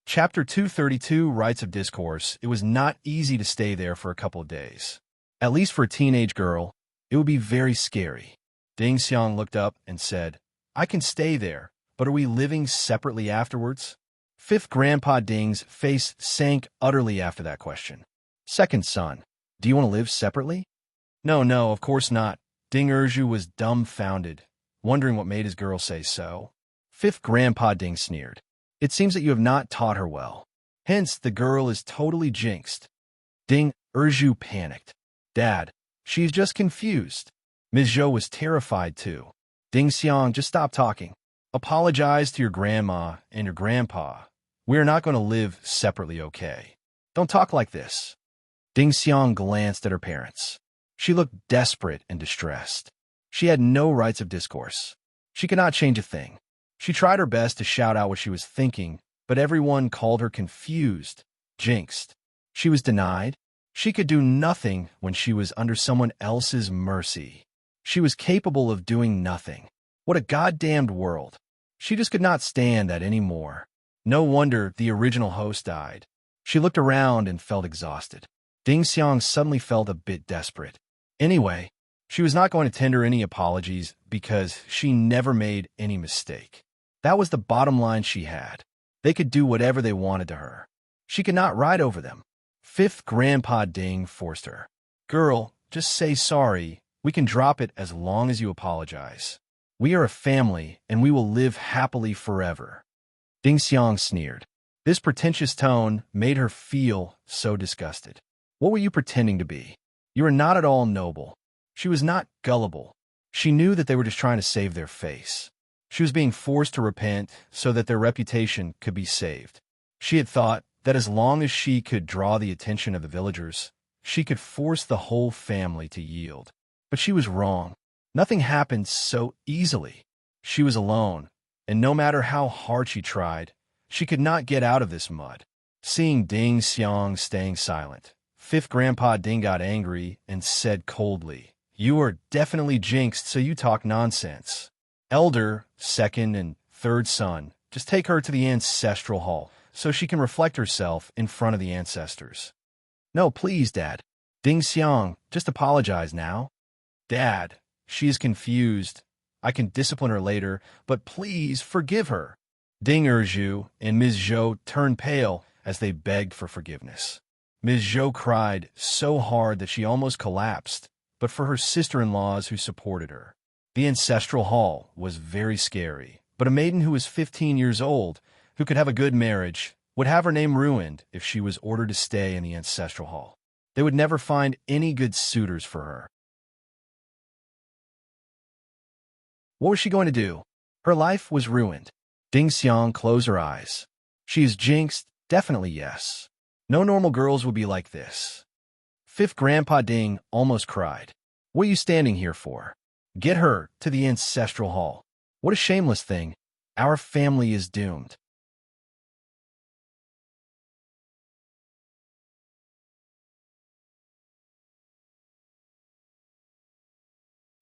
Chapter 232, Rites of Discourse. It was not easy to stay there for a couple of days. At least for a teenage girl, it would be very scary. Ding Xiang looked up and said, I can stay there, but are we living separately afterwards? Fifth Grandpa Ding's face sank utterly after that question. Second son, do you want to live separately? No, of course not. Ding Erju was dumbfounded, wondering what made his girl say so. Fifth Grandpa Ding sneered. It seems that you have not taught her well. Hence, the girl is totally jinxed. Ding Erju panicked. Dad, she's just confused. Ms. Zhou was terrified too. Ding Xiang, just stop talking. Apologize to your grandma and your grandpa. We are not going to live separately, okay? Don't talk like this. Ding Xiang glanced at her parents. She looked desperate and distressed. She had no rights of discourse. She could not change a thing. She tried her best to shout out what she was thinking, but everyone called her confused, jinxed. She was denied. She could do nothing when she was under someone else's mercy. She was capable of doing nothing. What a goddamned world. She just could not stand that anymore. No wonder the original host died. She looked around and felt exhausted. Ding Xiang suddenly felt a bit desperate. Anyway, she was not going to tender any apologies because she never made any mistake. That was the bottom line she had. They could do whatever they wanted to her. She could not ride over them. Fifth Grandpa Ding forced her. Girl, just say sorry. We can drop it as long as you apologize. We are a family, and we will live happily forever. Ding Xiang sneered. This pretentious tone made her feel so disgusted. What were you pretending to be? You are not at all noble. She was not gullible. She knew that they were just trying to save their face. She was being forced to repent so that their reputation could be saved. She had thought that as long as she could draw the attention of the villagers, she could force the whole family to yield. But she was wrong. Nothing happened so easily. She was alone, and no matter how hard she tried, She could not get out of this mud. Seeing Ding Xiang staying silent, fifth Grandpa Ding got angry and said coldly, "You are definitely jinxed, so you talk nonsense. Elder, second, and third son, just take her to the ancestral hall so she can reflect herself in front of the ancestors." "No, please, Dad. Ding Xiang, just apologize now." "Dad, she is confused. I can discipline her later, but please forgive her." Ding Erju and Ms. Zhou turned pale as they begged for forgiveness. Ms. Zhou cried so hard that she almost collapsed, but for her sister-in-laws who supported her. The ancestral hall was very scary, but a maiden who was 15 years old, who could have a good marriage, would have her name ruined if she was ordered to stay in the ancestral hall. They would never find any good suitors for her. What was she going to do? Her life was ruined. Ding Xiang closed her eyes. She is jinxed? Definitely yes. No normal girls would be like this. Fifth Grandpa Ding almost cried. "What are you standing here for? Get her to the ancestral hall." "What a shameless thing. Our family is doomed."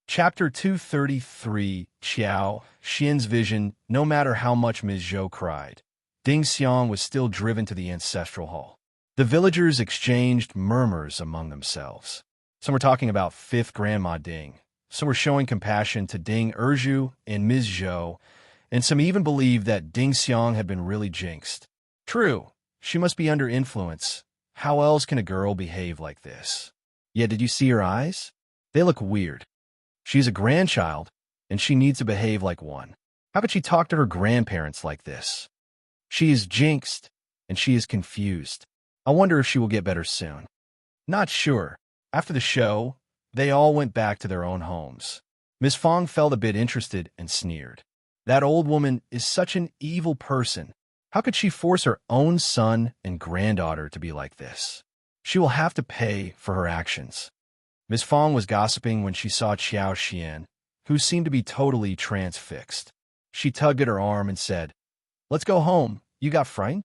Chapter 233, Qiao, Xian's vision. No matter how much Ms. Zhou cried, Ding Xiang was still driven to the ancestral hall. The villagers exchanged murmurs among themselves. Some were talking about fifth Grandma Ding. Some were showing compassion to Ding Erju and Ms. Zhou, and some even believed that Ding Xiang had been really jinxed. True, she must be under influence. How else can a girl behave like this? Yeah, did you see her eyes? They look weird. She's a grandchild, and she needs to behave like one. How could she talk to her grandparents like this? She is jinxed, and she is confused. I wonder if she will get better soon. Not sure. After the show, they all went back to their own homes. Miss Fang felt a bit interested and sneered. That old woman is such an evil person. How could she force her own son and granddaughter to be like this? She will have to pay for her actions. Miss Fang was gossiping when she saw Qiao Xian, who seemed to be totally transfixed. She tugged at her arm and said, "Let's go home. You got frightened?"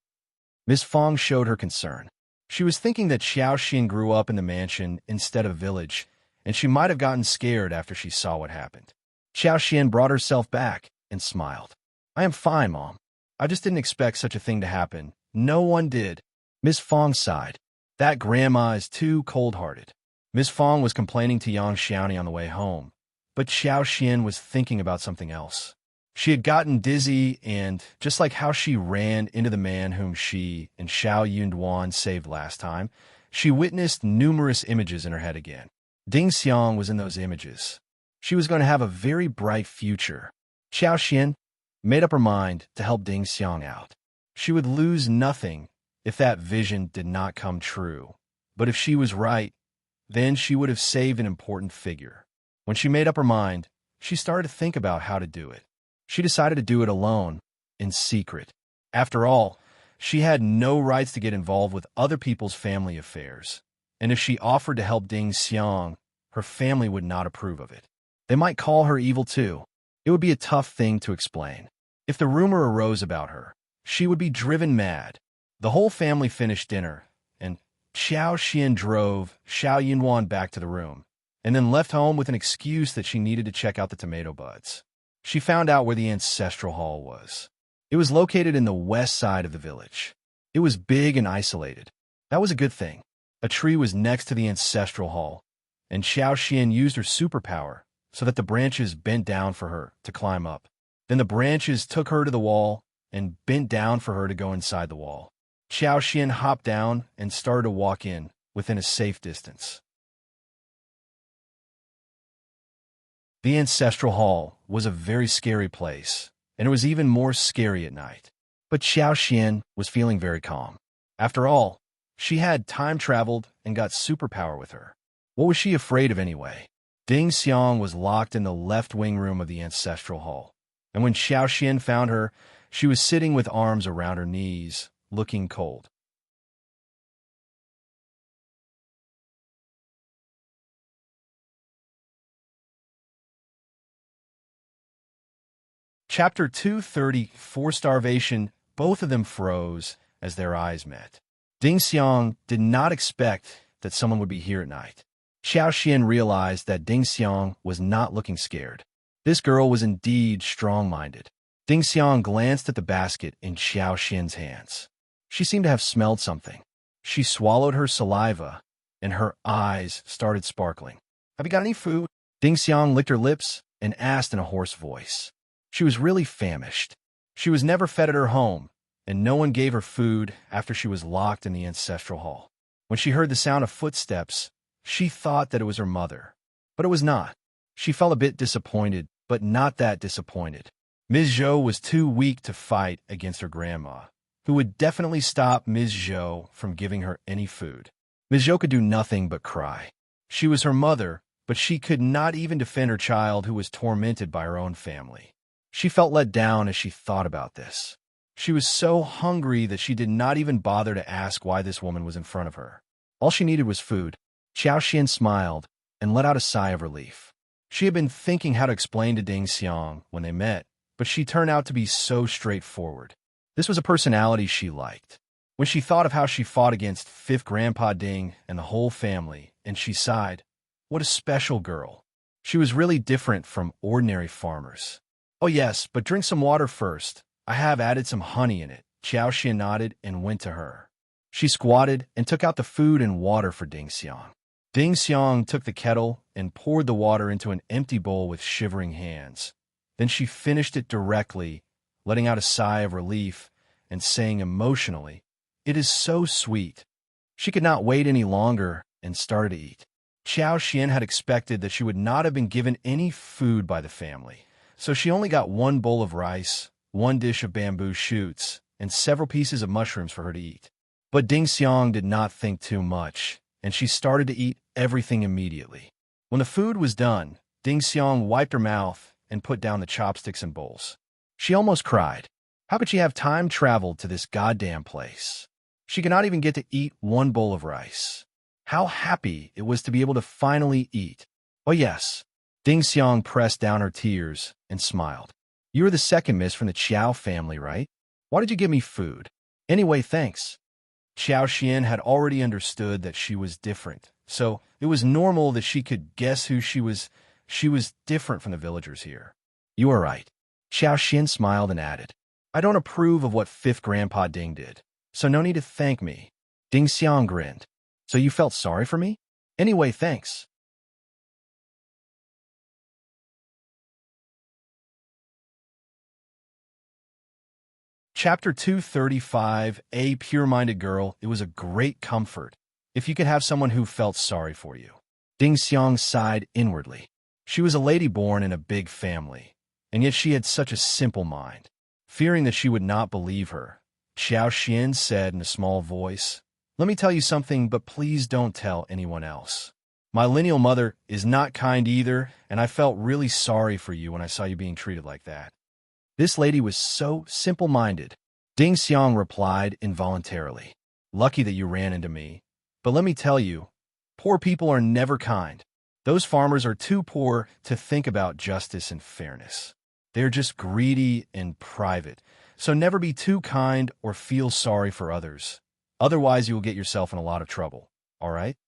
Miss Fang showed her concern. She was thinking that Qiao Xian grew up in the mansion instead of village, and she might have gotten scared after she saw what happened. Qiao Xian brought herself back and smiled. "I am fine, Mom. I just didn't expect such a thing to happen. No one did." Miss Fang sighed. "That grandma is too cold-hearted." Miss Fang was complaining to Yang Xiaoni on the way home, but Qiao Xian was thinking about something else. She had gotten dizzy and, just like how she ran into the man whom she and Xiao Yunduan saved last time, she witnessed numerous images in her head again. Ding Xiang was in those images. She was going to have a very bright future. Qiao Xian made up her mind to help Ding Xiang out. She would lose nothing if that vision did not come true, but if she was right, then she would have saved an important figure. When she made up her mind, she started to think about how to do it. She decided to do it alone, in secret. After all, she had no rights to get involved with other people's family affairs, and if she offered to help Ding Xiang, her family would not approve of it. They might call her evil too. It would be a tough thing to explain. If the rumor arose about her, she would be driven mad. The whole family finished dinner, and Qiao Xian drove Xiao Yunwan back to the room, and then left home with an excuse that she needed to check out the tomato buds. She found out where the ancestral hall was. It was located in the west side of the village. It was big and isolated. That was a good thing. A tree was next to the ancestral hall, and Xiao Xian used her superpower so that the branches bent down for her to climb up. Then the branches took her to the wall and bent down for her to go inside the wall. Xiao Xian hopped down and started to walk in within a safe distance. The ancestral hall was a very scary place, and it was even more scary at night. But Xiao Xian was feeling very calm. After all, she had time-traveled and got superpower with her. What was she afraid of anyway? Ding Xiang was locked in the left wing room of the ancestral hall, and when Xiao Xian found her, she was sitting with arms around her knees, looking cold. Chapter 234, Starvation. Both of them froze as their eyes met. Ding Xiang did not expect that someone would be here at night. Xiao Xian realized that Ding Xiang was not looking scared. This girl was indeed strong-minded. Ding Xiang glanced at the basket in Xiao Xian's hands. She seemed to have smelled something. She swallowed her saliva, and her eyes started sparkling. "Have you got any food?" Ding Xiang licked her lips and asked in a hoarse voice. She was really famished. She was never fed at her home, and no one gave her food after she was locked in the ancestral hall. When she heard the sound of footsteps, she thought that it was her mother. But it was not. She felt a bit disappointed, but not that disappointed. Ms. Zhou was too weak to fight against her grandma, who would definitely stop Ms. Zhou from giving her any food. Ms. Zhou could do nothing but cry. She was her mother, but she could not even defend her child who was tormented by her own family. She felt let down as she thought about this. She was so hungry that she did not even bother to ask why this woman was in front of her. All she needed was food. Xiao Xian smiled and let out a sigh of relief. She had been thinking how to explain to Ding Xiang when they met, but she turned out to be so straightforward. This was a personality she liked. When she thought of how she fought against Fifth Grandpa Ding and the whole family, and she sighed, what a special girl. She was really different from ordinary farmers. "Oh yes, but drink some water first. I have added some honey in it." Xiao Xian nodded and went to her. She squatted and took out the food and water for Ding Xiang. Ding Xiang took the kettle and poured the water into an empty bowl with shivering hands. Then she finished it directly, letting out a sigh of relief and saying emotionally, "It is so sweet." She could not wait any longer and started to eat. Xiao Xian had expected that she would not have been given any food by the family, so she only got one bowl of rice, one dish of bamboo shoots, and several pieces of mushrooms for her to eat. But Ding Xiang did not think too much, and she started to eat everything immediately. When the food was done, Ding Xiang wiped her mouth and put down the chopsticks and bowls. She almost cried. How could she have time traveled to this goddamn place? She could not even get to eat one bowl of rice. How happy it was to be able to finally eat. "Oh yes." Ding Xiang pressed down her tears and smiled. "You are the second miss from the Qiao family, right? Why did you give me food? Anyway, thanks." Xiao Xian had already understood that she was different, so it was normal that she could guess who she was. She was different from the villagers here. "You are right." Xiao Xian smiled and added, "I don't approve of what Fifth Grandpa Ding did, so no need to thank me." Ding Xiang grinned. "So you felt sorry for me? Anyway, thanks." Chapter 235, A Pure-Minded Girl. It was a great comfort if you could have someone who felt sorry for you. Ding Xiang sighed inwardly. She was a lady born in a big family, and yet she had such a simple mind. Fearing that she would not believe her, Xiao Xian said in a small voice, "Let me tell you something, but please don't tell anyone else. My lineal mother is not kind either, and I felt really sorry for you when I saw you being treated like that." This lady was so simple-minded. Ding Xiang replied involuntarily, "Lucky that you ran into me. But let me tell you, poor people are never kind. Those farmers are too poor to think about justice and fairness. They're just greedy and private, so never be too kind or feel sorry for others. Otherwise, you will get yourself in a lot of trouble, all right?"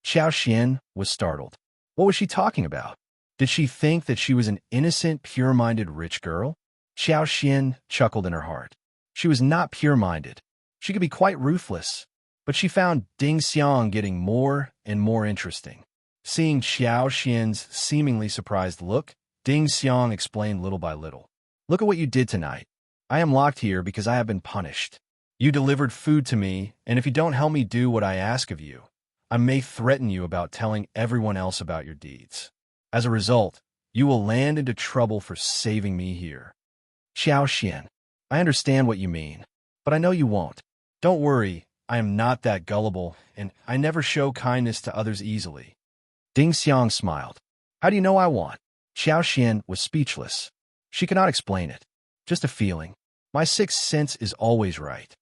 Xiao Xian was startled. What was she talking about? Did she think that she was an innocent, pure-minded rich girl? Xiao Xian chuckled in her heart. She was not pure-minded. She could be quite ruthless, but she found Ding Xiang getting more and more interesting. Seeing Xiao Xian's seemingly surprised look, Ding Xiang explained little by little. "Look at what you did tonight. I am locked here because I have been punished. You delivered food to me, and if you don't help me do what I ask of you, I may threaten you about telling everyone else about your deeds. As a result, you will land into trouble for saving me here." Xiao Xian, I understand what you mean, but I know you won't. Don't worry, I am not that gullible, and I never show kindness to others easily. Ding Xiang smiled. How do you know I won't? Xiao Xian was speechless. She could not explain it. Just a feeling. My sixth sense is always right.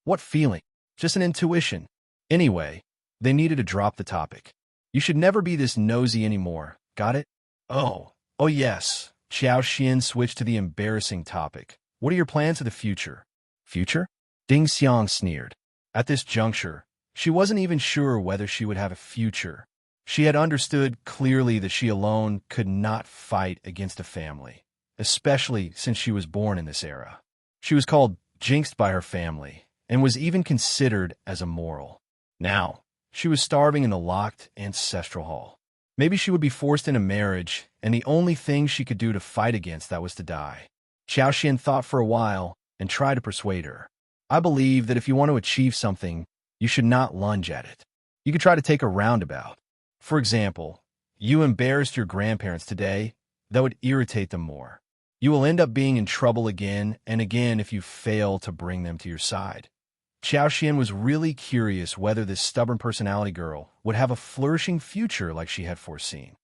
What feeling? Just an intuition. Anyway, they needed to drop the topic. You should never be this nosy anymore. Got it? Oh yes. Xiao Xian switched to the embarrassing topic. What are your plans for the future? Future? Ding Xiang sneered. At this juncture, she wasn't even sure whether she would have a future. She had understood clearly that she alone could not fight against a family, especially since she was born in this era. She was called jinxed by her family and was even considered as immoral. Now, she was starving in the locked ancestral hall. Maybe she would be forced into marriage, and the only thing she could do to fight against that was to die. Xiao Xian thought for a while and tried to persuade her. I believe that if you want to achieve something, you should not lunge at it. You could try to take a roundabout. For example, you embarrassed your grandparents today. That would irritate them more. You will end up being in trouble again and again if you fail to bring them to your side. Xiao Xian was really curious whether this stubborn personality girl would have a flourishing future like she had foreseen.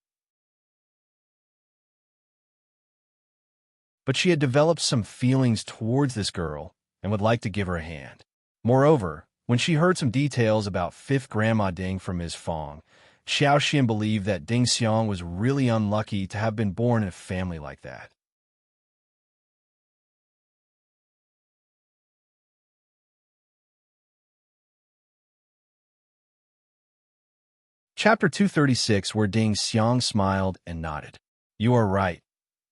But she had developed some feelings towards this girl and would like to give her a hand. Moreover, when she heard some details about 5th Grandma Ding from Ms. Fang, Xiao Xian believed that Ding Xiang was really unlucky to have been born in a family like that. Chapter 236, where Ding Xiang smiled and nodded. You are right.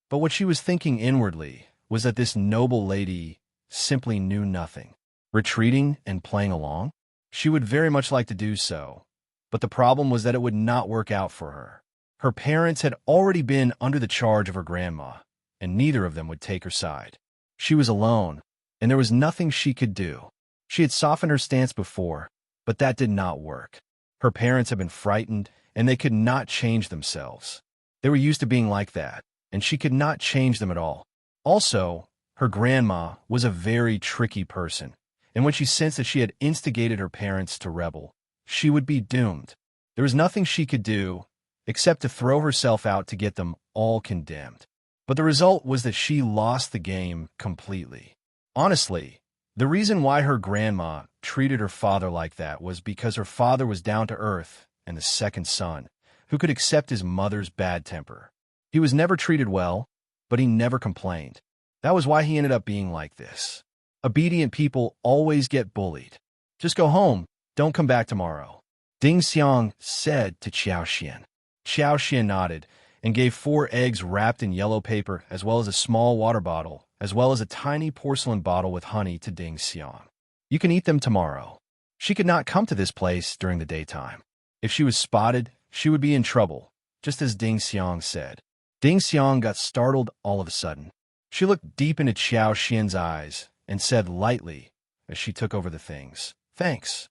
But what she was thinking inwardly was that this noble lady simply knew nothing. Retreating and playing along? She would very much like to do so, but the problem was that it would not work out for her. Her parents had already been under the charge of her grandma, and neither of them would take her side. She was alone, and there was nothing she could do. She had softened her stance before, but that did not work. Her parents had been frightened, and they could not change themselves. They were used to being like that, and she could not change them at all. Also, her grandma was a very tricky person, and when she sensed that she had instigated her parents to rebel, she would be doomed. There was nothing she could do except to throw herself out to get them all condemned. But the result was that she lost the game completely. Honestly, the reason why her grandma treated her father like that was because her father was down to earth and the second son, who could accept his mother's bad temper. He was never treated well, but he never complained. That was why he ended up being like this. Obedient people always get bullied. Just go home. Don't come back tomorrow, Ding Xiang said to Qiao Xian. Qiao Xian nodded and gave 4 eggs wrapped in yellow paper, as well as a small water bottle, as well as a tiny porcelain bottle with honey to Ding Xiang. You can eat them tomorrow. She could not come to this place during the daytime. If she was spotted, she would be in trouble, just as Ding Xiang said. Ding Xiang got startled all of a sudden. She looked deep into Qiao Xian's eyes and said lightly as she took over the things, "Thanks."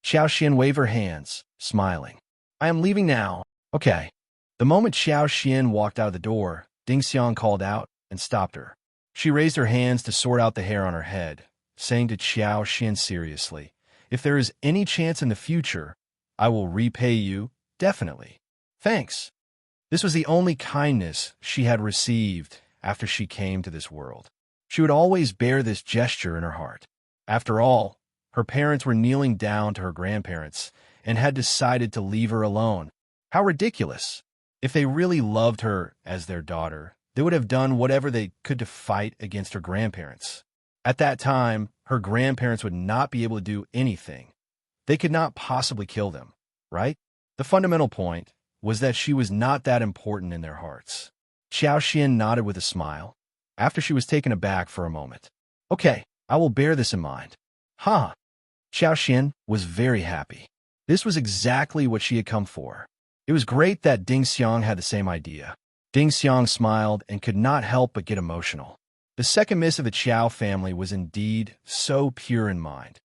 Qiao Xian waved her hands, smiling. "I am leaving now." "Okay." The moment Qiao Xian walked out of the door, Ding Xiang called out and stopped her. She raised her hands to sort out the hair on her head, saying to Qiao Xian seriously, "If there is any chance in the future, I will repay you, definitely." "Thanks." This was the only kindness she had received after she came to this world. She would always bear this gesture in her heart. After all, her parents were kneeling down to her grandparents and had decided to leave her alone. How ridiculous! If they really loved her as their daughter, they would have done whatever they could to fight against her grandparents. At that time, her grandparents would not be able to do anything. They could not possibly kill them, right? The fundamental point was that she was not that important in their hearts. Qiao Xian nodded with a smile, after she was taken aback for a moment. "Okay, I will bear this in mind." "Huh." Qiao Xian was very happy. This was exactly what she had come for. It was great that Ding Xiang had the same idea. Ding Xiang smiled and could not help but get emotional. The second miss of the Qiao family was indeed so pure in mind.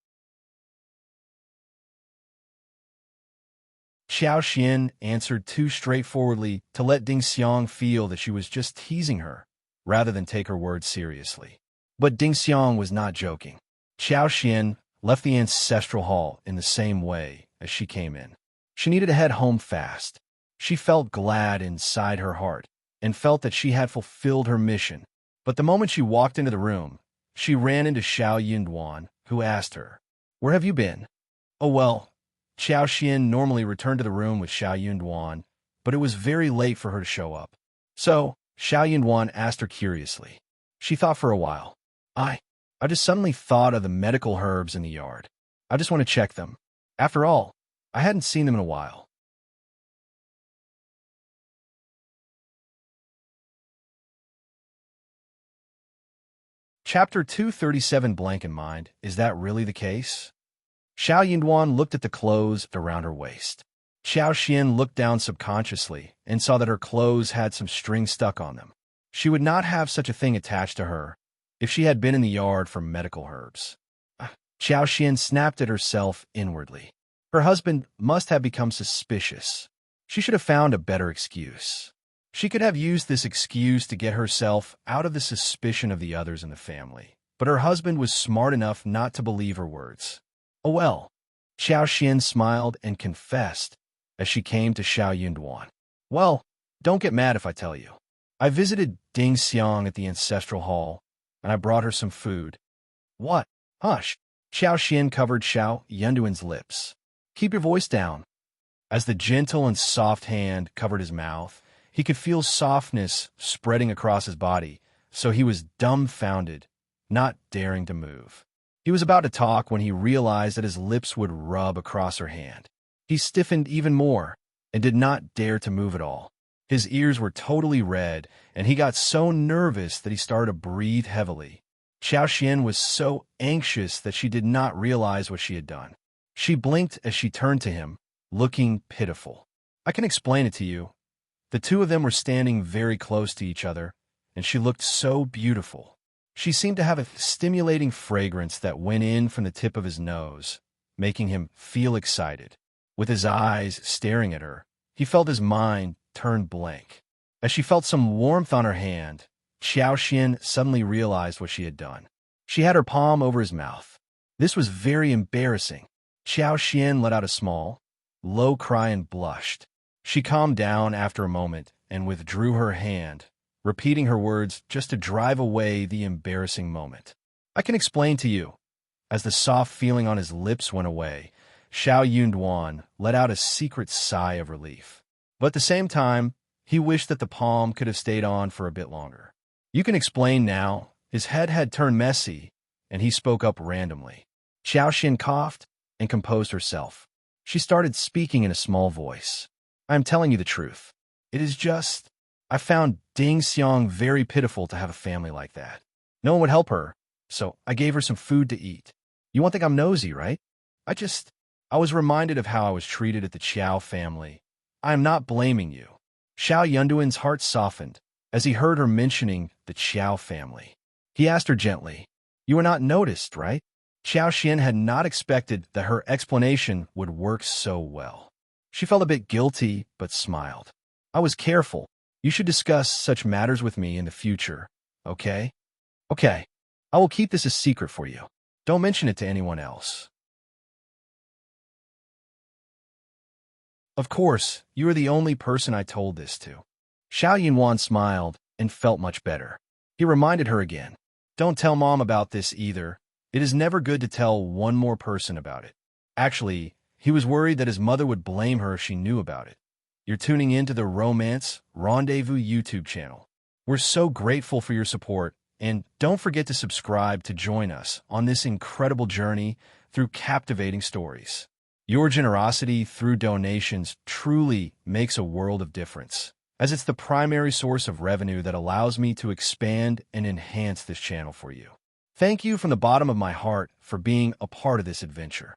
Qiao Xian answered too straightforwardly to let Ding Xiang feel that she was just teasing her, rather than take her words seriously. But Ding Xiang was not joking. Qiao Xian left the ancestral hall in the same way as she came in. She needed to head home fast. She felt glad inside her heart and felt that she had fulfilled her mission. But the moment she walked into the room, she ran into Xiao Yunduan, who asked her, "Where have you been?" "Oh well." Qiao Xian normally returned to the room with Xiao Yunduan, but it was very late for her to show up. So, Xiao Yunduan asked her curiously. She thought for a while. I just suddenly thought of the medical herbs in the yard. I just want to check them. After all, I hadn't seen them in a while. Chapter 237 Blank in Mind. Is that really the case? Xiao Yinduan looked at the clothes around her waist. Xiao Xian looked down subconsciously and saw that her clothes had some string stuck on them. She would not have such a thing attached to her if she had been in the yard for medical herbs. Xiao Xian snapped at herself inwardly. Her husband must have become suspicious. She should have found a better excuse. She could have used this excuse to get herself out of the suspicion of the others in the family. But her husband was smart enough not to believe her words. Oh well. Xiao Xian smiled and confessed as she came to Xiao Yunduan. Well, don't get mad if I tell you. I visited Ding Xiang at the ancestral hall, and I brought her some food. What? Hush. Xiao Xian covered Xiao Yunduan's lips. Keep your voice down. As the gentle and soft hand covered his mouth, he could feel softness spreading across his body, so he was dumbfounded, not daring to move. He was about to talk when he realized that his lips would rub across her hand. He stiffened even more and did not dare to move at all. His ears were totally red, and he got so nervous that he started to breathe heavily. Xiao Xian was so anxious that she did not realize what she had done. She blinked as she turned to him, looking pitiful. I can explain it to you. The two of them were standing very close to each other, and she looked so beautiful. She seemed to have a stimulating fragrance that went in from the tip of his nose, making him feel excited. With his eyes staring at her, he felt his mind turn blank. As she felt some warmth on her hand, Xiao Xian suddenly realized what she had done. She had her palm over his mouth. This was very embarrassing. Xiao Xian let out a small, low cry and blushed. She calmed down after a moment and withdrew her hand, repeating her words just to drive away the embarrassing moment. I can explain to you. As the soft feeling on his lips went away, Xiao Yunduan let out a secret sigh of relief. But at the same time, he wished that the palm could have stayed on for a bit longer. You can explain now. His head had turned messy, and he spoke up randomly. Xiao Xian coughed and composed herself. She started speaking in a small voice. I am telling you the truth. It is just, I found Ding Xiang very pitiful to have a family like that. No one would help her, so I gave her some food to eat. You won't think I'm nosy, right? I was reminded of how I was treated at the Qiao family. I am not blaming you. Xiao Yunduan's heart softened as he heard her mentioning the Qiao family. He asked her gently, You were not noticed, right? Xiao Xian had not expected that her explanation would work so well. She felt a bit guilty, but smiled. I was careful. You should discuss such matters with me in the future, okay? Okay. I will keep this a secret for you. Don't mention it to anyone else. Of course, you are the only person I told this to. Xiao Yunwan smiled and felt much better. He reminded her again. Don't tell Mom about this either. It is never good to tell one more person about it. Actually, he was worried that his mother would blame her if she knew about it. You're tuning into the Romance Rendezvous YouTube channel. We're so grateful for your support, and don't forget to subscribe to join us on this incredible journey through captivating stories. Your generosity through donations truly makes a world of difference, as it's the primary source of revenue that allows me to expand and enhance this channel for you. Thank you from the bottom of my heart for being a part of this adventure.